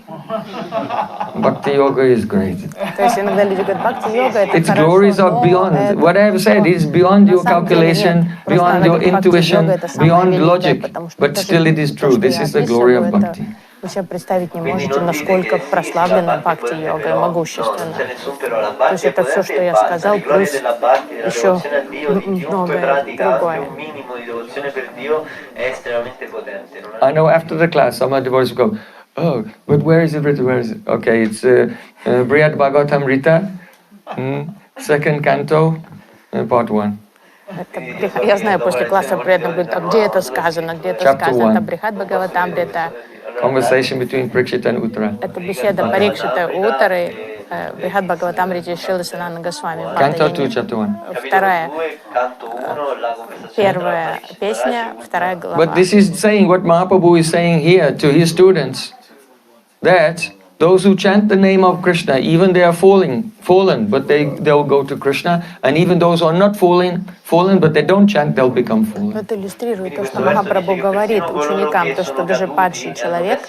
Bhakti Yoga is great. То есть иногда люди говорят, Бхакти-йога это Its glories are beyond, what I have said is beyond your calculation, beyond your intuition, beyond logic, but still it is true. This is the glory of Bhakti. Вы себе представить не можете, насколько прославлена бхакти-йога и могущественна. То есть это все, что я сказал, плюс еще многое другое. I know after the class, some of the devotees go, oh, but where is it written? Where is it? Okay, it's Bheda-abheda-tattva, second canto, part 1. Я знаю, после класса преданных говорят, а где это сказано, где это сказано? Это Брихад-бхагаватамрита. Conversation between Parikshit and Uttara. Это беседа Парикшита и Уттары, Брихад-бхагаватамрите Шрилы Санатана Госвами. Canto 2, chapter 1. Вторая, первая песня, вторая глава. But this is saying what Mahaprabhu is saying here to his students, that Those who chant the name of Krishna, even they are fallen, but they'll go to Krishna. And even those who are not fallen, but they don't chant, they'll become fallen. Это иллюстрирует то, что Махапрабху говорит ученикам, то, что даже падший человек,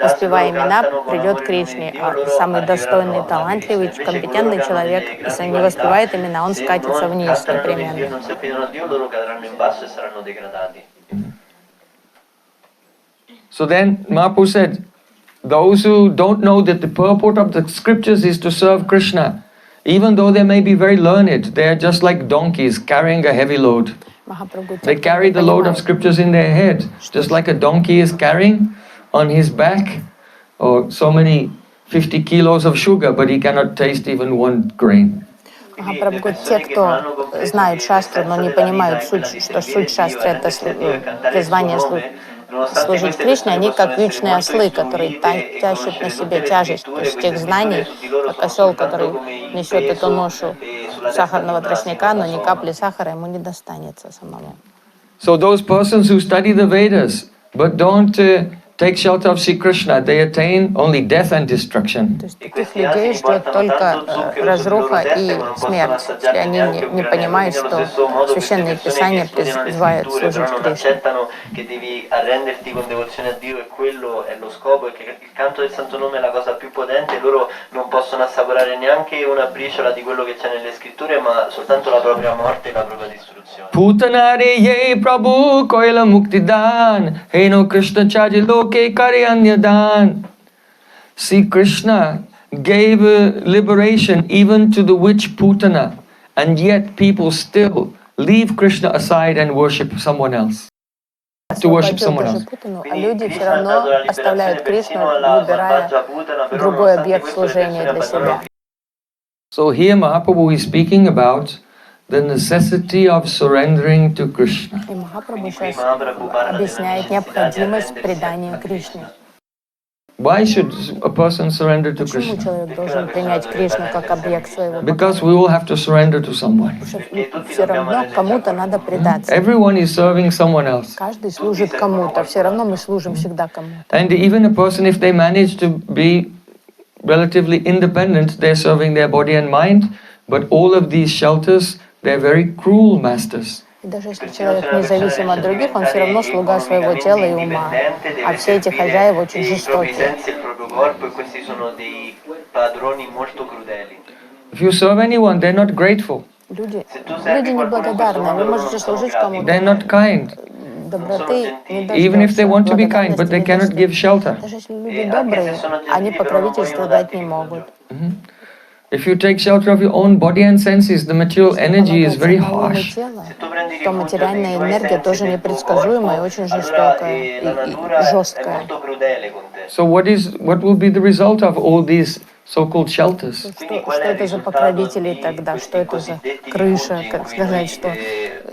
воспевая имена, придет к Кришне, а самый достойный, талантливый, компетентный человек, если он не воспевает имена, он скатится вниз непременно. So then Mahaprabhu said, those who don't know that the purport of the scriptures is to serve Krishna, even though they may be very learned, they are just like donkeys carrying a heavy load. They carry the load of scriptures in their head, just like a donkey is carrying on his back, or so many 50 kilos of sugar, but he cannot taste even one grain. Махапрабху, те, кто знают шастру, но не понимают суть, что суть шастры — это призвание служить Кришне, они как вьючные ослы, которые тащат на себе тяжесть, то есть тех знаний, как осел, который несет эту ношу сахарного тростника, но ни капли сахара ему не достанется самому. So those persons who study the Vedas, but don't take shelter of Sri Krishna, they attain only death and destruction. То есть таких людей ждет только разруха и смерть, если они не понимают, что Священное Писание призывает служить Кришне. Che devi arrenderti con devozione a Dio e quello è lo scopo, e che il canto del Santo Nome è la cosa più potente. Loro non possono assaporare neanche una briciola di quello che c'è nelle scritture, ma soltanto la propria morte e la propria distruzione. Putanare ye Prabhu koila muktidan, heno Krishna chaji loke kare anyadan. See, Krishna gave liberation even to the witch Putana, and yet people still leave Krishna aside and worship someone else. To worship someone else. А люди все равно оставляют Кришну, выбирая другой объект служения для себя. So here Mahaprabhu is speaking about the necessity of surrendering to Krishna. И Махапрабху сейчас объясняет необходимость предания Кришне. Why should a person surrender to Почему Krishna? человек должен принять Кришну как объект своего Because we all have to surrender to someone. Все равно кому-то надо предаться. Everyone is serving someone else. Каждый служит кому-то, все равно мы служим всегда кому-то. And even a person, if they manage to be relatively independent, they're serving their body and mind, but all of these shelters, they're very cruel masters. И даже если человек независим от других, он все равно слуга своего тела и ума. А все эти хозяева очень жестокие. If you serve anyone, they're not grateful. Люди неблагодарны. Вы можете служить кому-то. They're not kind. Доброты не Even if they want to be kind, благодарности but they не cannot give shelter. Даже если люди добрые, они покровительство дать не могут. If you take shelter of your own body and senses, the material energy is very harsh. То материальная энергия тоже непредсказуемая, очень жестокая и жесткая. So what will be the result of all these so-called shelters? Что это за покровители тогда? Что это за крыша, как сказать, что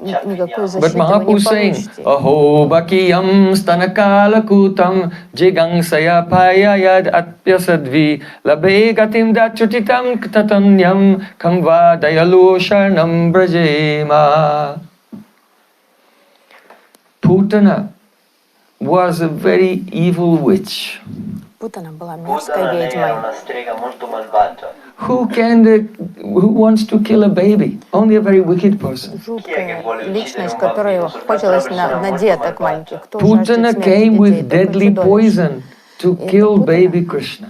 никакой But защиты вы Mahaprabhu не is saying, получите. Aho bakiyam stanakala kutam jigang saya payayad atpyasadvi labe gatim dachutitam ktatanyam kamva dayalu sharnam brajema. Putana was a very evil witch. Путана была мерзкой ведьмой. Who wants to kill a baby? Only a very wicked person. Жуткая личность, которая охотилась на деток маленьких. Кто Putana жаждет came смерти with детей, deadly такое чудовище. poison to kill baby Krishna.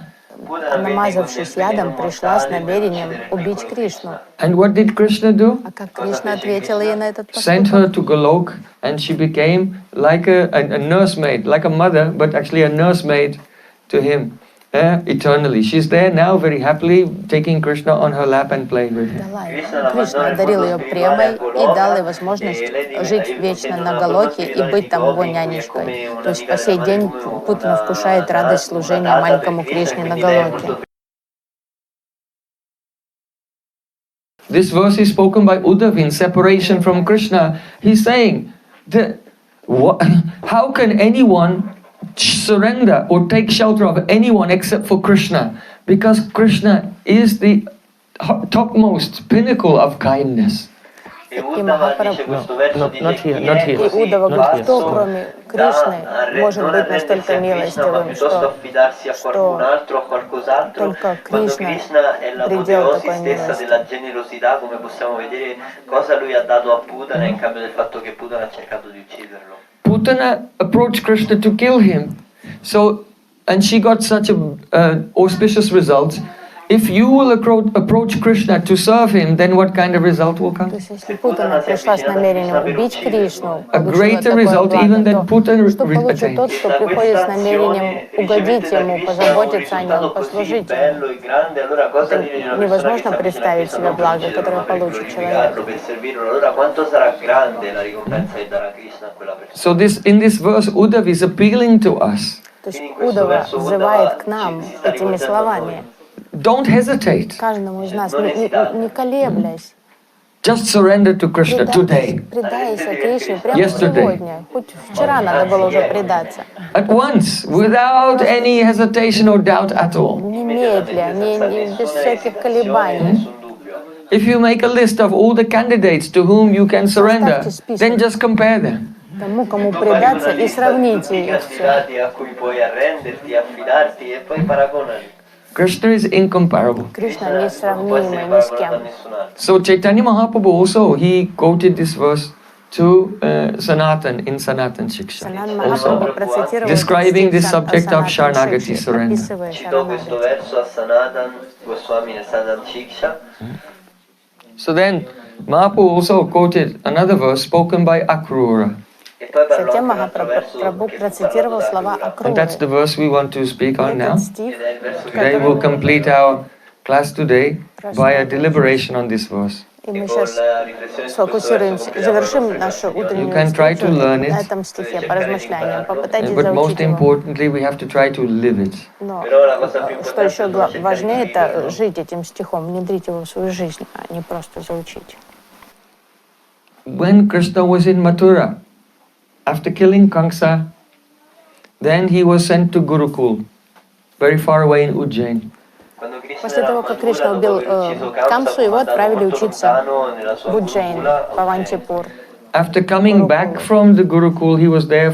Намазавшись ядом, пришла с намерением убить Кришну. And what did Krishna do? А как Кришна ответила ей на этот Sent her поступок? to Golok, and she became like a nursemaid, like a mother, but actually a nursemaid to him eternally. She's there now very happily taking Krishna on her lap and playing with him. Кришна одарил ее премой и дал ей возможность жить вечно на Галоке и быть там его нянечкой. То есть по сей день Путана вкушает радость служения маленькому Кришне на Галоке. This verse is spoken by Uddhav in separation from Krishna. He's saying, how can anyone surrender or take shelter of anyone except for Krishna? Because Krishna is the topmost pinnacle of kindness. И Махапрабху, Not here, not here. Иудова Not говорит, here. кто кроме Кришны может быть настолько милостивым, что только Кришна предел такой милости. della generosità, come possiamo vedere cosa lui ha dato a Putana in cambio del fatto che Putana ha cercato di ucciderlo. Putana approached Krishna to kill him. So, and she got such a auspicious result. If you will approach Krishna to serve him, then what kind of result will come? То есть, если Путана пришла с намерением убить Кришну, A получила greater такое result even благо, than Putana то что получит тот, кто приходит с намерением угодить ему, позаботиться о нем, послужить ему? Это невозможно представить себе благо, которое получит человек. So in this verse, Uddhav is appealing to us. То есть Удова взывает к нам этими словами. Don't hesitate. Каждому из нас, не колеблясь, Just surrender to Krishna today. предайся Кришне прямо Yesterday. сегодня. Хоть вчера надо было уже предаться. At once, without any hesitation or doubt at all. Немедля, без всяких колебаний. If you make a list of all the candidates to whom you can surrender, then just compare them. Тому, кому предаться, и сравните их все. Krishna is incomparable. Кришна несравнимый ни с кем. So Chaitanya Mahaprabhu also, he quoted this verse to Sanatan in Sanatan Shiksha. Санат Махапрабху процитировал Describing the стих subject of Санатан Sharanagati Шикши, surrender. описывая Citò questo Шаранагати. verso a Sanatan Goswami nel Sanatan Shiksha. So then Mahaprabhu also quoted another verse spoken by Akrura. E poi parlò Затем anche un altro verso Махапрабху che fu процитировал parlato слова da Akrura. And that's the Акруры. verse we want to speak on now. Этот стих, Ed è il verso Today che we'll complete our class today by a deliberation on this verse. и мы con сейчас la riflessione su questo сфокусируемся, verso завершим нашу You утреннюю can try to learn встречу на it, этом стихе по размышлениям. Попытайтесь but most заучить его. importantly, we have to try to live it. Но Però la cosa più что еще importante è важнее, cercare di это viverlo. жить этим стихом, внедрить его в свою жизнь, а не просто заучить. When Krishna was in Mathura, after killing Kamsa, then he was sent to Gurukul, very far away in Ujjain. Quando Krishna После era того, a как Mathura, Кришна dopo убил aver ucciso Kamsa, Камсу, его fu mandato отправили molto учиться lontano nella sua в Уджейн, Gurukula, в Авантипур. After coming back from the Gurukul, he was there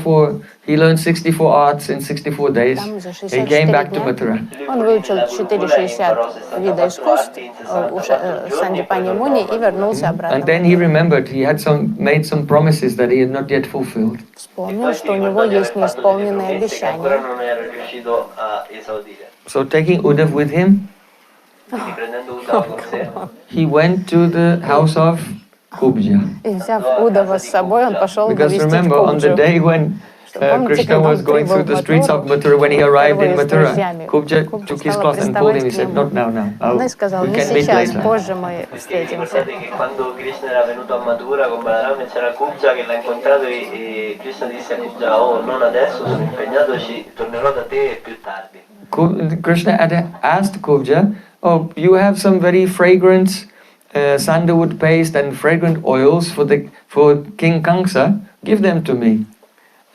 he learned 64 arts in 64 days. Там за He came 64 back to дня Mathura. он выучил 460 вида искусств у Сандипани Муни и вернулся And обратно. then he remembered he had made some promises that he had not yet fulfilled. Вспомнил, что у него есть неисполненные che ancora обещания. non era riuscito a esaudire. So taking Uddhav with him, Quindi prendendo Uddhava con sé, he went to the house of Kubja. И взяв Удова с собой, он пошел Because навестить remember, on the Кубджу. day when Krishna was going through the streets of Mathura, when he arrived in Mathura, Kubja took his cloth and pulled him. He said, "Not now, now. Он и сказал, We не can meet сейчас, later." позже мы встретимся. ricordate che quando Krishna era venuto a Mathura con Balaram c'era Kubja che l'ha incontrato e Krishna disse a Kubja, oh non adesso, sono impegnato, tornerò da te più tardi. Krishna had asked Kubja, "Oh, you have some very fragrant sandalwood paste and fragrant oils for King Kamsa. Give them to me."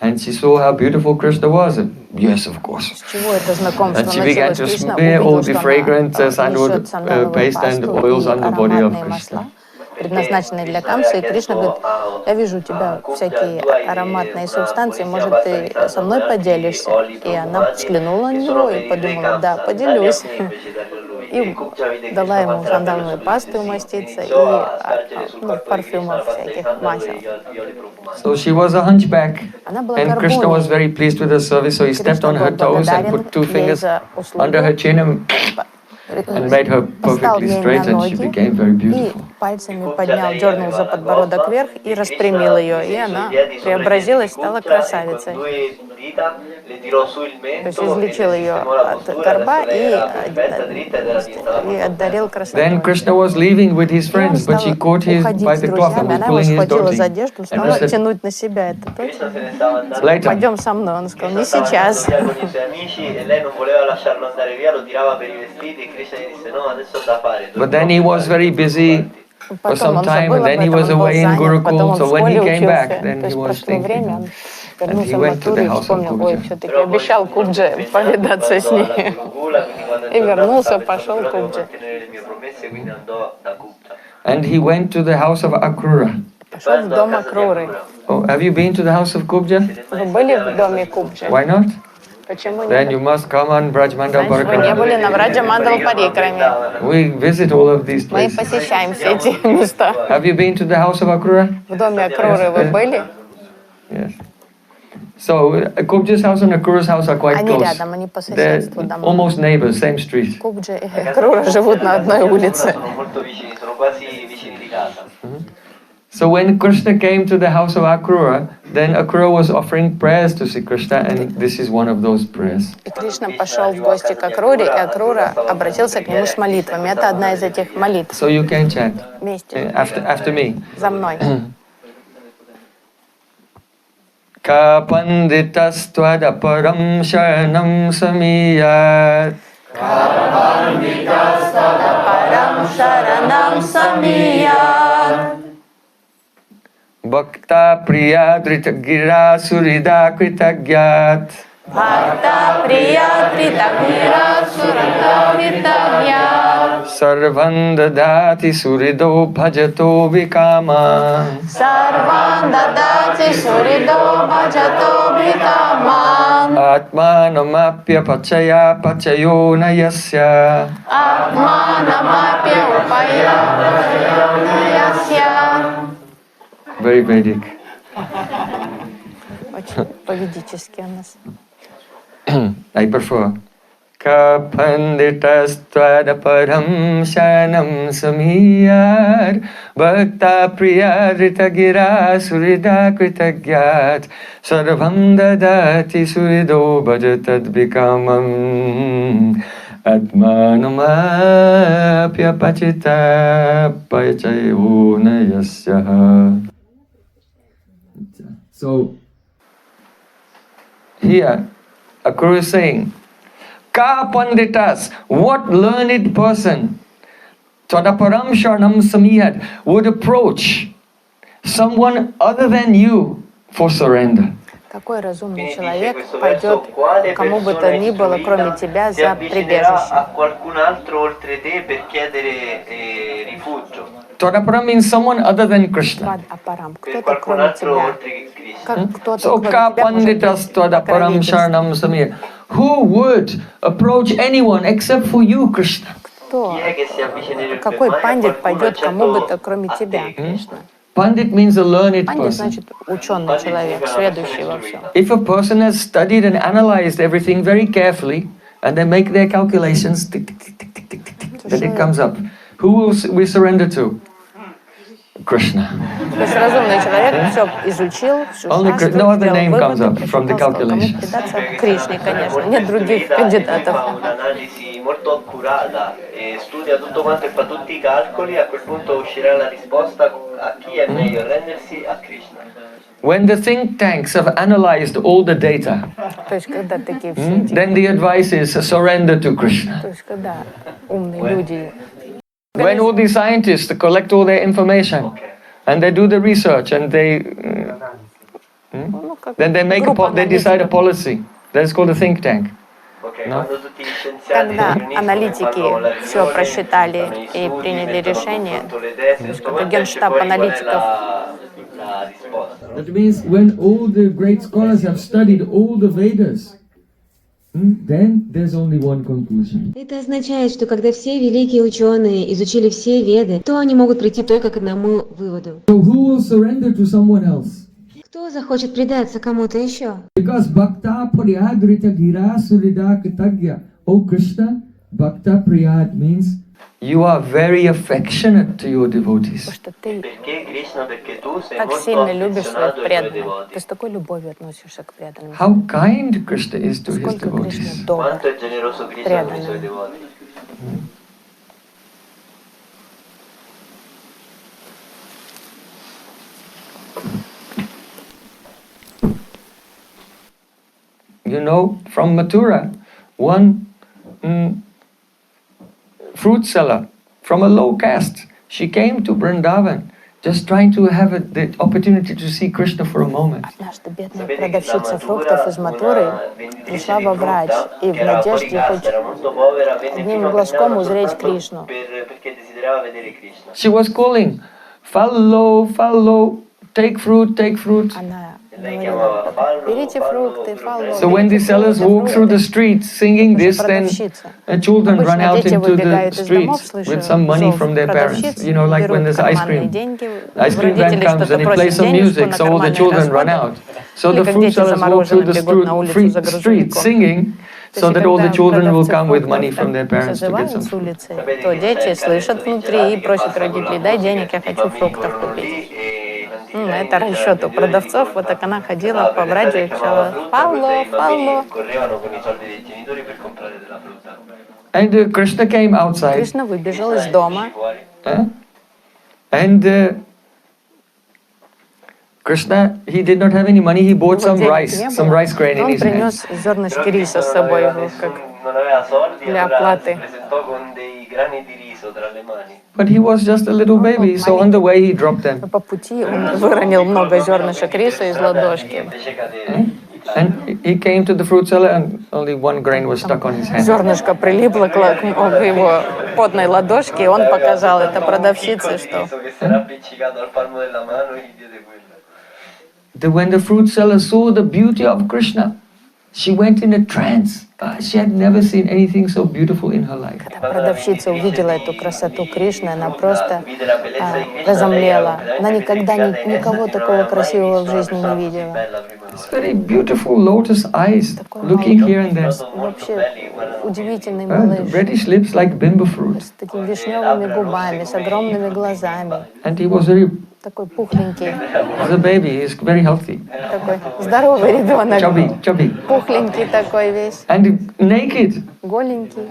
And she saw how beautiful Krishna was. And, yes, of course. С чего это знакомство And she began началось? to Кришна smear all увидел, the что fragrant она sandalwood несет сандаловую paste and пасту oils и on the body of ароматные масла, Krishna. предназначенные для Камсы. И Кришна говорит, я вижу у тебя всякие ароматные субстанции, может, ты со мной поделишься? И она взглянула на него и подумала, да, поделюсь. И дала ему сандаловой пастой умаститься и парфюмов всяких масел. So she was a hunchback, Она была and Krishna was горбуней. very pleased with her service, so he stepped on her toes and put two fingers under her chin and made her Поставил perfectly ей straight, на and she ноги became very и beautiful. пальцами поднял, дернул за подбородок вверх и распрямил ее, и она преобразилась, стала красавицей. То есть излечил ее от горба и одарил красотой. Then Krishna was leaving with his И он friends, but стал she caught him by уходить с the cloth and друзьями, was она его pulling his схватила за dhoti. одежду, And стала he said, тянуть на себя это. later. Пойдем со мной. Он сказал, не сейчас. Con i suoi amici e lei non voleva lasciarlo andare via, lo tirava per i vestiti e Krishna gli disse no, adesso ho da fare. But then he was very busy for Потом some он time, забыл and об then he этом, was он был away in занят, потом Gurukul. он So в when he школе came back, учился. then То he есть was прошло время, он thinking. вернулся he в went to Матуру the и house of вспомнил, Kubja. ой, все-таки обещал Кубдже повидаться с ней. И вернулся, пошел к Кубдже. And he went to the house of Akrura. Пошел в дом Акруры. Oh, have you been to the house of Kubja? Вы были в доме Кубджи? Why not? Почему Then нет? you must come on Brajmandal Значит, вы не были Parikrama. на Враджа Мандал Парикраме. We visit all of these Мы places. посещаем все эти места. Have you been to the house of Akrura? В доме Акруры вы были? Yes. So Kubja's house and Akrura's house are quite Они close. рядом, они по They're соседству дома. almost neighbors, same street. Кубджи и Акрура живут на одной улице. Sono molto vicini, sono quasi vicini di casa. So when Krishna came to the house of Akrura, then Akrura was offering prayers to Sri Krishna, and this is one of those prayers. И Кришна пошел в гости к Акруре, и Акрура обратился к нему с молитвами. Это одна из этих молитв. So you can chant Вместе, after me. за мной. Ka panditastwada param sharanam samiyat. Парам шаранам самия. Bhakta priya drita gira surida kritagyat. Бхакта прия тритагира сурата витагья. Sarvan dadati surido bhajato vikama. Сарван дадати суридо баджато бхикаман. Atmanamapya pachaya pachayo nayasya. Атманамапья упая ясья. Very Vedic. Очень поведически у нас. I prefer. Ka panditastwada param shanam samiyat. Bhakta priya dritagira surida kritagyat. Sarvam dadati surido bhajatad vikamam. Atmanamapya pachita pachayo nayasya. So, here, Akrura is saying, Ka panditas, what learned person, Tadaparam Sharanam Samiyat, would approach someone other than you for surrender? Какой разумный человек пойдет к кому бы то ни было, кроме тебя, за прибежище? Tadaparam means someone other than Krishna. Пад апарам. Кто-то кроме тебя. Как кто-то So, кроме Ka тебя может panditas быть Tadaparam покровительством. Sharanam Samiyat. Who would approach anyone except for you, Krishna? Кто? Какой пандит пойдет к кому бы то, кроме тебя, Кришна? Pandit means a learned Пандит person. значит ученый человек, сведущий во всем. If a person has studied and analyzed everything very carefully, and they make their calculations, tick, tick, tick, tick, tick, tick, tick, tick, then it comes up. Who will we surrender to? Krishna. То есть разумный человек все изучил, всю Only шастру, no other сделал name comes выводы, up from the прочитал, кому calculations. предаться Кришне, конечно. Нет других кандидатов. Un'analisi molto accurata e studia tutto quanto e fa tutti i calcoli, a quel punto uscirà la risposta a chi è meglio arrendersi a Krishna. When the think tanks have analyzed all the data, То есть когда такие все эти, then the advice is surrender to Krishna. то есть когда умные люди, When all these scientists collect all their information, and they do the research, and they ну, как then they make группа they decide a аналитиков. policy. That's called a think tank. Quando tutti gli scienziati Когда si riuniscono e fanno аналитики la все riunione, просчитали mettono i и studi, приняли mettono решение, tutto le idee, то есть tutto когда quanto, esce генштаб fuori qual è аналитиков la risposta. That means when all the great scholars have studied all the Vedas, then there's only one conclusion. Это означает, что когда все великие ученые изучили все веды, то они могут прийти только к одному выводу. So who will surrender to someone else? Кто захочет предаться кому-то еще? Because bhakta priyadrita gira surida kritagya. Oh Krishna, bhakta priyad means you are very affectionate to your devotees. потому что ты Perché Krishna? Perché tu sei так molto сильно любишь своих affezionato ai tuoi преданных. devoti. Ты с такой любовью относишься к преданным. How kind Krishna is to his Сколько Кришна devotees. добр. Quanto è generoso Krishna con i suoi devoti. You know, from Mathura, one fruit seller from a low caste, she came to Vrindavan, just trying to have the opportunity to see Krishna for a moment. Однажды бедная продавщица фруктов из Матуры пришла во врач и в надежде хоть одним глазком узреть Кришну. She was calling, follow, follow, take fruit, take fruit. Она говорила, берите фрукты, follow. So when the sellers walk through the streets singing this, then children run out into the streets with some money from their parents. You know, like when there's ice cream. Ice cream van comes and he plays some music, so all the children run out. So the fruit sellers walk through the streets singing, so that all the children will come with money from their parents to get some fruit. То дети слышат внутри и просят родителей, дай денег, я хочу фруктов купить. Это расчет у продавцов, вот так она ходила по радио и кричала «Follow, follow». And Krishna came outside. Кришна выбежал из дома. And Krishna, he did not have any money, he bought some rice grain in his hand. Он принес зернышки риса с собой, как для оплаты. But he was just a little baby, so on the way he dropped them. По пути он выронил много зернышек риса из ладошки. And he came to the fruit seller and only one grain was stuck on his hand. Зернышко прилипло к его потной ладошке, и он показал это продавщице, что... When the fruit seller saw the beauty of Krishna, she went in a trance. She had never seen anything so beautiful in her life. Когда продавщица увидела эту красоту Кришны, она просто разомлела. Она никогда никого такого красивого в жизни не видела. It's very beautiful lotus eyes, looking here and there. Вообще удивительный малыш. Reddish lips like bimbo fruit. С такими вишневыми губами, с огромными глазами. And he was very такой пухленький. As a baby, he's very healthy. Такой здоровый ребенок. Chubby. Пухленький такой весь. And naked. Голенький.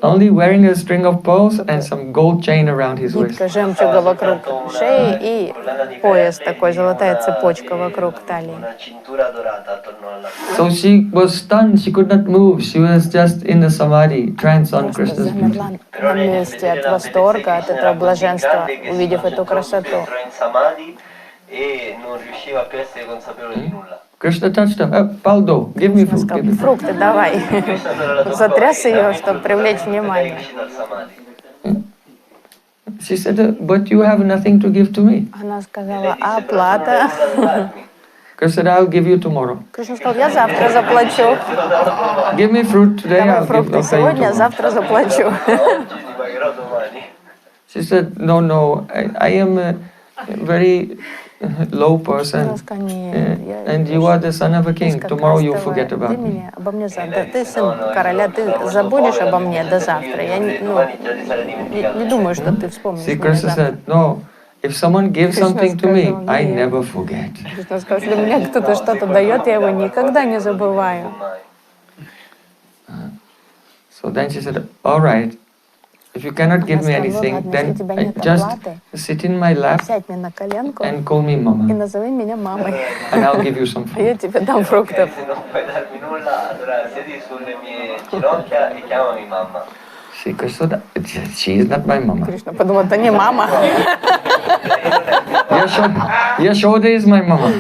Only wearing a string of pearls and some gold chain around his waist. Нитка жемчуга вокруг шеи и пояс такой, золотая цепочка вокруг талии. So she was stunned. She could not move. She was just in a samadhi, trance on Krishna's beauty. Замерла на месте от восторга, от этого блаженства, увидев эту красоту. Krishna touched her. Paldo, give me fruit. Give me fruit. Фрукты давай. Затряс ее, чтобы привлечь внимание. She said, but you have nothing to give to me. Она сказала, а оплата? Krishna said, I'll give you tomorrow. Кришна сказал, я завтра заплачу. Give me fruit today, Давай I'll фрукты pay you сегодня, а tomorrow. завтра заплачу. She said, no, I am a very low person, and you are the son of a king. Tomorrow you'll forget about me. Обо мне завтра. Ты сын короля, ты забудешь обо мне до завтра. Я не думаю, что ты вспомнишь See, меня Krishna завтра. said, no, if someone gives something to me, I never forget. Кришна сказал, если мне кто-то что-то дает, я его никогда не забываю. So then she said, all right, if you cannot give me anything, then just sit in my lap Сядь мне на коленку and call me и mama, назови меня мамой. and I'll give you some А fruit. я тебе дам фруктов. See, Krishna, she is not my mama. Кришна подумал, это не мама. Yashoda is my mama.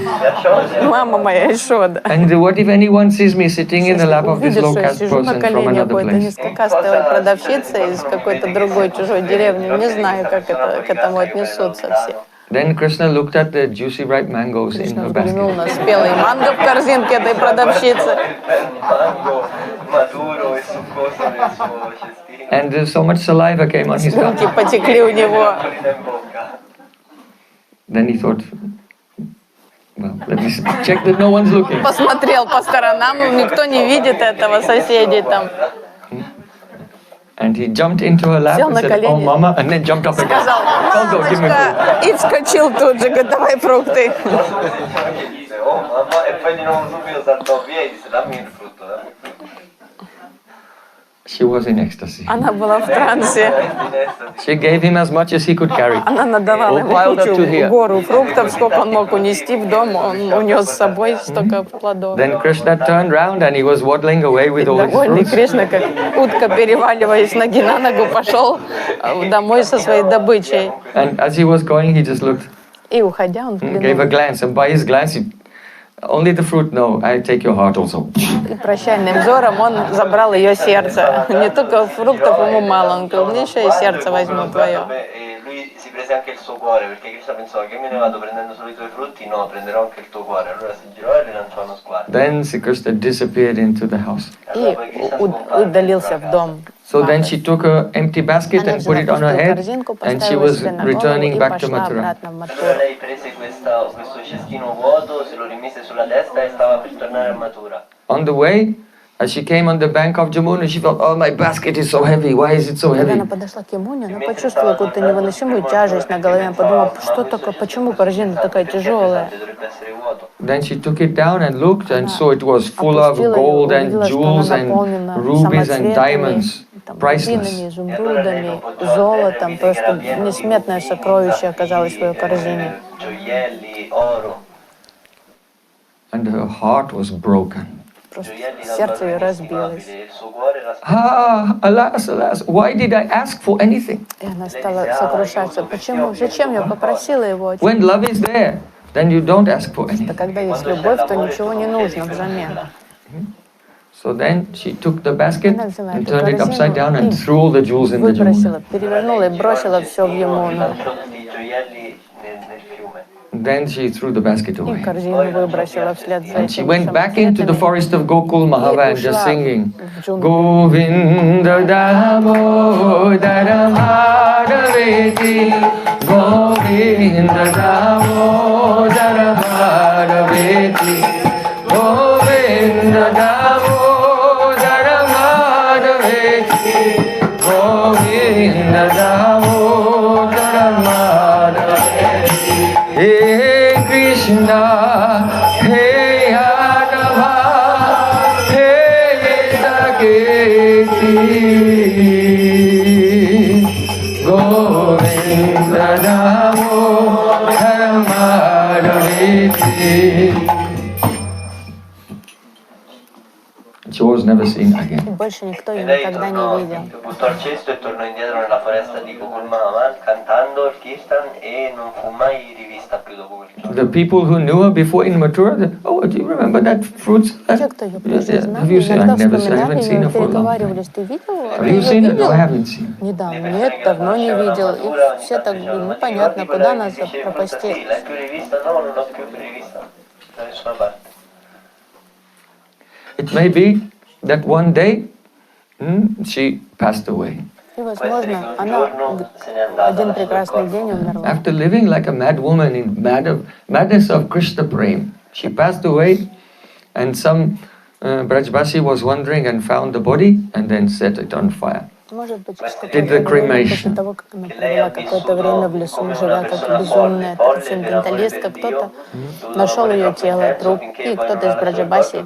Мама моя Ишода. And what if anyone sees me sitting in the lap of this Увидишь, low что я caste сижу на person from колене another какой-то place? низкокастовой продавщицы из какой-то другой чужой деревни. Не знаю, как это к этому отнесутся все. Then Krishna looked at the juicy ripe mangoes in Кришна her взглянул basket. на спелые манго в корзинке этой продавщицы. And so much saliva came on his Слюнки tongue. потекли у него. Then he thought, well, let me check that no one's looking. Посмотрел по сторонам, никто не видит этого, соседей там. And he jumped into her lap Сел and на said, oh колени. mama, and then jumped up again. Сказал, Go, give me fruit. мамочка, и вскочил тут же, говорит, давай фрукты. She was in ecstasy. Она была в трансе. She gave him as much as he could carry. Она надавала ему Piled up to here. гору фруктов, сколько он мог унести в дом, он унес с собой столько плодов. Then Krishna turned round and he was waddling away with all his Довольный fruits. Кришна, как утка, переваливаясь ноги на ногу, пошел домой со своей добычей. And as he was going, he just looked, И уходя, он gave a взглянул. glance, and by his glance, he Only the fruit, no, I take your heart also. И прощальным взором он забрал ее сердце. Не только фруктов ему мало, он говорил, мне еще и сердце возьму твое. Lui si prese anche il suo cuore, perché Krishna pensò che me ne vado prendendo solo i tuoi frutti, no, prenderò anche il tuo cuore. Allora si girò e le lanciò uno sguardo. Then Sri Krishna disappeared into the house. И удалился в дом. So then she took her empty basket and put it on her head, and she was returning back to Mathura. Allora lei prese questo cestino vuoto, se lo rimise sulla testa e stava per tornare a Mathura. On the way, as she came on the bank of Jamuna, she felt, oh, my basket is so heavy. Why is it so Когда heavy? она подошла к Ямуне, она почувствовала какую-то невыносимую тяжесть на голове. Она подумала, что такое, почему корзина такая тяжелая? Then she took it down and looked and saw it was full of gold and jewels and rubies and diamonds. Priceless. Изумрудами, золотом, просто несметное сокровище оказалось в ее корзине. And her heart was broken. Просто сердце ее разбилось. Ah, alas, alas, why did I ask for anything? И она стала сокрушаться. Почему? Зачем я попросила его? When love is there, then you don't ask for anything. Когда есть любовь, то ничего не нужно взамен. So then she took the basket and turned it upside down and threw all the jewels in the Jamuna. Перевернула и бросила все в Ямуну. Then she threw the basket И away. корзину выбросила вслед за And she этими went back into the самоцветами. forest of Gokul Mahava and just singing, В джунгли. Govinda Damodara Madhaveti, Govinda Damodara Madhaveti, Govinda Damodara Madhaveti, Govinda Damodara Madhaveti. Hey Krishna, hey Adava, hey Saketi, Govinda Damodara Madhaveti. She was never seen again. Больше никто E ее lei никогда tornò, не видел. buttò il cesto e tornò indietro nella foresta di Gokul Mahaman cantando il kirtan e non fu mai rivista più dopo quel giorno. The people who knew her before in Mathura, oh, do you remember that fruit? Те, кто ее прежде Have знали, you seen? I иногда haven't вспоминали seen ее, her for a long time. переговаривались. Ты видел? Have you seen her? No, I haven't seen her. Недавно. Нет, давно не видел. И все так, непонятно, куда нас пропустили. L'hai più rivista? No, non l'ho più rivista da nessuna parte. It may be that one day she passed away. И, возможно, она один прекрасный день умерла. After living like a mad woman in madness of Krishna Prem, she passed away, and some Brajbasi was wandering and found the body and then set it on fire. Может быть, что-то Did the cremation. после того, как она провела какое-то время в лесу, живя как безумная трансценденталистка, кто-то нашел ее тело, труп, и кто-то из Браджабаси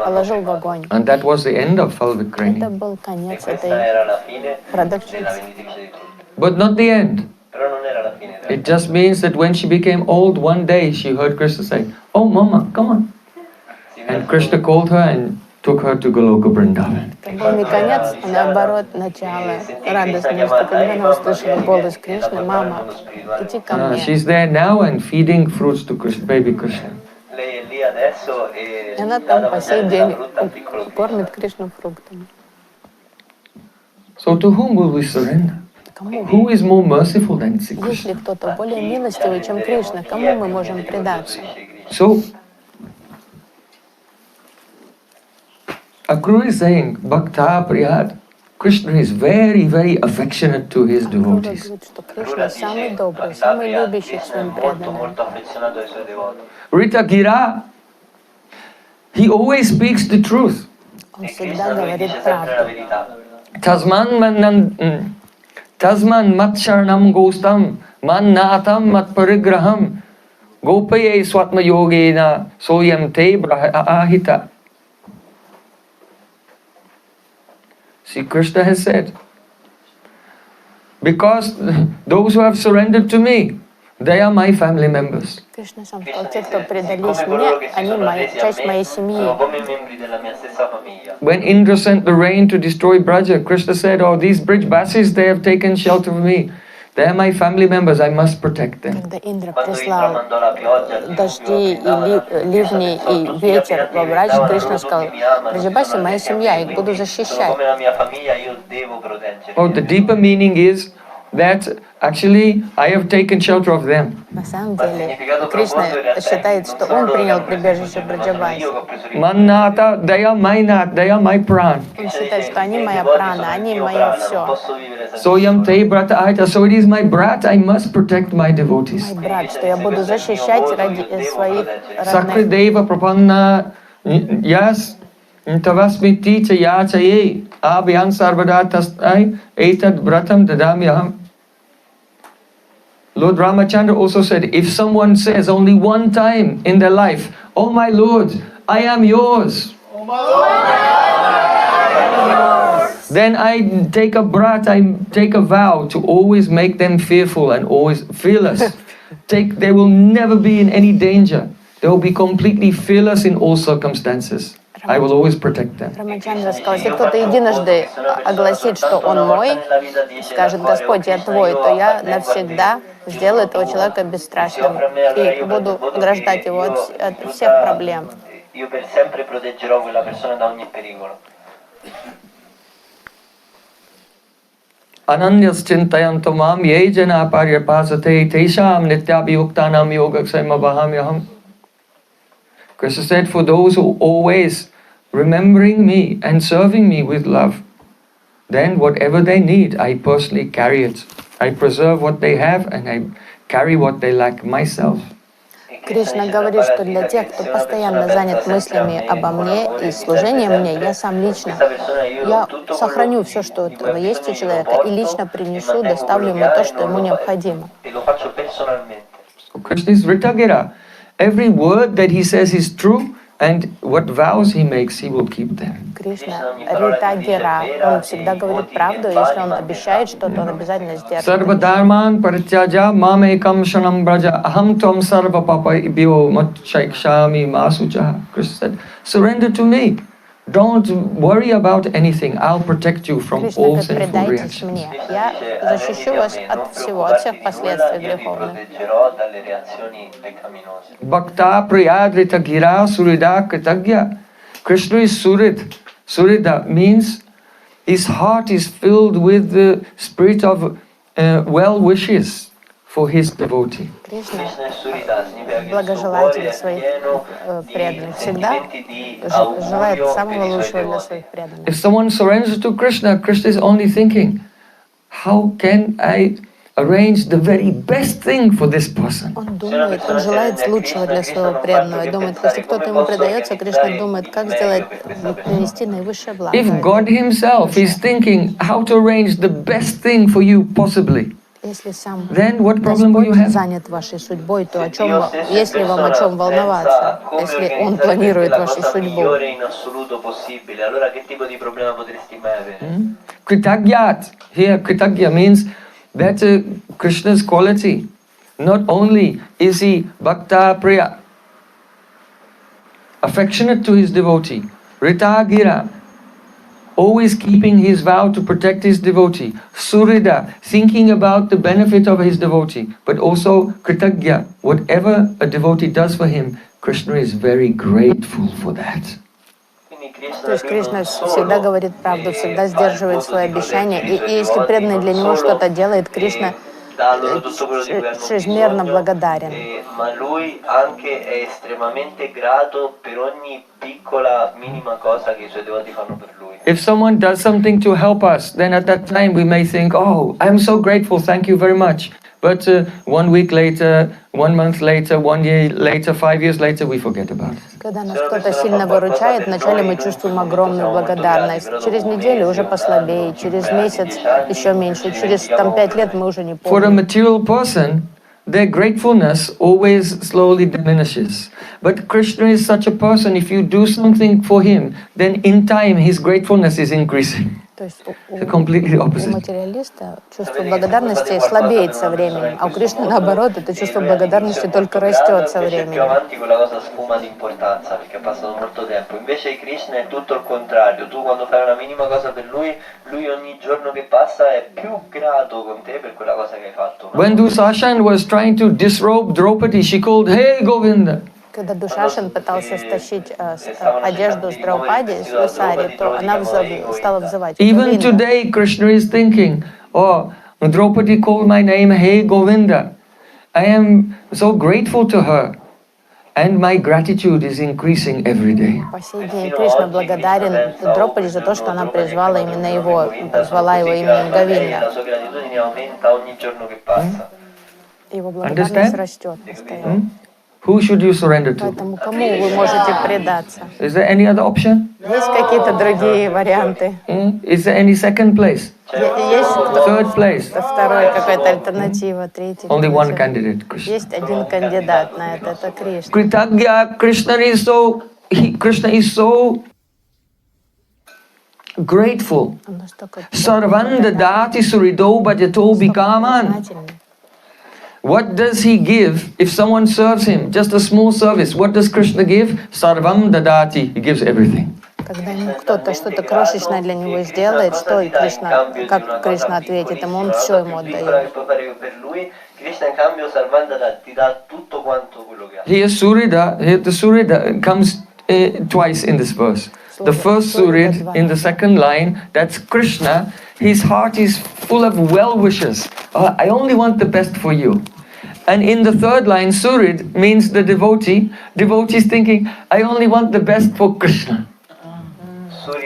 положил в огонь. And that was the end of Это Falvikrani. был конец Questa этой era la fine продавщицы. della venditrice di tutti. But not the end. Però non era la fine. It just means that when she became old, one day she heard Krishna say, "Oh, Mama, come on." And Krishna called her and took her to Goloka Vrindavan. Это был не конец, а наоборот, начало радостности, когда она услышала голос Кришны: «Мама, иди ко мне». She's there now and feeding fruits to Krishna, baby Krishna. Lei è lì adesso e И она dà там da по mangiare сей della день frutta al piccolo Krishna. кормит Кришну фруктами. So to whom will we surrender? Кому? Who is more merciful than Sri Есть Krishna? ли кто-то более милостивый, чем Кришна? Кому мы можем предаться? So, Akru is saying, Bhakta Priyat, Krishna is very, very affectionate to his Акрура devotees. говорит, что Кришна самый добрый, самый любящий к своим преданным. Molto affezionato ai suoi devoti. Rita Gira, he always speaks the truth. Он E всегда Krishna lui говорит dice sempre la правду. verità. Tasman matsharanam gostam mannatam matparigraham gopaye swatma yogena soyam te ahita. See, Krishna has said, because those who have surrendered to me, they are my family members. Кришна сам сказал, те, кто предались мне, они часть моей Sono семьи. come membri della mia stessa famiglia. When Indra sent the rain to destroy Braja, Krishna said, oh, these Brijbasis, they have taken shelter of me. They're my family members, I must protect them. Когда Индра прислал дожди и ливни и ветер во врач, Кришна сказал: Браджабаси, моя семья, я их буду защищать. Oh, the deeper meaning is that actually I have taken shelter of them. На самом деле, Кришна считает, что он принял прибежище Браджабаси. Mannata, they are my nath, they are my pran. Он считает, что они моя прана, они мое все. Soyam te brata ahita, so it is my brat, I must protect my devotees. Мой брат, что я буду защищать ради своих родных. Sakrideva prapanna yas tavasmiti cha yachaye abhyam sarvada tastai etad bratam dadamyaham. Lord Ramachandra also said, if someone says only one time in their life, "Oh my Lord, I am yours," then I take a brat, I take a vow to always make them fearful and always fearless. They will never be in any danger. They will be completely fearless in all circumstances. I will always protect them. Рамачандра сказал, если кто-то единожды огласит, что он мой, скажет: Господь, я твой, то я навсегда сделаю этого человека бесстрашным и буду ограждать его от всех проблем. Ananyas chintayanto mam ye jana paryapasate tesham nityabhiyuktanam yogaksayamabhahamyaham. Krishna said, for those who always remembering me and serving me with love, then whatever they need, I personally carry it. I preserve what they have and I carry what they lack myself. Кришна говорит, что для тех, кто постоянно занят мыслями обо мне и служением мне, я сам лично, я сохраню все, что есть у человека, и лично принесу, доставлю ему то, что ему необходимо. So Krishna is Ritagira. Every word that he says is true, and what vows he makes, he will keep them. Кришна Ритагира, он всегда говорит правду, если он обещает что-то, он обязательно сделает. Sarva dharman parityaja mamekam shanam braja aham tvam sarva papabhyo matchakshami masucha. Krishna said, surrender to me. Don't worry about anything. I'll protect you from all Кришна говорит: sinful предайтесь reactions. мне, я защищу вас от всего, от всех последствий греховных. Bhakta priyadrita gira surida kritagya. Krishna is surid. Surida means his heart is filled with the spirit of well wishes for his devotee. Кришна благожелатель своих преданных, всегда желает самого лучшего для своих преданных. If someone surrenders to Krishna, Krishna is only thinking, how can I arrange the very best thing for this person? Он думает, он желает лучшего для своего преданного, и думает, если кто-то ему предается, Кришна думает, как сделать, принести наивысшее благо. If God himself is thinking how to arrange the best thing for you possibly, Если сам then what problem will you Господь have? занят вашей судьбой, то о чем, если вам о чем волноваться, если Он планирует вашу судьбу? Kritagyat. Here, Kritagya means that's Krishna's quality. Not only is he Bhakta Priya, affectionate to his devotee, Ritagira, always keeping his vow to protect his devotee, Surida, thinking about the benefit of his devotee, but also Kritagya, whatever a devotee does for him, Krishna is very grateful for that. То есть Кришна всегда говорит правду, всегда сдерживает свои обещания, и если преданный для него что-то делает, Кришна чрезмерно благодарен. If someone does something to help us, then at that time we may think, oh, I'm so grateful, thank you very much. But 1 week later, 1 month later, 1 year later, 5 years later, we forget about it. Когда нас кто-то сильно выручает, вначале мы чувствуем огромную благодарность. Через неделю уже послабее, через месяц еще меньше, через 5 лет мы уже не For a помним. material person, their gratefulness always slowly diminishes. But Krishna is such a person, if you do something for him, then in time his gratefulness is increasing. То есть It's completely у opposite. материалиста чувство благодарности слабеет со временем, а у Кришны наоборот, это чувство благодарности только растет со временем. Invece Krishna è tutto il contrario. Tu quando fai una minima cosa per lui ogni giorno giorno che passa è più grato con te per quella cosa che hai fatto. When Dusashan was trying to disrobe Draupadi, she called, "Hey Govinda." Когда Душашин пытался стащить одежду с Драупади, с Висари, то она стала взывать. Even today, Krishna is thinking, "Oh, Draupadi called my name, hey Govinda. I am so grateful to her, and my gratitude is increasing every day." По сей день Кришна благодарен Драупади за то, что она призвала именно его, позвала его именем Говинда. La sua gratitudine aumenta ogni giorno che passa. Его благодарность растет постоянно. Who should you surrender to? Поэтому кому вы можете предаться? Is there any other option? Есть какие-то другие варианты? Is there any second place? Есть Third place? второй какая-то альтернатива, третий? Only one candidate, Krishna. Есть один кандидат на это Кришна. Kritagya, Krishna is so grateful. Он настолько Sarvanda dati surido bhajato bikaman. признательный. What does he give if someone serves him? Just a small service. What does Krishna give? Sarvam dadati. He gives everything. Когда ему кто-то что-то крошечное для него сделает, что и Кришна, как Кришна ответит ему, он все ему отдает. Here the Surida comes twice in this verse. The first Surid in the second line, that's Krishna. His heart is full of well wishes. I only want the best for you. And in the third line, Surid means the devotee. Devotee is thinking, I only want the best for Krishna.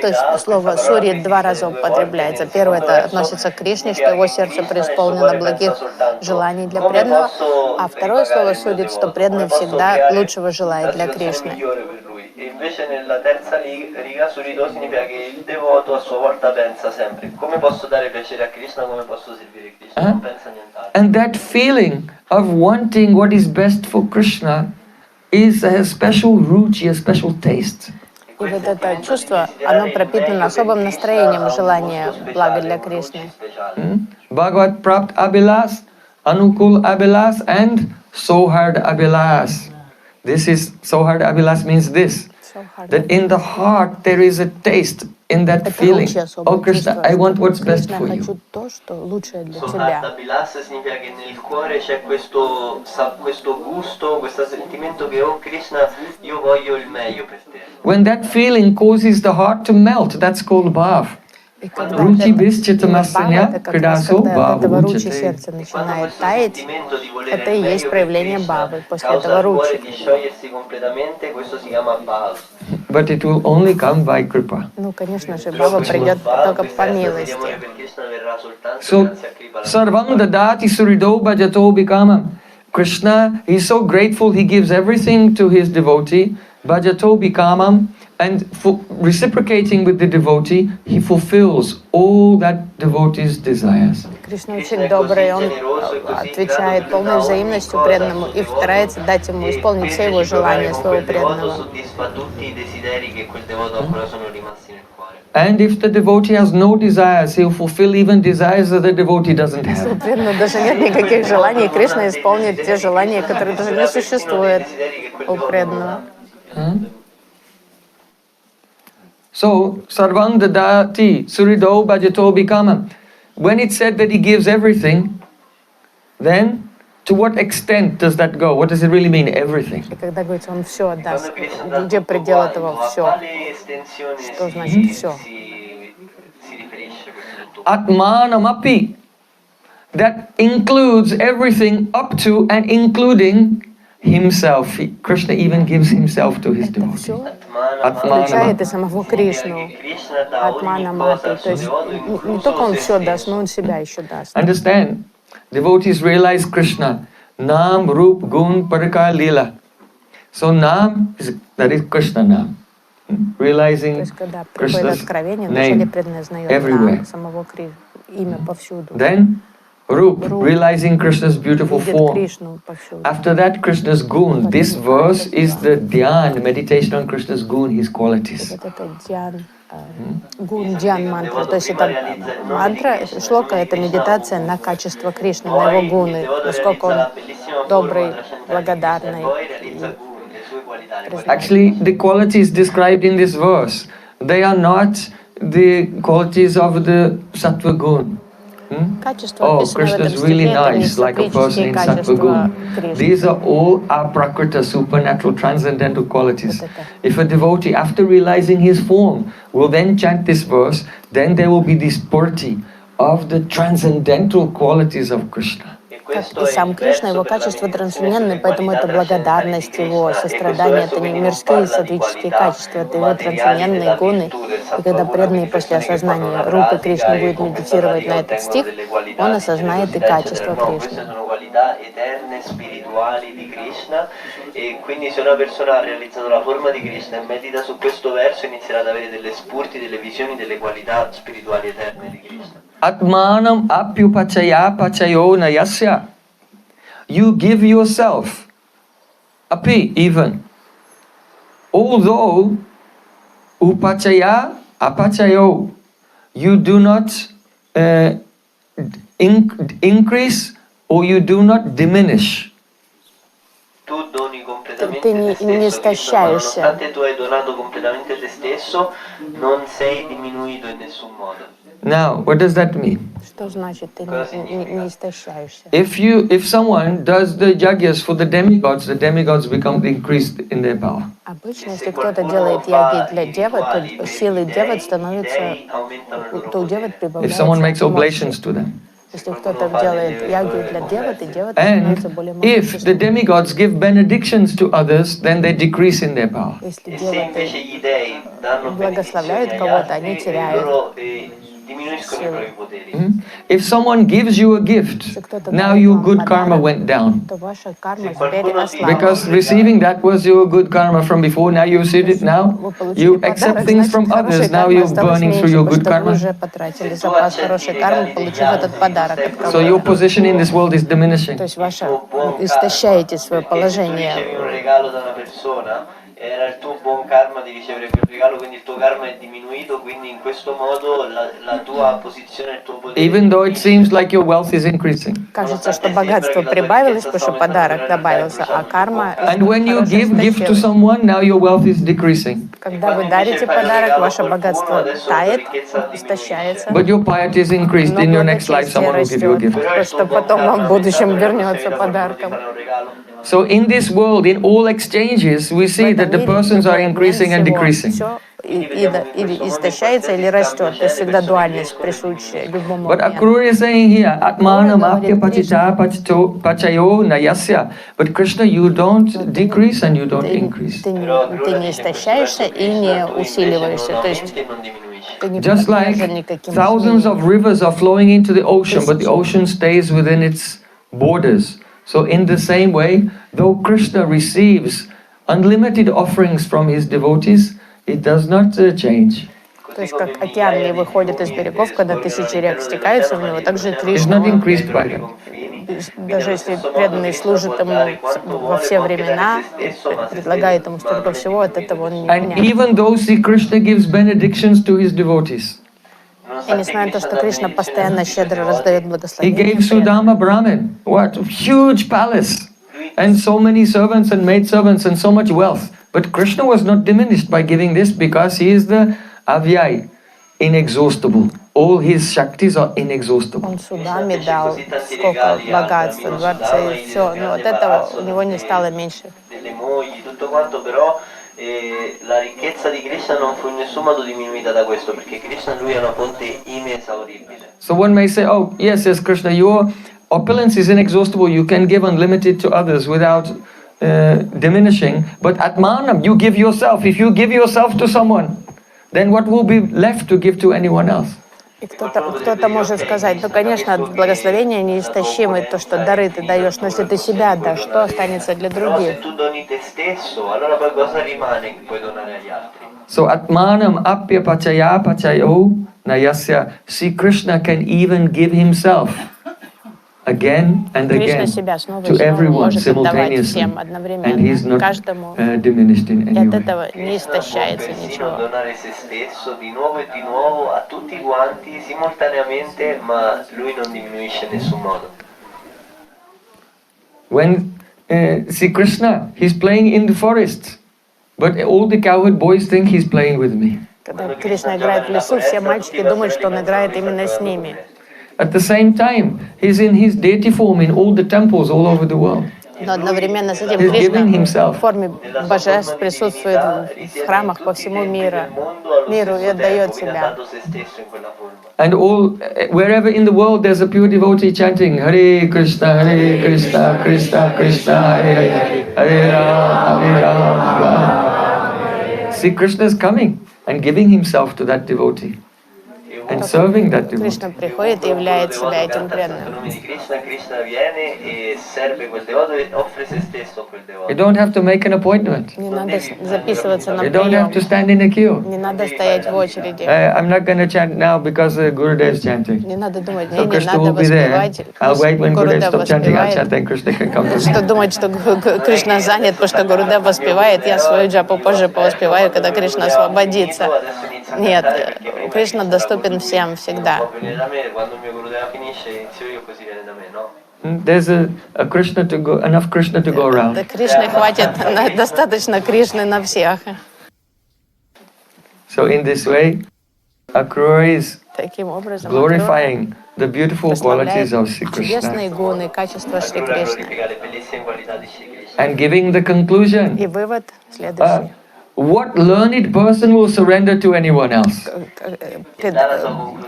То есть слово «сурит» два раза употребляется. Первое это относится к Кришне, что его сердце преисполнено благих желаний для преданного, а второе слово «сурит», что преданный всегда лучшего желает для Кришны. Invece nella terza riga Surido significa che il devoto a sua volta pensa sempre come posso dare piacere a Krishna, come posso servire Krishna, non pensa nient'altro. And that feeling of wanting what is best for Krishna is a special ruchi, a special taste. И вот это чувство, оно пропитано особым настроением желания блага для Кришны. Bhagavad Prapt Abhilas, Anukul Abhilas and Sohard Abhilas. This is, Sohard Abhilas means this, that in the heart there is a taste in that feeling. Oh Krishna, I want what's best for you. Sohard Abhilas significa che nel cuore c'è questo gusto, questo sentimento che oh Krishna, io voglio il meglio per te. When that feeling causes the heart to melt, that's called bhav. Ruchi bischitamasanya kridaso bhav сердце начинает таять, это и есть проявление бхавы. После этого ручи. But it will only come by kripa. Ну, конечно же, бхава придет только по милости. So, sarvam dadati surido bhajato bikamam. Krishna, he's so grateful, he gives everything to his devotee, bhajato bikamam, and reciprocating with the devotee, he fulfills all that devotee's desires. Кришна очень добрый, он отвечает полной взаимностью преданному и старается дать ему исполнить все его желания своего преданного. And if the devotee has no desires, he will fulfill even desires that the devotee doesn't have. Если у преданного даже нет никаких желаний, Кришна исполнит те желания, которые даже не существуют у преданного. So, sarvam dadati surido bhajato bikamam. When it said that he gives everything, then to what extent does that go? What does it really mean, everything? И когда говорится, он все отдаст, где предел этого все? Что значит все? Atmanamapi. That includes everything up to and including himself. Krishna even gives himself to his devotee. Включает и самого Кришну. Атманамапи. То есть не только он все даст, но он себя еще даст. Understand? Devotees realize Krishna. Nam, Rup, Gun, Paraka, Lila. So Nam, that is Krishna Nam. Realizing Krishna's name everywhere. Then Rup, realizing Krishna's beautiful form. After that, Krishna's gun. This verse is the dhyan, meditation on Krishna's gun, his qualities. Гун, джан мантра. То есть это мантра, шлока, это медитация на качество Кришны, на его гуны, насколько он добрый, благодарный. Actually, the qualities described in this verse, they are not the qualities of the sattva gun. Oh, Krishna is really nice, like a person in sattva gun. These are all our prakrita, supernatural, transcendental qualities. If a devotee, after realizing his form, will then chant this verse, then there will be this purity of the transcendental qualities of Krishna. Как и сам Кришна, его качества трансцендентны, поэтому это благодарность, его сострадание, это не мирские сатвические качества, это его трансцендентные гуны. И когда преданный после осознания Рупы Кришны будет медитировать на этот стих, он осознает и качество Кришны. E quindi se una persona ha realizzato la forma di Krishna e medita su questo verso inizierà ad avere delle spurti, delle visioni, delle qualità spirituali eterne di Krishna. Atmanam apyupachaya pachayo nayasya. You give yourself, api even. Although upachaya apachayo, you do not increase or you do not diminish. Ты не истощаешься. Nonostante tu hai donato completamente te stesso, non sei diminuito in nessun modo. Now, what does that mean? Что значит ты не истощаешься? If someone does the yagyas for the demigods become increased in their power. Обычно, если кто-то делает яги для деват, то силы деват становятся, то у деват If someone makes прибавляется oblations мощь. to them. Если кто-то делает ягу для деват, и деват And становится более if the могущественными. demigods give benedictions to others, then they decrease in their power. Если E se invece деваты gli dei danno благословляют benedizioni agli кого-то, они altri, теряют. loro diminuiscono i propri poteri. If someone gives you a gift, now your good karma went down. То ваша карма теперь ослабла. Because receiving that was your good karma from before, now you receive it now, you accept things from others, now you're burning through your good Вы karma. уже потратили запас хорошей кармы, получив этот подарок от So your кого-то. position in this world is diminishing. То есть ваше истощаете свое Se tu положение. ricevi un regalo da una persona, era il tuo buon karma di ricevere quel regalo, quindi il tuo karma è diminuito, quindi in questo modo la tua posizione, il tuo potere. Even though it seems like your wealth is increasing. Кажется, что богатство прибавилось, потому что подарок добавился, а карма And when you хорошая give gift to истощилась. someone, now your wealth is decreasing. Когда вы дарите подарок, ваше богатство тает, истощается. But your piety is increased. In your next life, someone will give you a gift. Потому что потом вам в будущем вернется подарком. So in this world, in all exchanges, we see that the persons are increasing and decreasing. Все или истощается, или растет. То есть всегда дуальность присущая любому But моменту. Akrura is saying here, Atmanam apya pachita pachayo nayasya. But Krishna, you don't decrease and you don't increase. Ты не истощаешься и не усиливаешься. То есть ты не Just like подвержен никаким thousands of изменениям. rivers are flowing into the ocean, but the ocean stays within its borders. So in the same way, though Krishna receives unlimited offerings from his devotees, it does not change. То есть как океан не выходит из берегов, когда тысячи рек стекаются в него, так же It's Кришна, not он, increased by them. даже если преданный служит ему во все времена, и предлагает ему столько всего, от этого он не And меняется. even though Sri Krishna gives benedictions to his devotees, И несмотря на то, что Кришна постоянно щедро раздает he благословения, gave Sudama Brahmin, what, a huge palace, and so many servants and maidservants and so much wealth. But Krishna was not diminished by giving this because he is the Avyai, inexhaustible. All his Shaktis are inexhaustible. он судами дал сколько богатства, дворцы, и все, но от этого у него не стало меньше. Delle mogli, tutto quanto, però la ricchezza di Krishna non fu in nessun modo diminuita da questo, perché Krishna lui è una fonte inesauribile. So one may say, oh, yes, Krishna, your opulence is inexhaustible. You can give unlimited to others without diminishing. But Atmanam, you give yourself. If you give yourself to someone, then what will be left to give to anyone else? И кто-то может сказать, ну, конечно, благословение неистощимое, то, что дары ты даешь, но если ты себя отдашь, что останется для Però других? se tu doni te stesso, allora poi cosa rimane che puoi donare agli altri? So Atmanam apya pachaya pachayo nayasya. See, Krishna can even give himself again and Кришна again себя снова и to снова everyone может отдавать simultaneously. всем And he is одновременно, not каждому, diminished in и any от way. этого не истощается Persino ничего. donare se stesso di nuovo e di nuovo a tutti quanti simultaneamente, ma lui non diminuisce in nessun modo. When see Krishna, he's playing in the forest, but all the cowherd boys think he's playing with me. Когда Кришна играет в лесу, все мальчики думают, что он играет именно с ними. At the same time, he's in his deity form in all the temples all over the world. Но одновременно с этим He's giving Кришна himself. в форме божеств присутствует в храмах по всему миру и отдает себя. And wherever in the world there's a pure devotee chanting Hare Krishna, Krishna Krishna, Hare Hare, Hare Rama. See, Krishna is coming and giving himself to that devotee and serving that devotee. Кришна приходит и являет себя этим преданным. You don't have to make an appointment. Не надо записываться на You don't have to прием. stand in a queue. Не надо стоять в очереди. I'm not going to chant now because Gurudev is chanting. Не надо думать, So не Krishna надо will be there. воспевать. I'll wait when Gurudev Гурудев stops chanting, I'll воспевает. chant, then Krishna can come to me. Что думать, что Кришна занят, потому что Гурудев воспевает, я свою джапу позже повоспеваю, когда Кришна освободится. Нет, Кришна доступен всем всегда. There's enough Krishna to go around. Да, Кришны хватит, достаточно Кришны на всех. So in this way, Akrura is Таким образом, glorifying the beautiful qualities of Sri Krishna чудесные гуны, качества Шри Кришны. and giving the conclusion. И вывод следующий. What learned person will surrender to anyone else?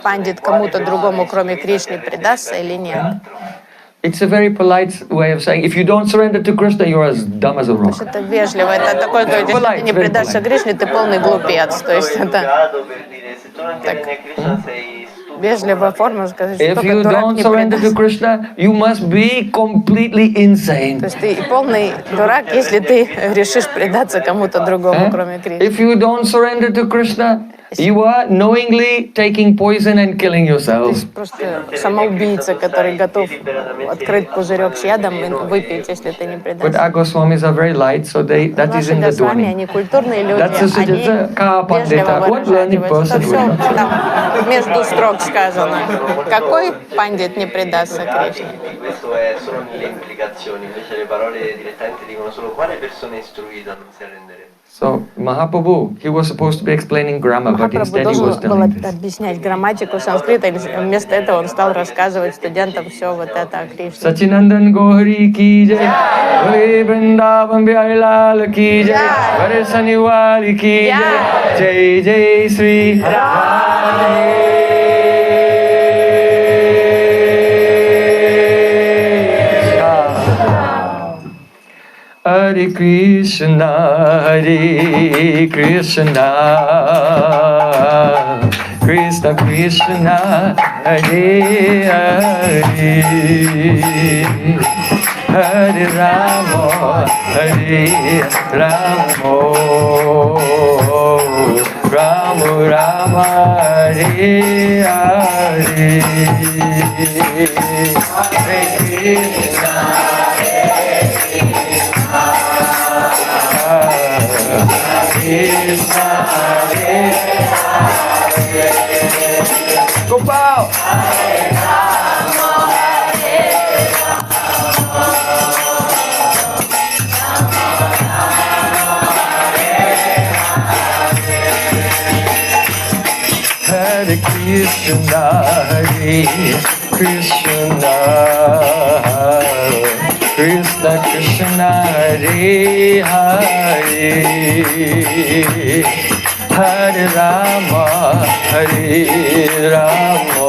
Пандит кому-то другому, кроме Кришны, предастся или нет? It's a very polite way of saying, if you don't surrender to Krishna, you're as dumb as a rock. Это вежливо, это такое, если ты не предашься Кришне, ты полный глупец. То есть это так, вежливая форма сказать, что If только you дурак don't не surrender to предаст. Krishna, you must be completely insane. То есть ты полный дурак, если ты решишь предаться кому-то другому, кроме Кришны. If you don't surrender to Krishna, you are knowingly taking poison and killing yourself. Просто самоубийца, который готов открыть пузырек с ядом и выпить, если ты не But предашься. our Goswamis are very light, so that is Наши in the Госвами, Dhwani. они культурные люди, That's a они вежливо What learned выражаются. person Это would все not? там между строк сказано. Какой пандит не предастся Кришне? Questo è solo nelle implicazioni, invece le parole direttamente dicono solo quale persona istruita non si arrenderebbe. So Mahaprabhu, he was supposed to be explaining grammar, but Махапрабху instead he was должен был telling this. объяснять грамматику санскрита, и вместо этого он стал рассказывать студентам все вот это о Кришне. Sachinandan Gauri ki jai, Gauri Vrindavan Bihari Lal ki jai, Gauri Saniwali ki jai, Jai Jai Sri Radhe. Hare Krishna, Hare Krishna, Krishna Krishna, Hare Hare, Hare Rama, Hare Rama, Rama Rama, Hare Hare, Hare Krishna. Gopal! Hare Krishna, Hare Krishna, Krishna Krishna, Hare Hare, Hare Rama, Hare Rama,